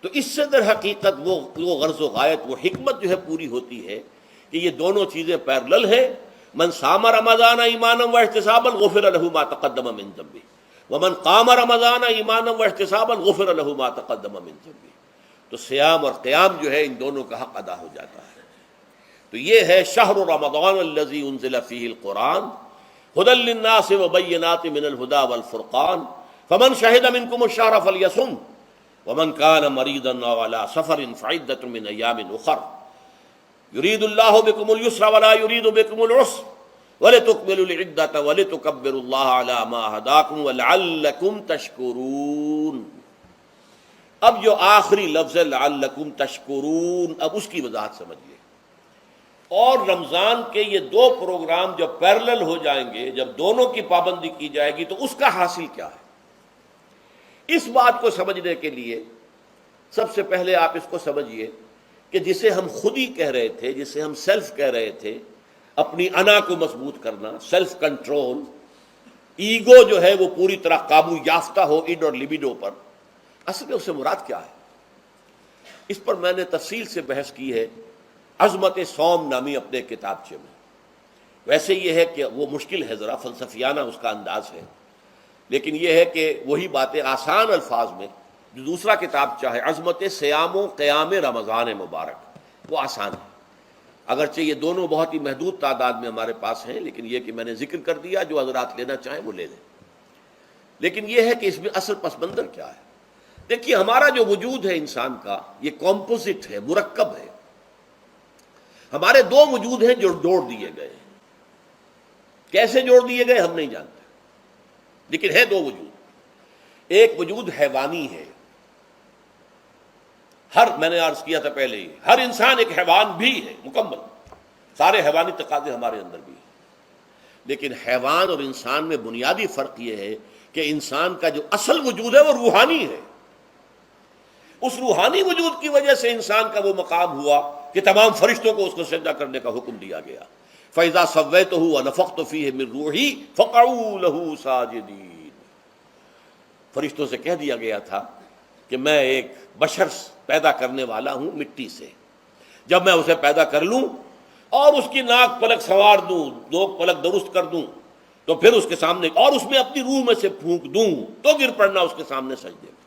تو اس سے در حقیقت وہ غرض و غایت، وہ حکمت جو ہے پوری ہوتی ہے کہ یہ دونوں چیزیں پیرلل ہیں۔ من صام رمضان ایمانا واحتسابا غفر له ما تقدم من ذنبه ومن قام رمضان ایمانا واحتسابا غفر له ما تقدم من ذنبه، تو سیام اور قیام جو ہے ان دونوں کا حق ادا ہو جاتا ہے۔ تو یہ ہے شہر رمضان الذی انزل فیہ القرآن ھدی للناس وبینات من الھدی والفرقان فمن شہد منکم الشہر فلیصم ومن کان مریضا او علی سفر فعدۃ من ایام اخر یرید اللہ بکم اليسر ولا یرید بکم العسر ولتکملوا العدۃ ولتکبروا اللہ علی ما ھداکم ولعلکم تشکرون۔ اب جو آخری لفظ ہے لعلکم تشکرون، اب اس کی وضاحت سمجھیے۔ اور رمضان کے یہ 2 پروگرام جب پیرلل ہو جائیں گے، جب دونوں کی پابندی کی جائے گی، تو اس کا حاصل کیا ہے؟ اس بات کو سمجھنے کے لیے سب سے پہلے آپ اس کو سمجھیے کہ جسے ہم خود ہی کہہ رہے تھے، جسے ہم سیلف کہہ رہے تھے، اپنی انا کو مضبوط کرنا، سیلف کنٹرول، ایگو جو ہے وہ پوری طرح قابو یافتہ ہو اڈ اور لیبیڈو پر، اصل میں اسے مراد کیا ہے؟ اس پر میں نے تفصیل سے بحث کی ہے عظمت صوم نامی اپنے کتابچے میں۔ ویسے یہ ہے کہ وہ مشکل ہے، ذرا فلسفیانہ اس کا انداز ہے، لیکن یہ ہے کہ وہی باتیں آسان الفاظ میں، جو دوسرا کتابچہ ہے عظمت سیام و قیام رمضان مبارک، وہ آسان ہے، اگرچہ یہ دونوں بہت ہی محدود تعداد میں ہمارے پاس ہیں، لیکن یہ کہ میں نے ذکر کر دیا، جو حضرات لینا چاہیں وہ لے لیں۔ لیکن یہ ہے کہ اس میں اصل پس منظر کیا ہے؟ دیکھیے، ہمارا جو وجود ہے انسان کا، یہ کمپوزٹ ہے، مرکب ہے۔ ہمارے دو وجود ہیں جو جوڑ دیے گئے ہیں۔ کیسے جوڑ دیے گئے ہم نہیں جانتے، لیکن ہے دو وجود۔ ایک وجود حیوانی ہے، میں نے عرض کیا تھا پہلے ہی، ہر انسان ایک حیوان بھی ہے مکمل، سارے حیوانی تقاضے ہمارے اندر بھی ہیں۔ لیکن حیوان اور انسان میں بنیادی فرق یہ ہے کہ انسان کا جو اصل وجود ہے وہ روحانی ہے۔ اس روحانی وجود کی وجہ سے انسان کا وہ مقام ہوا کہ تمام فرشتوں کو اس کو سجدہ کرنے کا حکم دیا گیا۔ فَإِذَا سَوَّيْتُهُ وَنَفَخْتُ فِيهِ مِن رُوحِي فَقَعُوا لَهُ سَاجِدِينَ۔ فرشتوں سے کہہ دیا گیا تھا کہ میں ایک بشر پیدا کرنے والا ہوں مٹی سے، جب میں اسے پیدا کر لوں اور اس کی ناک پلک سنوار دوں، دو پلک درست کر دوں، تو پھر اس کے سامنے اور اس میں اپنی روح میں سے پھونک دوں تو گر پڑنا اس کے سامنے سجدے میں۔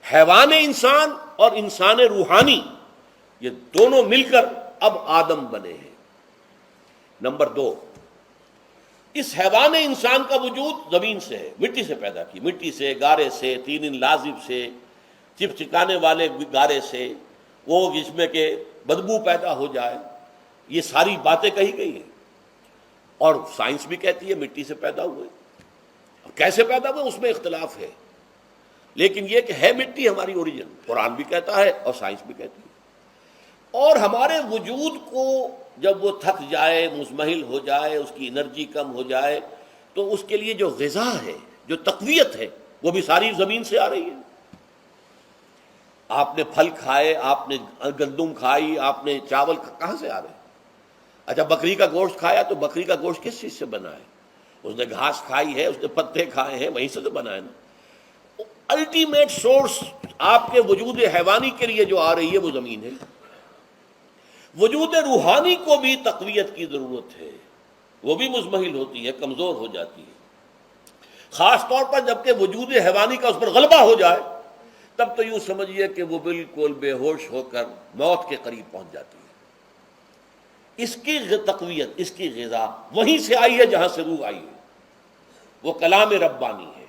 حیوان انسان اور انسان روحانی، یہ دونوں مل کر اب آدم بنے ہیں۔ نمبر دو، اس حیوان انسان کا وجود زمین سے ہے، مٹی سے پیدا کی، مٹی سے، گارے سے، طین لازب سے، چپچکانے والے گارے سے، وہ جس میں کہ بدبو پیدا ہو جائے، یہ ساری باتیں کہی گئی ہیں۔ اور سائنس بھی کہتی ہے مٹی سے پیدا ہوئے، کیسے پیدا ہوئے اس میں اختلاف ہے، لیکن یہ کہ ہے مٹی ہماری اوریجن، قرآن بھی کہتا ہے اور سائنس بھی کہتی ہے۔ اور ہمارے وجود کو جب وہ تھک جائے، مزمحل ہو جائے، اس کی انرجی کم ہو جائے، تو اس کے لیے جو غذا ہے، جو تقویت ہے، وہ بھی ساری زمین سے آ رہی ہے۔ آپ نے پھل کھائے، آپ نے گندم کھائی، آپ نے چاول کہاں سے آ رہے ہیں؟ اچھا، بکری کا گوشت کھایا تو بکری کا گوشت کس چیز سے بنا ہے؟ اس نے گھاس کھائی ہے، اس نے پتے کھائے ہیں، وہیں سے تو بنا ہے نا۔ الٹیمیٹ سورس آپ کے وجود حیوانی کے لیے جو آ رہی ہے وہ زمین ہے۔ وجود روحانی کو بھی تقویت کی ضرورت ہے، وہ بھی مزمحل ہوتی ہے، کمزور ہو جاتی ہے، خاص طور پر جب کہ وجود حیوانی کا اس پر غلبہ ہو جائے، تب تو یوں سمجھیے کہ وہ بالکل بے ہوش ہو کر موت کے قریب پہنچ جاتی ہے۔ اس کی تقویت، اس کی غذا وہیں سے آئی ہے جہاں سے روح آئی ہے، وہ کلام ربانی ہے،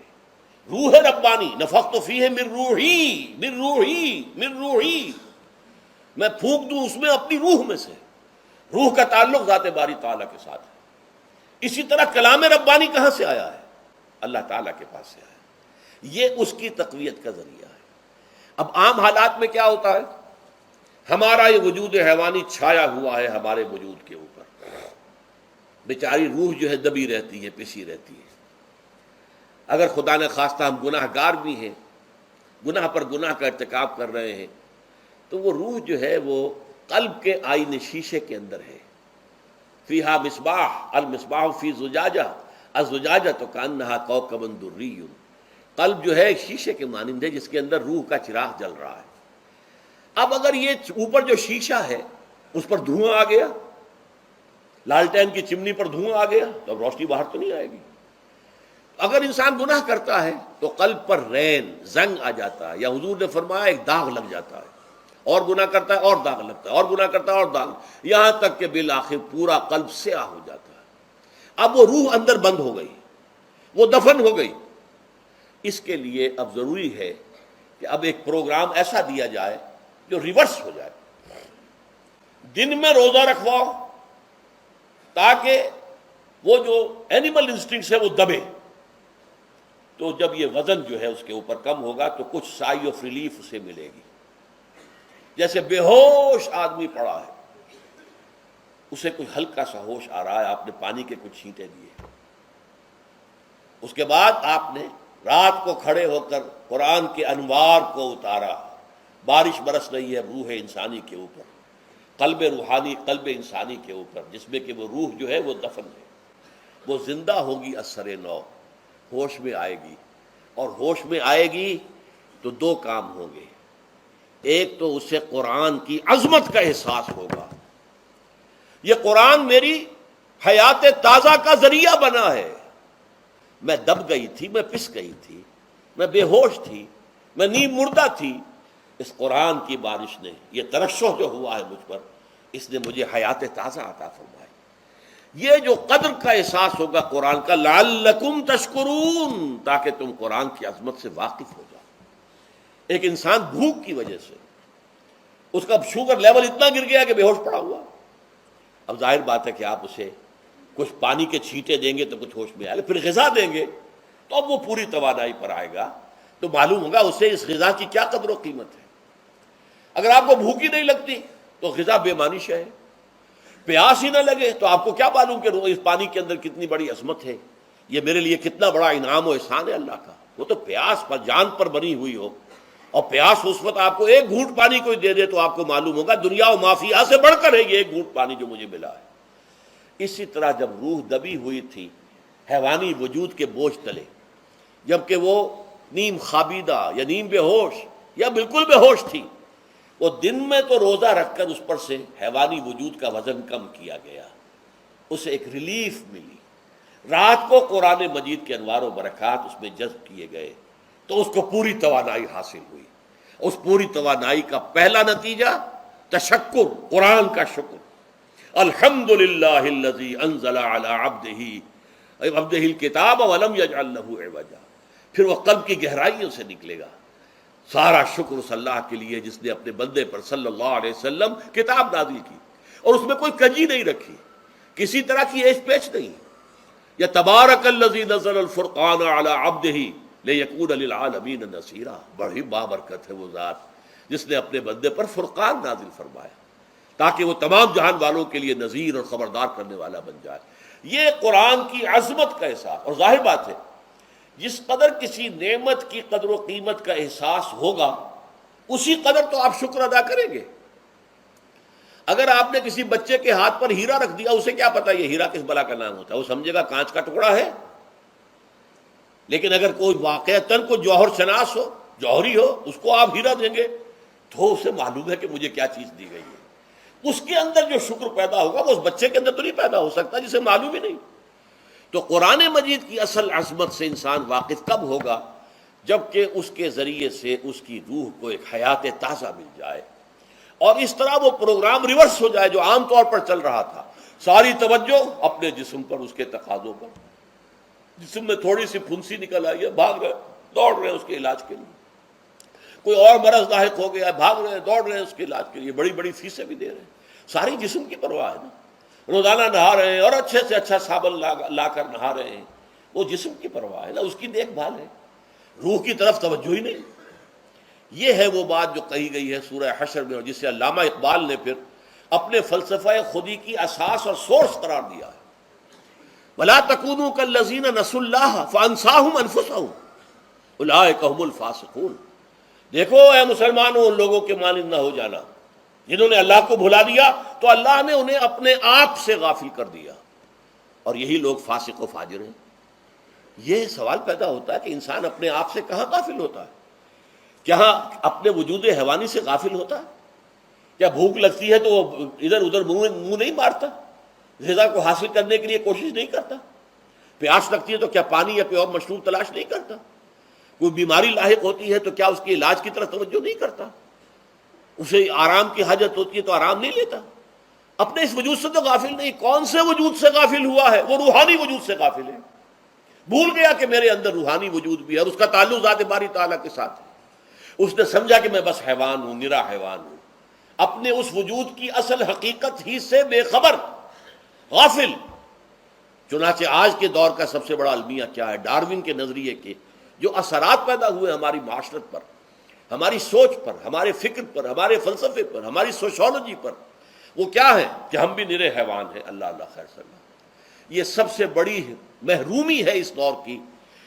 روح ربانی۔ نفخت فیہ من روحی، من روحی، من روحی، میں پھونک دوں اس میں اپنی روح میں سے۔ روح کا تعلق ذات باری تعالیٰ کے ساتھ ہے۔ اسی طرح کلام ربانی کہاں سے آیا ہے؟ اللہ تعالیٰ کے پاس سے آیا ہے، یہ اس کی تقویت کا ذریعہ ہے۔ اب عام حالات میں کیا ہوتا ہے؟ ہمارا یہ وجود حیوانی چھایا ہوا ہے ہمارے وجود کے اوپر، بیچاری روح جو ہے دبی رہتی ہے، پسی رہتی ہے۔ اگر خدا نے خواستہ ہم گناہ گار بھی ہیں، گناہ پر گناہ کا ارتکاب کر رہے ہیں، تو وہ روح جو ہے وہ قلب کے آئینے شیشے کے اندر ہے۔ فیہا مصباح، المصباح فی زجاجہ، الزجاجہ تو کانہا کوکب دری۔ قلب جو ہے شیشے کے مانند ہے جس کے اندر روح کا چراغ جل رہا ہے۔ اب اگر یہ اوپر جو شیشہ ہے اس پر دھواں آ گیا، لالٹین کی چمنی پر دھواں آ گیا، تو اب روشنی باہر تو نہیں آئے گی۔ اگر انسان گناہ کرتا ہے تو قلب پر رین، زنگ آ جاتا ہے، یا حضور نے فرمایا ایک داغ لگ جاتا ہے، اور گناہ کرتا ہے اور داغ لگتا ہے، اور گناہ کرتا ہے اور داغ، یہاں تک کہ بالآخر پورا قلب سیاہ ہو جاتا ہے۔ اب وہ روح اندر بند ہو گئی، وہ دفن ہو گئی۔ اس کے لیے اب ضروری ہے کہ اب ایک پروگرام ایسا دیا جائے جو ریورس ہو جائے۔ دن میں روزہ رکھواؤ تاکہ وہ جو اینیمل انسٹنکٹس ہے وہ دبے، تو جب یہ وزن جو ہے اس کے اوپر کم ہوگا تو کچھ سائی آف ریلیف اسے ملے گی۔ جیسے بے ہوش آدمی پڑا ہے، اسے کوئی ہلکا سا ہوش آ رہا ہے، آپ نے پانی کے کچھ چھینٹے دیے، اس کے بعد آپ نے رات کو کھڑے ہو کر قرآن کے انوار کو اتارا، بارش برس رہی ہے روح انسانی کے اوپر، قلب روحانی، قلب انسانی کے اوپر، جس میں کہ وہ روح جو ہے وہ دفن ہے، وہ زندہ ہوگی اثر نو، ہوش میں آئے گی۔ اور ہوش میں آئے گی تو دو کام ہوں گے، ایک تو اسے قرآن کی عظمت کا احساس ہوگا، یہ قرآن میری حیات تازہ کا ذریعہ بنا ہے، میں دب گئی تھی، میں پس گئی تھی، میں بے ہوش تھی، میں نیم مردہ تھی، اس قرآن کی بارش نے، یہ ترشح جو ہوا ہے مجھ پر، اس نے مجھے حیات تازہ عطا فرمائی۔ یہ جو قدر کا احساس ہوگا قرآن کا، لعلکم تشکرون، تاکہ تم قرآن کی عظمت سے واقف ہو جاؤ۔ ایک انسان بھوک کی وجہ سے اس کا شوگر لیول اتنا گر گیا کہ بے ہوش پڑا ہوا، اب ظاہر بات ہے کہ آپ اسے کچھ پانی کے چھینٹے دیں گے تو کچھ ہوش میں آئے گا، پھر غذا دیں گے تو اب وہ پوری توانائی پر آئے گا، تو معلوم ہوگا اسے اس غذا کی کیا قدر و قیمت ہے۔ اگر آپ کو بھوک ہی نہیں لگتی تو غذا بے معنی شے ہے، پیاس ہی نہ لگے تو آپ کو کیا معلوم کہ اس پانی کے اندر کتنی بڑی عظمت ہے، یہ میرے لیے کتنا بڑا انعام و احسان ہے اللہ کا۔ وہ تو پیاس پر جان پر بنی ہوئی ہو، اور پیاس اس وقت آپ کو ایک گھونٹ پانی کوئی دے دے تو آپ کو معلوم ہوگا دنیا و مافیا سے بڑھ کر ہے یہ ایک گھونٹ پانی جو مجھے ملا ہے۔ اسی طرح جب روح دبی ہوئی تھی حیوانی وجود کے بوجھ تلے، جبکہ وہ نیم خوابیدہ یا نیم بے ہوش یا بالکل بے ہوش تھی، وہ دن میں تو روزہ رکھ کر اس پر سے حیوانی وجود کا وزن کم کیا گیا، اسے ایک ریلیف ملی۔ رات کو قرآن مجید کے انوار و برکات اس میں جذب کیے گئے تو اس کو پوری توانائی حاصل ہوئی۔ اس پوری توانائی کا پہلا نتیجہ تشکر، قرآن کا شکر۔ الحمدللہ الذی انزل علی عبدہ الکتاب ولم یجعل لہ عوجا، پھر وہ قلب کی گہرائیوں سے نکلے گا۔ سارا شکر اس اللہ کے لیے جس نے اپنے بندے پر صلی اللہ علیہ وسلم کتاب نازل کی اور اس میں کوئی کجی نہیں رکھی، کسی طرح کی ایش پیچ نہیں۔ یا تبارک الذی نزل الفرقان علی عبدہ لیکون للعالمین نصیرا، بڑی بابرکت ہے وہ ذات جس نے اپنے بندے پر فرقان نازل فرمایا تاکہ وہ تمام جہان والوں کے لیے نذیر اور خبردار کرنے والا بن جائے۔ یہ قرآن کی عظمت کا احساس، اور ظاہر بات ہے جس قدر کسی نعمت کی قدر و قیمت کا احساس ہوگا اسی قدر تو آپ شکر ادا کریں گے۔ اگر آپ نے کسی بچے کے ہاتھ پر ہیرا رکھ دیا، اسے کیا پتا یہ ہیرا کس بلا کا نام ہوتا ہے، وہ سمجھے گا کانچ کا ٹکڑا ہے۔ لیکن اگر کوئی واقعتاً کوئی جوہر شناس ہو، جوہری ہو، اس کو آپ ہیرا دیں گے تو اسے معلوم ہے کہ مجھے کیا چیز دی گئی ہے۔ اس کے اندر جو شکر پیدا ہوگا وہ اس بچے کے اندر تو نہیں پیدا ہو سکتا جسے معلوم ہی نہیں۔ تو قرآن مجید کی اصل عظمت سے انسان واقف کب ہوگا؟ جبکہ اس کے ذریعے سے اس کی روح کو ایک حیات تازہ مل جائے اور اس طرح وہ پروگرام ریورس ہو جائے جو عام طور پر چل رہا تھا، ساری توجہ اپنے جسم پر، اس کے تقاضوں پر۔ جسم میں تھوڑی سی پھنسی نکل آئی ہے، بھاگ رہے دوڑ رہے ہیں اس کے علاج کے لیے۔ کوئی اور مرض لاحق ہو گیا ہے، بھاگ رہے ہیں دوڑ رہے ہیں اس کے علاج کے لیے، بڑی بڑی فیسیں بھی دے رہے ہیں۔ ساری جسم کی پرواہ ہے نا، روزانہ نہا رہے ہیں اور اچھے سے اچھا صابن لا کر نہا رہے ہیں، وہ جسم کی پرواہ ہے نا، اس کی دیکھ بھال ہے، روح کی طرف توجہ ہی نہیں۔ یہ ہے وہ بات جو کہی گئی ہے سورہ حشر میں، اور جسے علامہ اقبال نے پھر اپنے فلسفہ خودی کی اساس اور سورس قرار دیا ہے۔ وَلَا تَكُونُوا كَالَّذِينَ نَسُوا اللَّهَ فَأَنسَاهُمْ أَنفُسَهُمْ أُولَٰئِكَ هُمُ الْفَاسِقُونَ۔ دیکھو اے مسلمانوں، ان لوگوں کے مانند نہ ہو جانا جنہوں نے اللہ کو بھلا دیا تو اللہ نے انہیں اپنے آپ سے غافل کر دیا، اور یہی لوگ فاسق و فاجر ہیں۔ یہ سوال پیدا ہوتا ہے کہ انسان اپنے آپ سے کہاں غافل ہوتا ہے؟ کیا اپنے وجود حیوانی سے غافل ہوتا ہے؟ کیا بھوک لگتی ہے تو وہ ادھر ادھر منہ نہیں مارتا، غذا کو حاصل کرنے کے لیے کوشش نہیں کرتا؟ پیاس لگتی ہے تو کیا پانی یا کوئی اور مشروب تلاش نہیں کرتا؟ کوئی بیماری لاحق ہوتی ہے تو کیا اس کے علاج کی طرف توجہ نہیں کرتا؟ اسے آرام کی حاجت ہوتی ہے تو آرام نہیں لیتا؟ اپنے اس وجود سے تو غافل نہیں۔ کون سے وجود سے غافل ہوا ہے؟ وہ روحانی وجود سے غافل ہے۔ بھول گیا کہ میرے اندر روحانی وجود بھی ہے اور اس کا تعلق ذات باری تعالیٰ کے ساتھ ہے۔ اس نے سمجھا کہ میں بس حیوان ہوں، نرا حیوان ہوں، اپنے اس وجود کی اصل حقیقت ہی سے بے خبر، غافل۔ چنانچہ آج کے دور کا سب سے بڑا المیہ کیا ہے؟ ڈارون کے نظریے کے جو اثرات پیدا ہوئے ہماری معاشرت پر، ہماری سوچ پر، ہمارے فکر پر، ہمارے فلسفے پر، ہماری سوشولوجی پر، وہ کیا ہے کہ ہم بھی نرے حیوان ہیں۔ اللہ اللہ خیر صلی اللہ۔ یہ سب سے بڑی محرومی ہے اس دور کی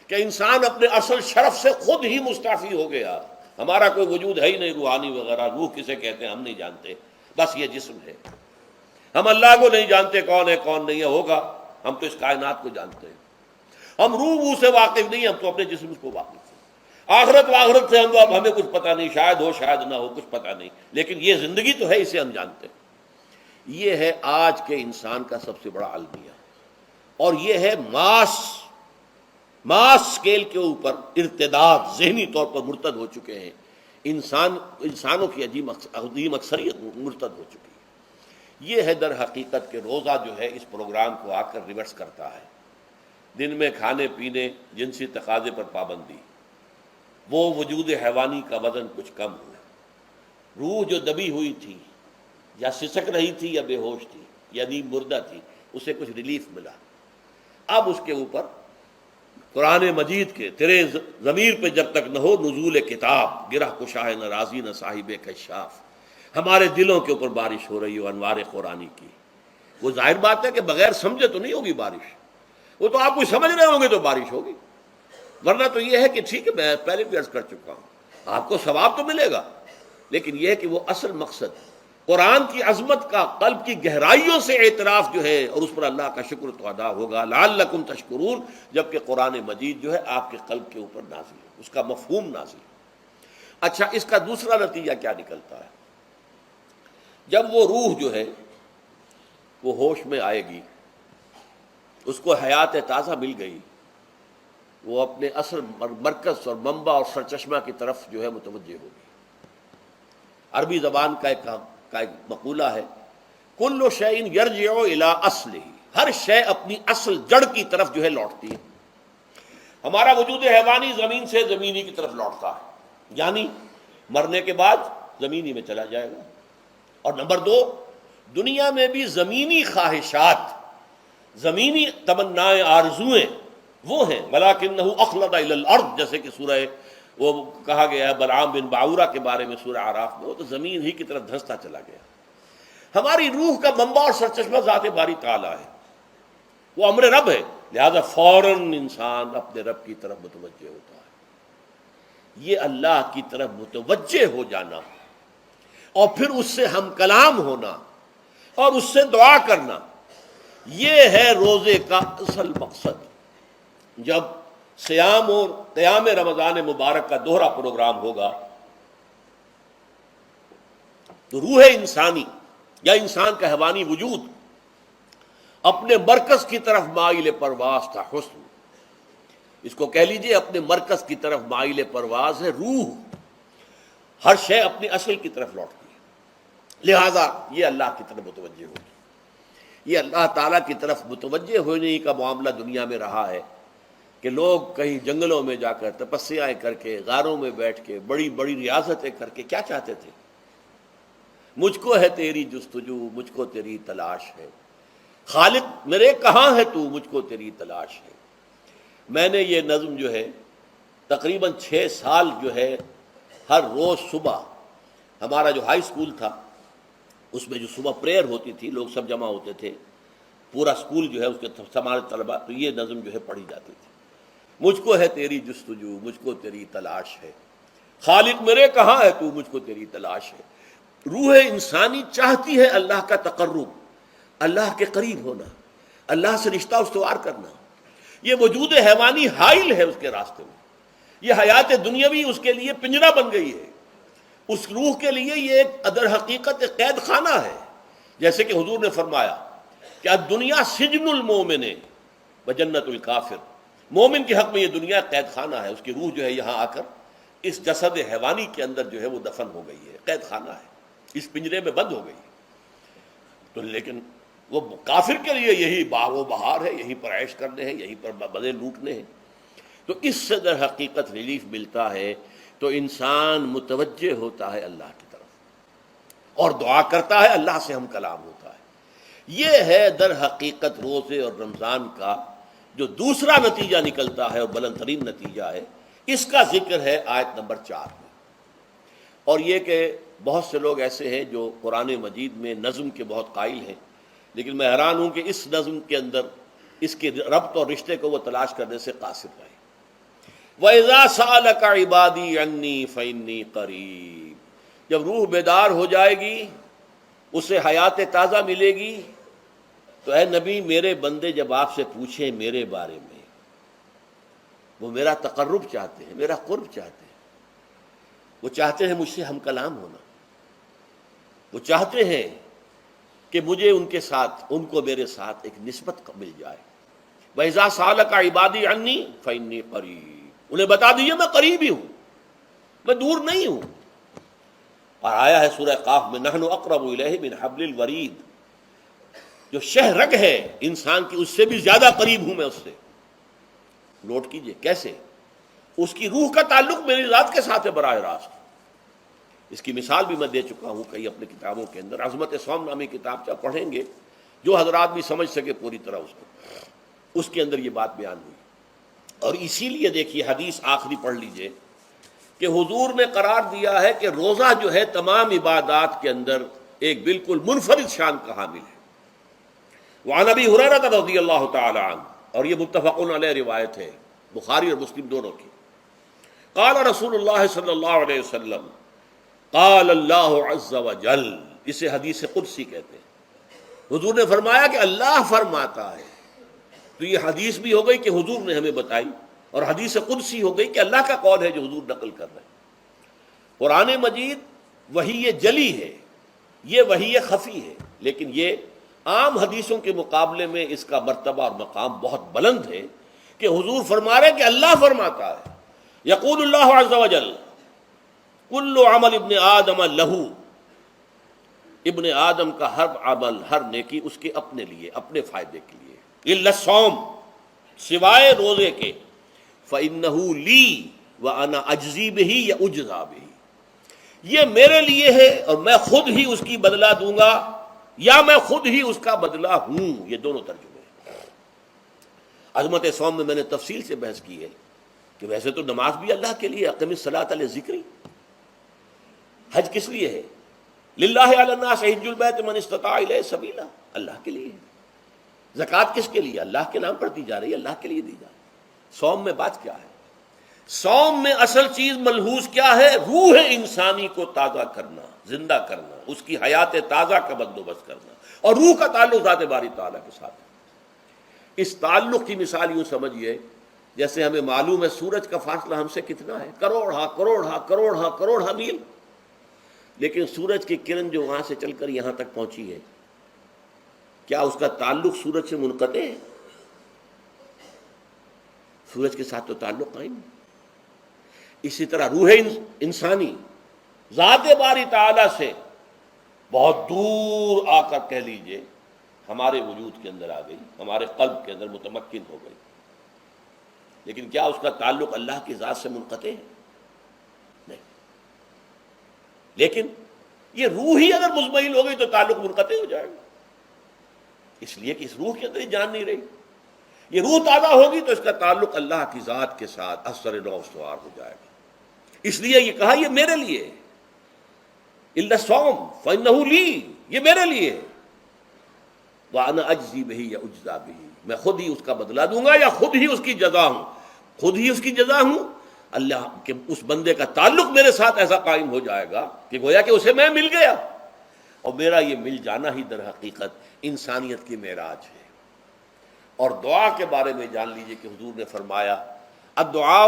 کہ انسان اپنے اصل شرف سے خود ہی مستعفی ہو گیا۔ ہمارا کوئی وجود ہے ہی نہیں روحانی وغیرہ، روح کسے کہتے ہیں ہم نہیں جانتے، بس یہ جسم ہے۔ ہم اللہ کو نہیں جانتے کون ہے کون نہیں ہے، ہوگا، ہم تو اس کائنات کو جانتے ہیں۔ ہم روح سے واقف نہیں، ہم تو اپنے جسم کو واقف ہیں۔ آخرت واخرت سے ہم اب ہمیں کچھ پتہ نہیں، شاید ہو شاید نہ ہو، کچھ پتہ نہیں، لیکن یہ زندگی تو ہے، اسے ہم جانتے ہیں۔ یہ ہے آج کے انسان کا سب سے بڑا المیہ، اور یہ ہے ماس اسکیل کے اوپر ارتداد، ذہنی طور پر مرتد ہو چکے ہیں انسانوں کی عظیم اکثریت مرتد ہو چکی ہے۔ یہ ہے در حقیقت کہ روزہ جو ہے اس پروگرام کو آ کر ریورس کرتا ہے۔ دن میں کھانے پینے، جنسی تقاضے پر پابندی، وہ وجود حیوانی کا وزن کچھ کم ہوا، روح جو دبی ہوئی تھی یا سسک رہی تھی یا بے ہوش تھی یا نیم مردہ تھی، اسے کچھ ریلیف ملا۔ اب اس کے اوپر قرآن مجید کے تیرے ضمیر پہ جب تک نہ ہو نزول کتاب، گرہ کشا ہے نہ راضی نہ صاحب کشاف، ہمارے دلوں کے اوپر بارش ہو رہی ہو انوار قرآنی کی۔ وہ ظاہر بات ہے کہ بغیر سمجھے تو نہیں ہوگی بارش، وہ تو آپ کچھ سمجھ رہے ہوں گے تو بارش ہوگی، ورنہ تو یہ ہے کہ ٹھیک ہے میں پہلے بھی عرض کر چکا ہوں آپ کو ثواب تو ملے گا، لیکن یہ ہے کہ وہ اصل مقصد قرآن کی عظمت کا قلب کی گہرائیوں سے اعتراف جو ہے، اور اس پر اللہ کا شکر تو ادا ہوگا لعلکم تشکرون، جبکہ قرآن مجید جو ہے آپ کے قلب کے اوپر نازل ہے، اس کا مفہوم نازل ہے۔ اچھا، اس کا دوسرا نتیجہ کیا نکلتا ہے؟ جب وہ روح جو ہے وہ ہوش میں آئے گی، اس کو حیات تازہ مل گئی، وہ اپنے اصل مرکز اور منبع اور سرچشمہ کی طرف جو ہے متوجہ ہوگی۔ عربی زبان کا ایک مقولہ ہے، کل شیء یرجع الی اصلہ، ہر شے اپنی اصل جڑ کی طرف جو ہے لوٹتی ہے۔ ہمارا وجود حیوانی زمین سے زمینی کی طرف لوٹتا ہے، یعنی مرنے کے بعد زمینی میں چلا جائے گا۔ اور نمبر دو، دنیا میں بھی زمینی خواہشات، زمینی تمنائیں، آرزوئیں وہ ہیں، وَلَٰكِنَّهُ أَخْلَدَ إِلَى الْأَرْضِ، جیسے کہ سورہ وہ کہا گیا ہے بلعام بن باعورہ کے بارے میں سورہ اعراف میں، وہ تو زمین ہی کی طرف دھنستا چلا گیا۔ ہماری روح کا منبع اور سرچشمہ ذات باری تعالیٰ ہے، وہ امر رب ہے، لہذا فوراً انسان اپنے رب کی طرف متوجہ ہوتا ہے۔ یہ اللہ کی طرف متوجہ ہو جانا اور پھر اس سے ہم کلام ہونا اور اس سے دعا کرنا، یہ ہے روزے کا اصل مقصد۔ جب سیام اور قیام رمضان مبارک کا دوہرا پروگرام ہوگا تو روح انسانی یا انسان کا حیوانی وجود اپنے مرکز کی طرف مائل پرواز تھا، حسن، اس کو کہہ لیجئے اپنے مرکز کی طرف مائل پرواز ہے۔ روح ہر شے اپنی اصل کی طرف لوٹتی ہے، لہذا یہ اللہ کی طرف متوجہ ہوگی۔ یہ اللہ تعالیٰ کی طرف متوجہ ہونے کا معاملہ دنیا میں رہا ہے کہ لوگ کہیں جنگلوں میں جا کر تپسیائیں کر کے، غاروں میں بیٹھ کے، بڑی بڑی ریاضتیں کر کے کیا چاہتے تھے؟ مجھ کو ہے تیری جستجو، مجھ کو تیری تلاش ہے، خالق میرے کہاں ہے تو، مجھ کو تیری تلاش ہے۔ میں نے یہ نظم جو ہے تقریباً 6 سال جو ہے ہر روز صبح، ہمارا جو ہائی اسکول تھا اس میں جو صبح پریئر ہوتی تھی، لوگ سب جمع ہوتے تھے، پورا اسکول جو ہے اس کے ہمارے طلباء، تو یہ نظم جو ہے پڑھی جاتی تھی، مجھ کو ہے تیری جستجو، مجھ کو تیری تلاش ہے، خالق میرے کہاں ہے تو، مجھ کو تیری تلاش ہے۔ روح انسانی چاہتی ہے اللہ کا تقرب، اللہ کے قریب ہونا، اللہ سے رشتہ استوار کرنا۔ یہ وجود حیوانی حائل ہے اس کے راستے میں، یہ حیات دنیاوی اس کے لیے پنجرا بن گئی ہے، اس روح کے لیے یہ ایک در حقیقت ایک قید خانہ ہے، جیسے کہ حضور نے فرمایا کہ الدنیا سجن المومن وجنت الکافر، مومن کے حق میں یہ دنیا قید خانہ ہے، اس کی روح جو ہے یہاں آ کر اس جسد حیوانی کے اندر جو ہے وہ دفن ہو گئی ہے، قید خانہ ہے، اس پنجرے میں بند ہو گئی۔ تو لیکن وہ کافر کے لیے یہی باغ و بہار ہے، یہیں پر عیش کرنے ہیں، یہیں پر مزے لوٹنے ہیں۔ تو اس سے در حقیقت ریلیف ملتا ہے، تو انسان متوجہ ہوتا ہے اللہ کی طرف اور دعا کرتا ہے، اللہ سے ہم کلام ہوتا ہے۔ یہ ہے در حقیقت روزے اور رمضان کا جو دوسرا نتیجہ نکلتا ہے اور بلند ترین نتیجہ ہے، اس کا ذکر ہے آیت نمبر 4 میں۔ اور یہ کہ بہت سے لوگ ایسے ہیں جو قرآن مجید میں نظم کے بہت قائل ہیں، لیکن میں حیران ہوں کہ اس نظم کے اندر اس کے ربط اور رشتے کو وہ تلاش کرنے سے قاصر رہے۔ وَإِذَا سَأَلَكَ عِبَادِي عَنِّي فَإِنِّي قَرِيبٌ، جب روح بیدار ہو جائے گی، اسے حیات تازہ ملے گی، تو اے نبی میرے بندے جب آپ سے پوچھیں میرے بارے میں، وہ میرا تقرب چاہتے ہیں، میرا قرب چاہتے ہیں، وہ چاہتے ہیں مجھ سے ہم کلام ہونا، وہ چاہتے ہیں کہ مجھے ان کے ساتھ، ان کو میرے ساتھ ایک نسبت مل جائے۔ وَإِذَا سَأَلَكَ عِبَادِي عَنِّي فَإِنِّي قَرِيبٌ، انہیں بتا دیجیے میں قریب ہی ہوں، میں دور نہیں ہوں۔ اور آیا ہے سورہ قاف میں نحن اقرب الیہ من حبل الورید، جو شہ رگ ہے انسان کی، اس سے بھی زیادہ قریب ہوں میں اس سے. نوٹ کیجئے کیسے. اس کی روح کا تعلق میری ذات کے ساتھ ہے براہ راست. اس کی مثال بھی میں دے چکا ہوں کئی اپنی کتابوں کے اندر. عظمت صوم نامی کتاب جب پڑھیں گے، جو حضرات بھی سمجھ سکے پوری طرح اس کو، اس کے اندر یہ بات بیان ہوئی. اور اسی لیے دیکھیے حدیث آخری پڑھ لیجئے کہ حضور نے قرار دیا ہے کہ روزہ جو ہے تمام عبادات کے اندر ایک بالکل منفرد شان کا حامل ہے. وعن ابی ہریرہ رضی اللہ تعالی عنہ، اور یہ متفق علیہ روایت ہے بخاری اور مسلم دونوں کی. قال رسول اللہ صلی اللہ علیہ وسلم، قال اللہ عز وجل، اسے حدیث قدسی کہتے ہیں. حضور نے فرمایا کہ اللہ فرماتا ہے. تو یہ حدیث بھی ہو گئی کہ حضور نے ہمیں بتائی، اور حدیث قدسی ہو گئی کہ اللہ کا قول ہے جو حضور نقل کر رہے ہیں. قرآن مجید وحی جلی ہے، یہ وحی خفی ہے، لیکن یہ عام حدیثوں کے مقابلے میں اس کا مرتبہ اور مقام بہت بلند ہے کہ حضور فرما رہے ہیں کہ اللہ فرماتا ہے. یقول اللہ عز وجل کل عمل ابن آدم لہو، ابن آدم کا ہر عمل، ہر نیکی اس کے اپنے لیے، اپنے فائدے کے لیے. الا الصوم، سوائے روزے کے. فإنہ لی وأنا اجزی بہ یا اجزا بہ، یہ میرے لیے ہے اور میں خود ہی اس کی بدلہ دوں گا یا میں خود ہی اس کا بدلہ ہوں. یہ دونوں ترجمے ہیں. عظمت صوم میں نے تفصیل سے بحث کی ہے کہ ویسے تو نماز بھی اللہ کے لیے، اقم الصلاۃ لذکری. حج کس لیے ہے؟ للہ علی الناس حج البیت من استطاع الیہ سبیلا، اللہ کے لیے. زکوٰۃ کس کے لیے؟ اللہ کے نام پر دی جا رہی ہے، اللہ کے لیے دی جا رہی ہے. صوم میں بات کیا ہے؟ صوم میں اصل چیز ملحوظ کیا ہے؟ روح انسانی کو تازہ کرنا، زندہ کرنا، اس کی حیات تازہ کا بندوبست کرنا، اور روح کا تعلق ذات باری تعالیٰ کے ساتھ ہے. اس تعلق کی مثال یوں سمجھیے جیسے ہمیں معلوم ہے سورج کا فاصلہ ہم سے کتنا ہے، کروڑ میل. لیکن سورج کی کرن جو وہاں سے چل کر یہاں تک پہنچی ہے، کیا اس کا تعلق سورج سے منقطع ہے؟ سورج کے ساتھ تو تعلق قائم ہے. اسی طرح روح انسانی ذات باری تعالیٰ سے بہت دور آ کر کہہ لیجئے ہمارے وجود کے اندر آ گئی، ہمارے قلب کے اندر متمکن ہو گئی. لیکن کیا اس کا تعلق اللہ کی ذات سے منقطع ہے؟ نہیں. لیکن یہ روح ہی اگر مزمحل ہو گئی تو تعلق منقطع ہو جائے گا، اس لیے کہ اس روح کے اندر ہی جان نہیں رہی. یہ روح تازہ ہوگی تو اس کا تعلق اللہ کی ذات کے ساتھ اثر نو استوار ہو جائے گا. اس لیے یہ کہا یہ میرے لیے. الا الصوم فإنہ لی، یہ میرے لیے. وأنا اجزی بہ یا اجزا بہ، میں خود ہی اس کا بدلہ دوں گا یا خود ہی اس کی جزا ہوں. خود ہی اس کی جزا ہوں. اللہ کے اس بندے کا تعلق میرے ساتھ ایسا قائم ہو جائے گا کہ گویا کہ اسے میں مل گیا. اور میرا یہ مل جانا ہی در حقیقت انسانیت کی معراج ہے. اور دعا کے بارے میں جان لیجئے کہ حضور نے فرمایا الدعاء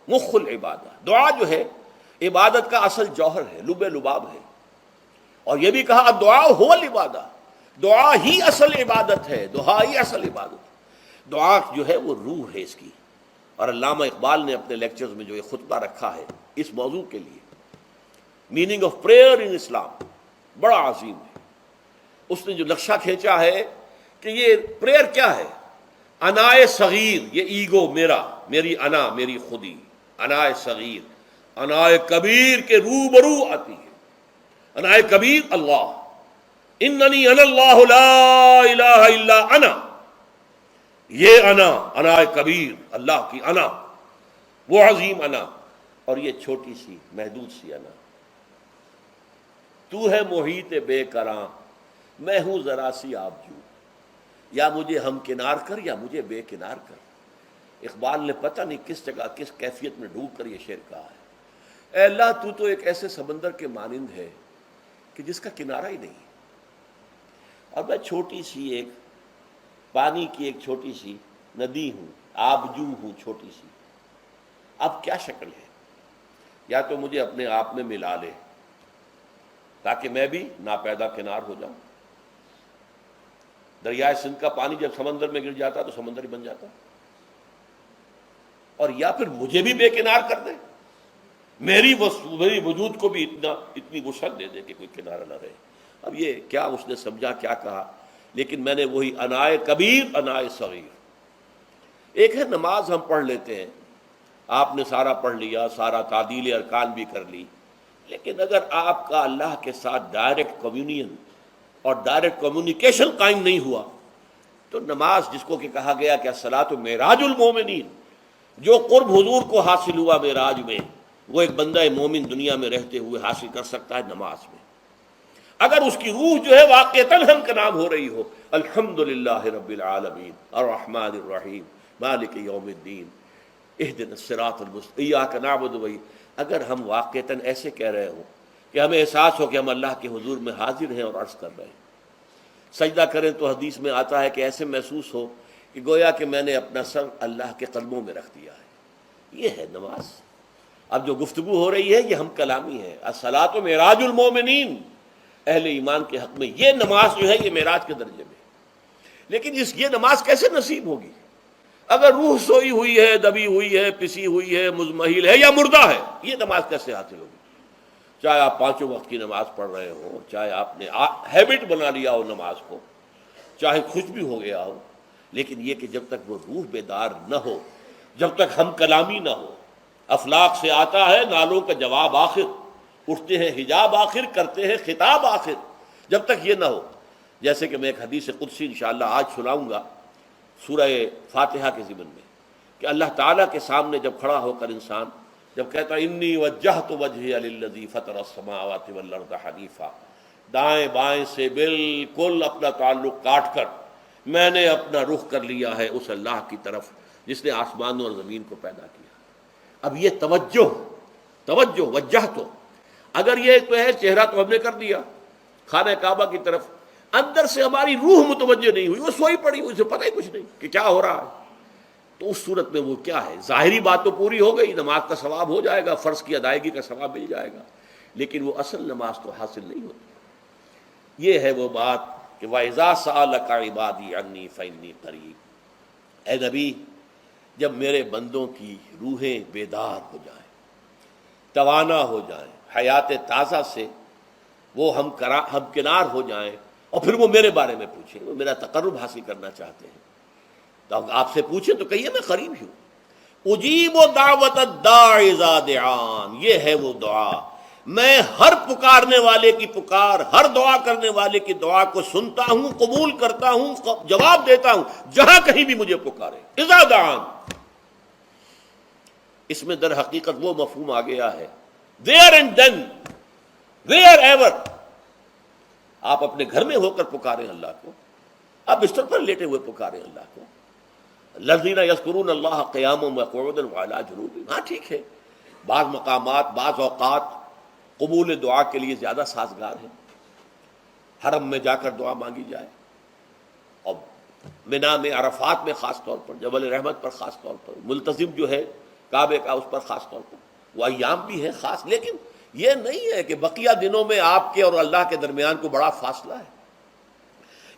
مخ العبادہ، دعا جو ہے عبادت کا اصل جوہر ہے، لب لباب ہے. اور یہ بھی کہا الدعاء هو العبادہ، دعا ہی اصل عبادت ہے، دعا ہی اصل عبادت. دعا جو ہے وہ روح ہے اس کی. اور علامہ اقبال نے اپنے لیکچرز میں جو یہ خطبہ رکھا ہے اس موضوع کے لیے، میننگ آف پریئر ان اسلام، بڑا عظیم ہے. اس نے جو نقشہ کھینچا ہے کہ یہ پریئر کیا ہے. انائے صغیر، یہ ایگو میرا، میری انا، میری خودی، انائے صغیر. انائے کبیر کے روبرو آتی ہے. انائے کبیر اللہ، اننی انا اللہ لا الہ الا انا. یہ انا، انائے کبیر، اللہ کی انا، وہ عظیم انا. اور یہ چھوٹی سی محدود سی انا. تو ہے محیط بے کراں، میں ہوں ذرا سی آبجو، یا مجھے ہم کنار کر یا مجھے بے کنار کر. اقبال نے پتہ نہیں کس جگہ کس کیفیت میں ڈوب کر یہ شعر کہا ہے. اے اللہ تو تو ایک ایسے سمندر کے مانند ہے کہ جس کا کنارہ ہی نہیں. اور میں چھوٹی سی ایک پانی کی ایک چھوٹی سی ندی ہوں، آبجو ہوں چھوٹی سی. اب کیا شکل ہے؟ یا تو مجھے اپنے آپ میں ملا لے تاکہ میں بھی ناپیدا کنار ہو جاؤں. دریائے سندھ کا پانی جب سمندر میں گر جاتا تو سمندر ہی بن جاتا. اور یا پھر مجھے بھی بے کنار کر دے، میری وجود کو بھی اتنی وسعت دے دے کہ کوئی کنارہ نہ رہے. اب یہ کیا اس نے سمجھا، کیا کہا، لیکن میں نے وہی انائے کبیر انائے صغیر. ایک ہے نماز ہم پڑھ لیتے ہیں، آپ نے سارا پڑھ لیا، سارا تعدیل ارکان بھی کر لی، لیکن اگر آپ کا اللہ کے ساتھ ڈائریکٹ کمیونین اور ڈائریکٹ کمیونیکیشن قائم نہیں ہوا تو نماز، جس کو کہ کہا گیا کہ الصلاۃ معراج المومنین، جو قرب حضور کو حاصل ہوا معراج میں، وہ ایک بندہ مومن دنیا میں رہتے ہوئے حاصل کر سکتا ہے نماز میں. اگر اس کی روح جو ہے واقعتاً ہم کا نام ہو رہی ہو، الحمدللہ رب العالمین الرحمن الرحیم مالک یوم الدین اہدنا الصراط المستقیم ایاک نعبد و اگر ہم واقعتاً ایسے کہہ رہے ہوں کہ ہمیں احساس ہو کہ ہم اللہ کے حضور میں حاضر ہیں اور عرض کر رہے ہیں، سجدہ کریں تو حدیث میں آتا ہے کہ ایسے محسوس ہو کہ گویا کہ میں نے اپنا سر اللہ کے قدموں میں رکھ دیا ہے. یہ ہے نماز. اب جو گفتگو ہو رہی ہے یہ ہم کلامی ہے. الصلاۃ معراج المومنین، اہل ایمان کے حق میں یہ نماز جو ہے یہ معراج کے درجے میں. لیکن یہ نماز کیسے نصیب ہوگی اگر روح سوئی ہوئی ہے، دبی ہوئی ہے، پسی ہوئی ہے، مزمحل ہے یا مردہ ہے؟ یہ نماز کیسے حاصل ہوگی؟ چاہے آپ 5 وقت کی نماز پڑھ رہے ہوں، چاہے آپ نے ہیبٹ بنا لیا ہو نماز کو، چاہے خوش بھی ہو گیا ہو، لیکن یہ کہ جب تک وہ روح بیدار نہ ہو، جب تک ہم کلامی نہ ہو. افلاق سے آتا ہے نالوں کا جواب آخر، اٹھتے ہیں حجاب آخر، کرتے ہیں خطاب آخر. جب تک یہ نہ ہو، جیسے کہ میں ایک حدیث قدسی انشاءاللہ آج سناؤں گا سورہ فاتحہ کے ضمن میں، کہ اللہ تعالیٰ کے سامنے جب کھڑا ہو کر انسان جب کہتا ہے انی وجہت وجہی للذی فطر السماوات والارض حنیفا، دائیں بائیں سے بالکل اپنا تعلق کاٹ کر میں نے اپنا رخ کر لیا ہے اس اللہ کی طرف جس نے آسمانوں اور زمین کو پیدا کیا. اب یہ توجہ وجہ تو اگر یہ تو ہے چہرہ تو ہم نے کر دیا خانہ کعبہ کی طرف، اندر سے ہماری روح متوجہ نہیں ہوئی، وہ سوئی پڑی ہوئی، اسے پتہ ہی کچھ نہیں کہ کیا ہو رہا ہے. تو اس صورت میں وہ کیا ہے؟ ظاہری بات تو پوری ہو گئی، نماز کا ثواب ہو جائے گا، فرض کی ادائیگی کا ثواب مل جائے گا، لیکن وہ اصل نماز تو حاصل نہیں ہوتی. یہ ہے وہ بات کہ وَإِذَا سَأَلَكَ عِبَادِي عَنِّي فَإِنِّي قَرِيبٌ. اے نبی، جب میرے بندوں کی روحیں بیدار ہو جائیں، توانا ہو جائیں، حیات تازہ سے وہ ہم کنار ہو جائیں، اور پھر وہ میرے بارے میں پوچھیں، وہ میرا تقرب حاصل کرنا چاہتے ہیں، تو آپ سے پوچھیں تو کہیے میں قریب ہی ہوں. اجیب دعوت الداع اذا دعان، یہ ہے وہ دعا، میں ہر پکارنے والے کی پکار، ہر دعا کرنے والے کی دعا کو سنتا ہوں، قبول کرتا ہوں، جواب دیتا ہوں جہاں کہیں بھی مجھے پکارے. اذا دعان، اس میں در حقیقت وہ مفہوم آ گیا ہے there and then wherever. آپ اپنے گھر میں ہو کر پکاریں اللہ کو، آپ بستر پر لیٹے ہوئے پکاریں اللہ کو. الذین یذکرون اللہ قیاما وقعودا وعلی جنوبہم. ہاں ٹھیک ہے، بعض مقامات بعض اوقات قبول دعا کے لیے زیادہ سازگار ہیں، حرم میں جا کر دعا مانگی جائے، اور منا میں، عرفات میں خاص طور پر، جبل رحمت پر خاص طور پر، ملتزم جو ہے کعبے کا اس پر خاص طور پر، وہ ایام بھی ہے خاص. لیکن یہ نہیں ہے کہ بقیہ دنوں میں آپ کے اور اللہ کے درمیان کو بڑا فاصلہ ہے.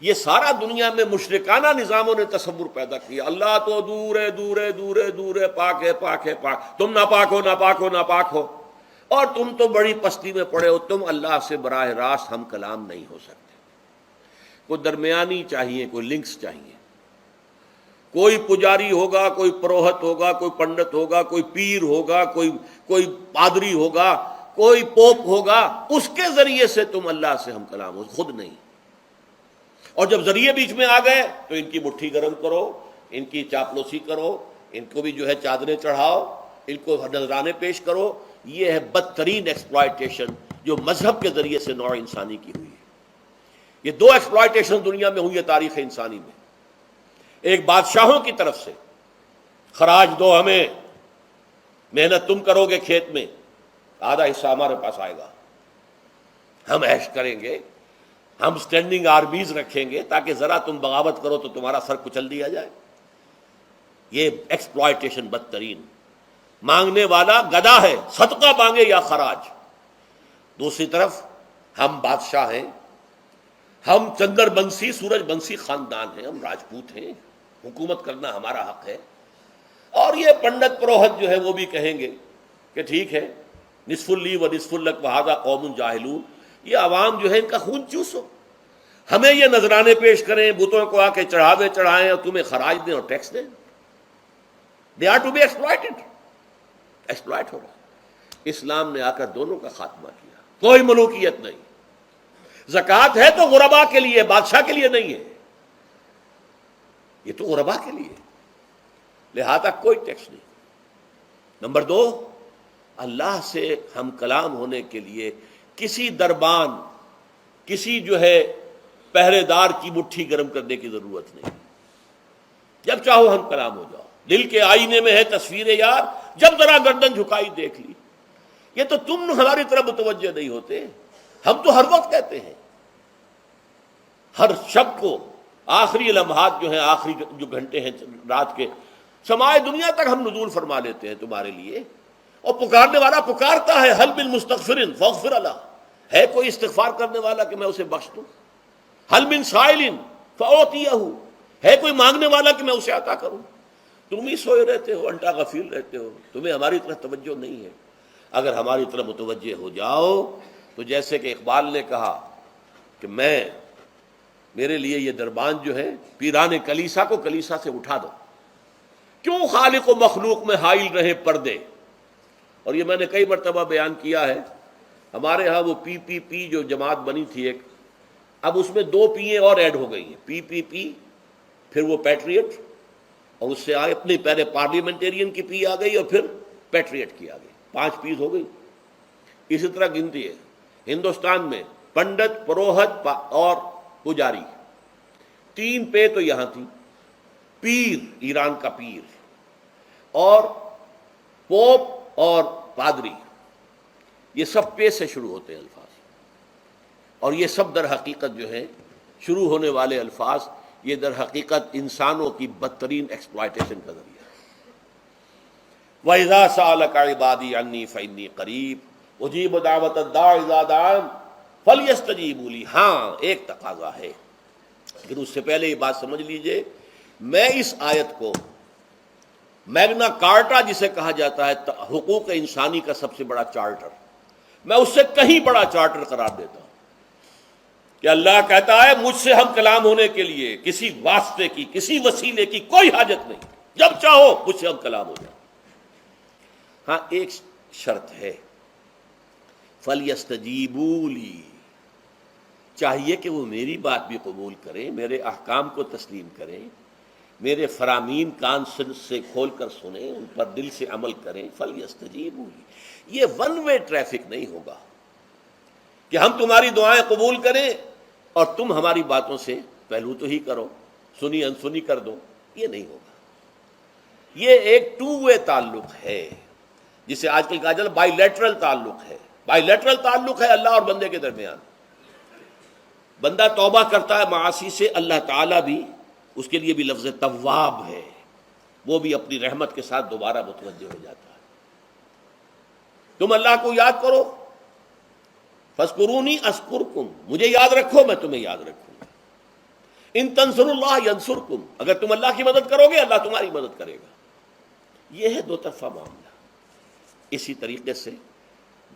یہ سارا دنیا میں مشرکانہ نظاموں نے تصور پیدا کیا، اللہ تو دور ہے، دور ہے، دور ہے، دور ہے، پاک ہے، پاک ہے، پاک، تم ناپاک ہو، ناپاک ہو، ناپاک ہو، اور تم تو بڑی پستی میں پڑے ہو، تم اللہ سے براہ راست ہم کلام نہیں ہو سکتے. کوئی درمیانی چاہیے، کوئی لنکس چاہیے، کوئی پجاری ہوگا، کوئی پروہت ہوگا، کوئی پنڈت ہوگا، کوئی پیر ہوگا، کوئی پادری ہوگا، کوئی پوپ ہوگا، اس کے ذریعے سے تم اللہ سے ہم کلام ہو، خود نہیں. اور جب ذریعے بیچ میں آ گئے تو ان کی مٹھی گرم کرو، ان کی چاپلوسی کرو، ان کو بھی جو ہے چادریں چڑھاؤ، ان کو نذرانے پیش کرو. یہ ہے بدترین ایکسپلائٹیشن جو مذہب کے ذریعے سے نوع انسانی کی ہوئی ہے. یہ 2 ایکسپلائٹیشن دنیا میں ہوئی ہے تاریخ انسانی میں. ایک بادشاہوں کی طرف سے خراج دو ہمیں، محنت تم کرو گے کھیت میں، آدھا حصہ ہمارے پاس آئے گا، ہم عیش کریں گے، ہم سٹینڈنگ آرمیز رکھیں گے تاکہ ذرا تم بغاوت کرو تو تمہارا سر کچل دیا جائے. یہ ایکسپلائٹیشن بدترین. مانگنے والا گدا ہے، صدقہ مانگے یا خراج. دوسری طرف ہم بادشاہ ہیں، ہم چندر بنسی سورج بنسی خاندان ہیں، ہم راجپوت ہیں، حکومت کرنا ہمارا حق ہے. اور یہ پنڈت پروہت جو ہے وہ بھی کہیں گے کہ ٹھیک ہے، نصف لی و نصف لک وہذا قوم جاہلون، یہ عوام جو ہے ان کا خون چوسو، ہمیں یہ نذرانے پیش کریں، بتوں کو آ کے چڑھاوے چڑھائیں اور تمہیں خراج دیں اور ٹیکس دیں. They are to be exploited. Exploit ہو رہا ہے. اسلام نے آ کر دونوں کا خاتمہ کیا. کوئی ملوکیت نہیں. زکوٰۃ ہے تو غربا کے لیے، بادشاہ کے لیے نہیں ہے. یہ تو غربا کے لیے، لہذا کوئی ٹیکس نہیں. نمبر 2، اللہ سے ہم کلام ہونے کے لیے کسی دربان، کسی جو ہے پہرے دار کی مٹھی گرم کرنے کی ضرورت نہیں. جب چاہو ہم کلام ہو جاؤ. دل کے آئینے میں ہے تصویر یار، جب ذرا گردن جھکائی دیکھ لی. یہ تو تم ہماری طرف متوجہ نہیں ہوتے. ہم تو ہر وقت کہتے ہیں، ہر شب کو آخری لمحات جو ہیں، آخری جو گھنٹے ہیں رات کے، سمائے دنیا تک ہم نزول فرما لیتے ہیں تمہارے لیے. اور پکارنے والا پکارتا ہے، حل من مستغفر فاغفر اللہ. ہے کوئی استغفار کرنے والا کہ میں اسے بخش دوں؟ حل من سائل فاعطیہ. ہے کوئی مانگنے والا کہ میں اسے عطا کروں؟ تم ہی سوئے رہتے ہو، انٹا غفیل رہتے ہو، تمہیں ہماری طرف توجہ نہیں ہے. اگر ہماری طرف متوجہ ہو جاؤ تو جیسے کہ اقبال نے کہا کہ میرے لیے یہ دربان جو ہے، پیران کلیسا کو کلیسا سے اٹھا دو. کیوں خالق و مخلوق میں حائل رہے پردے؟ اور یہ میں نے کئی مرتبہ بیان کیا ہے. ہمارے ہاں وہ پی پی پی جو جماعت بنی تھی ایک، اب اس میں 2 پییں اور ایڈ ہو گئی ہیں. پی پی پی، پھر وہ پیٹریٹ، اور اس سے آگے اپنے پہلے پارلیمنٹیرین کی پی آ گئی اور پھر پیٹریٹ کی آ گئی. 5 پیز ہو گئی. اسی طرح گنتی ہے. ہندوستان میں پنڈت، پروہت اور پجاری، 3 پے تو یہاں تھی. پیر، ایران کا پیر، اور پوپ اور پادری، یہ سب پے سے شروع ہوتے ہیں الفاظ. اور یہ سب در حقیقت جو ہے شروع ہونے والے الفاظ، یہ در حقیقت انسانوں کی بدترین ایکسپلائٹیشن کا ذریعہ ہے. وَإِذَا سَأَلَكَ عِبَادِي عَنِّي فَإِنِّي قَرِيبٌ أُجِيبُ دَعْوَةَ الدَّاعِ إِذَا دَعَانِ فَلْيَسْتَجِيبُوا لِي. ہاں، ایک تقاضا ہے، لیکن اس سے پہلے یہ بات سمجھ لیجئے، میں اس آیت کو میگنا کارٹا جسے کہا جاتا ہے حقوق انسانی کا سب سے بڑا چارٹر، میں اس سے کہیں بڑا چارٹر قرار دیتا ہوں. کہ اللہ کہتا ہے مجھ سے ہم کلام ہونے کے لیے کسی واسطے کی، کسی وسیلے کی کوئی حاجت نہیں. جب چاہو مجھ سے ہم کلام ہو جاؤ. ہاں، ایک شرط ہے، فَلْيَسْتَجِيبُوا لِي. چاہیے کہ وہ میری بات بھی قبول کریں، میرے احکام کو تسلیم کریں، میرے فرامین کان سے کھول کر سنیں، ان پر دل سے عمل کریں. فَلْيَسْتَجِيبُوا لِي. یہ ون وے ٹریفک نہیں ہوگا کہ ہم تمہاری دعائیں قبول کریں اور تم ہماری باتوں سے پہلو تو ہی کرو، سنی انسنی کر دو. یہ نہیں ہوگا. یہ ایک 2 وے تعلق ہے، جسے آج کل کہا جاتا ہے بائی لیٹرل تعلق ہے. بائی لیٹرل تعلق ہے اللہ اور بندے کے درمیان. بندہ توبہ کرتا ہے معاصی سے، اللہ تعالیٰ بھی اس کے لیے بھی لفظ تواب ہے، وہ بھی اپنی رحمت کے ساتھ دوبارہ متوجہ ہو جاتا ہے. تم اللہ کو یاد کرو، فاذکرونی اذکرکم، مجھے یاد رکھو میں تمہیں یاد رکھوں گا. ان تنصروا اللہ ینصرکم، اگر تم اللہ کی مدد کرو گے اللہ تمہاری مدد کرے گا. یہ ہے 2 طرفہ معاملہ. اسی طریقے سے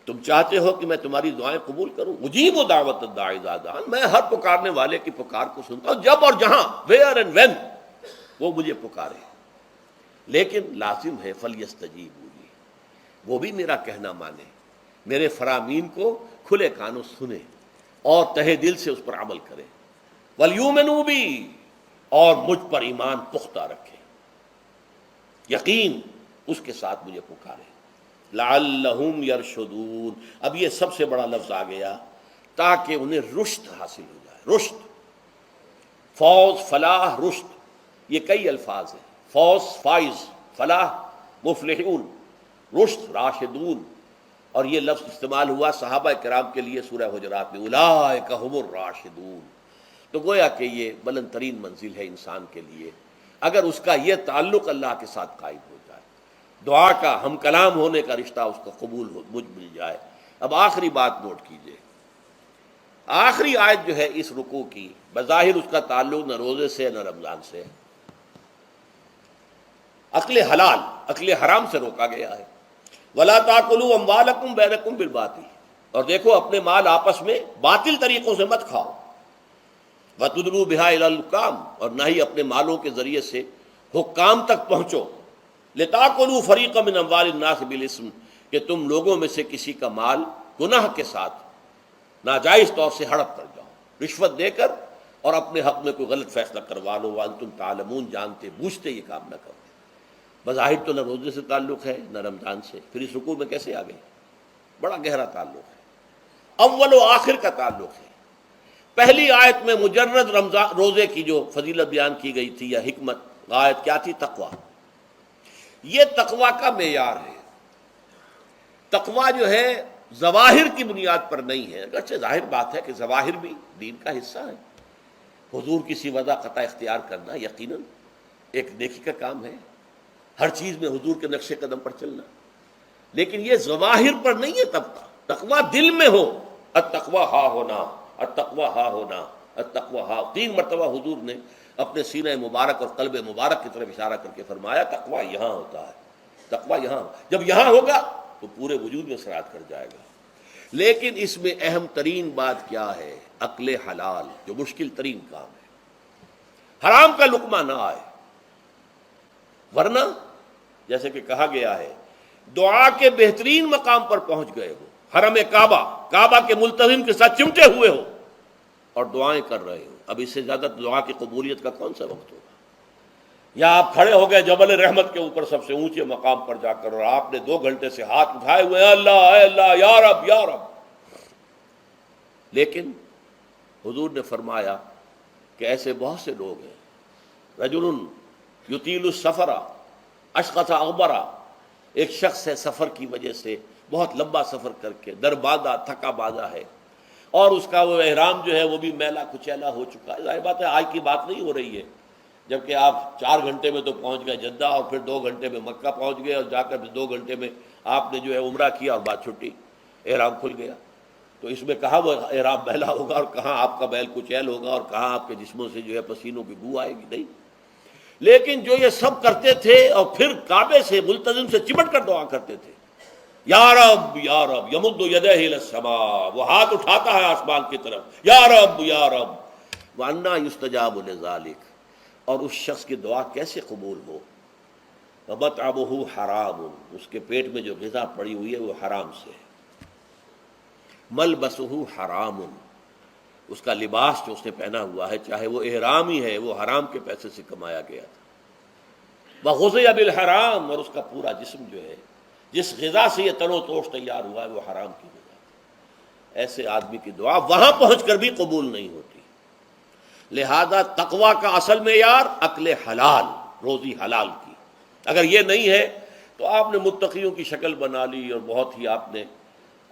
تم چاہتے ہو کہ میں تمہاری دعائیں قبول کروں، اجیب دعوت الداعی اذا دعان، میں ہر پکارنے والے کی پکار کو سنتا ہوں جب اور جہاں، ویئر اینڈ وین وہ مجھے پکارے. لیکن لازم ہے فلیستجیبوا لی، وہ بھی میرا کہنا مانے، میرے فرامین کو کھلے کانوں سنے اور تہہ دل سے اس پر عمل کرے. ولیؤمنوا بی، اور مجھ پر ایمان پختہ رکھے، یقین اس کے ساتھ مجھے پکارے. لعلہم یرشدون، اب یہ سب سے بڑا لفظ آ گیا، تاکہ انہیں رشد حاصل ہو جائے. رشد، فوز، فلاح، رشد، یہ کئی الفاظ ہیں. فوز فائز، فلاح مفلحون، رشد راشدون. اور یہ لفظ استعمال ہوا صحابہ کرام کے لیے سورہ حجرات میں، اولئک ھم الراشدون. تو گویا کہ یہ بلند ترین منزل ہے انسان کے لیے اگر اس کا یہ تعلق اللہ کے ساتھ قائم ہو جائے، دعا کا ہم کلام ہونے کا رشتہ اس کا قبول ہو، مل جائے. اب آخری بات نوٹ کیجئے، آخری آیت جو ہے اس رکوع کی، بظاہر اس کا تعلق نہ روزے سے نہ رمضان سے، اکل حلال، اکل حرام سے روکا گیا ہے. وَلَا تَأْكُلُوا أَمْوَالَكُمْ بَيْنَكُمْ بِالْبَاطِلِ، اور دیکھو اپنے مال آپس میں باطل طریقوں سے مت کھاؤ. وَتُدْلُوا بِهَا إِلَى الْحُكَّامِ، اور نہ ہی اپنے مالوں کے ذریعے سے حکام تک پہنچو، لِتَأْكُلُوا فَرِيقًا مِنْ أَمْوَالِ النَّاسِ بِالْإِثْمِ، کہ تم لوگوں میں سے کسی کا مال گناہ کے ساتھ ناجائز طور سے ہڑپ کر جاؤ، رشوت دے کر، اور اپنے حق میں کوئی غلط فیصلہ کروا لو، وَأَنْتُمْ تَعْلَمُونَ، جانتے بوجھتے یہ کام نہ کرو۔ بظاہر تو نہ روزے سے تعلق ہے نہ رمضان سے، پھر اس رکوع میں کیسے آ گئے؟ بڑا گہرا تعلق ہے، اول و آخر کا تعلق ہے۔ پہلی آیت میں مجرد رمضان روزے کی جو فضیلت بیان کی گئی تھی یا حکمت، غایت کیا تھی؟ تقویٰ۔ یہ تقویٰ کا معیار ہے۔ تقویٰ جو ہے ظواہر کی بنیاد پر نہیں ہے، اگرچہ ظاہر بات ہے کہ ظواہر بھی دین کا حصہ ہے۔ حضور کی سی وضع قطع اختیار کرنا یقیناً ایک نیکی کا کام ہے، ہر چیز میں حضور کے نقش قدم پر چلنا، لیکن یہ ظواہر پر نہیں ہے طبقہ۔ تقویٰ دل میں ہو، التقویٰ ہا ہونا، التقویٰ ہا ہونا، التقویٰ ہا، 3 مرتبہ حضور نے اپنے سینہ مبارک اور قلب مبارک کی طرف اشارہ کر کے فرمایا تقویٰ یہاں ہوتا ہے، تقویٰ یہاں، جب یہاں ہوگا تو پورے وجود میں سرایت کر جائے گا۔ لیکن اس میں اہم ترین بات کیا ہے؟ عقل حلال، جو مشکل ترین کام ہے، حرام کا لقمہ نہ آئے، ورنہ جیسے کہ کہا گیا ہے دعا کے بہترین مقام پر پہنچ گئے ہو، حرم کعبہ کے ملتزم کے ساتھ چمٹے ہوئے ہو اور دعائیں کر رہے ہو، اب اس سے زیادہ دعا کی قبولیت کا کون سا وقت ہوگا؟ یا آپ کھڑے ہو گئے جبل رحمت کے اوپر سب سے اونچے مقام پر جا کر، اور آپ نے 2 گھنٹے سے ہاتھ اٹھائے ہوئے ہیں، اللہ اے اللہ یا رب یا رب، لیکن حضور نے فرمایا کہ ایسے بہت سے لوگ ہیں، رجل یطیل السفر اشقص اغبرا، ایک شخص ہے سفر کی وجہ سے بہت لمبا سفر کر کے دربادہ تھکا بازا ہے، اور اس کا وہ احرام جو ہے وہ بھی میلا کچیلا ہو چکا ہے۔ ظاہر بات ہے آج کی بات نہیں ہو رہی ہے، جبکہ آپ 4 گھنٹے میں تو پہنچ گئے جدہ، اور پھر 2 گھنٹے میں مکہ پہنچ گئے، اور جا کر پھر 2 گھنٹے میں آپ نے جو ہے عمرہ کیا اور بات چھٹی، احرام کھل گیا۔ تو اس میں کہاں وہ احرام میلا ہوگا، اور کہاں آپ کا بیل کچیل ہوگا، اور کہاں آپ کے جسموں سے جو ہے پسینوں کی بو آئے گی؟ نہیں۔ لیکن جو یہ سب کرتے تھے اور پھر کعبے سے ملتزم سے چمٹ کر دعا کرتے تھے، یا رب یا رب، یمد یدہ الی السماء، وہ ہاتھ اٹھاتا ہے آسمان کی طرف، یا رب یا رب، وَأَنَّا يُسْتَجَابُ لِذَلِكَ، اور اس شخص کی دعا کیسے قبول ہو؟ وَمَطْعَمُهُ حَرَامٌ، اس کے پیٹ میں جو غذا پڑی ہوئی ہے وہ حرام سے ہے، مَلْبَسُهُ حَرَامٌ، اس کا لباس جو اس نے پہنا ہوا ہے چاہے وہ احرام ہی ہے وہ حرام کے پیسے سے کمایا گیا تھا، وَغُذِيَ بِالْحَرَام، اور اس کا پورا جسم جو ہے جس غذا سے یہ تن و توش تیار ہوا ہے وہ حرام کی غذا۔ ایسے آدمی کی دعا وہاں پہنچ کر بھی قبول نہیں ہوتی۔ لہذا تقویٰ کا اصل معیار عقل حلال، روزی حلال کی، اگر یہ نہیں ہے تو آپ نے متقیوں کی شکل بنا لی، اور بہت ہی آپ نے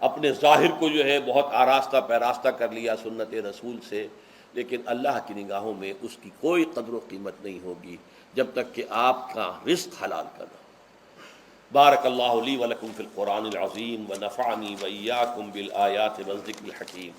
اپنے ظاہر کو جو ہے بہت آراستہ پیراستہ کر لیا سنت رسول سے، لیکن اللہ کی نگاہوں میں اس کی کوئی قدر و قیمت نہیں ہوگی جب تک کہ آپ کا رزق حلال کرنا۔ بارک اللہ لی ولکم فی القرآن العظیم ونفعنی وإیاکم بالآیات والذکر الحکیم۔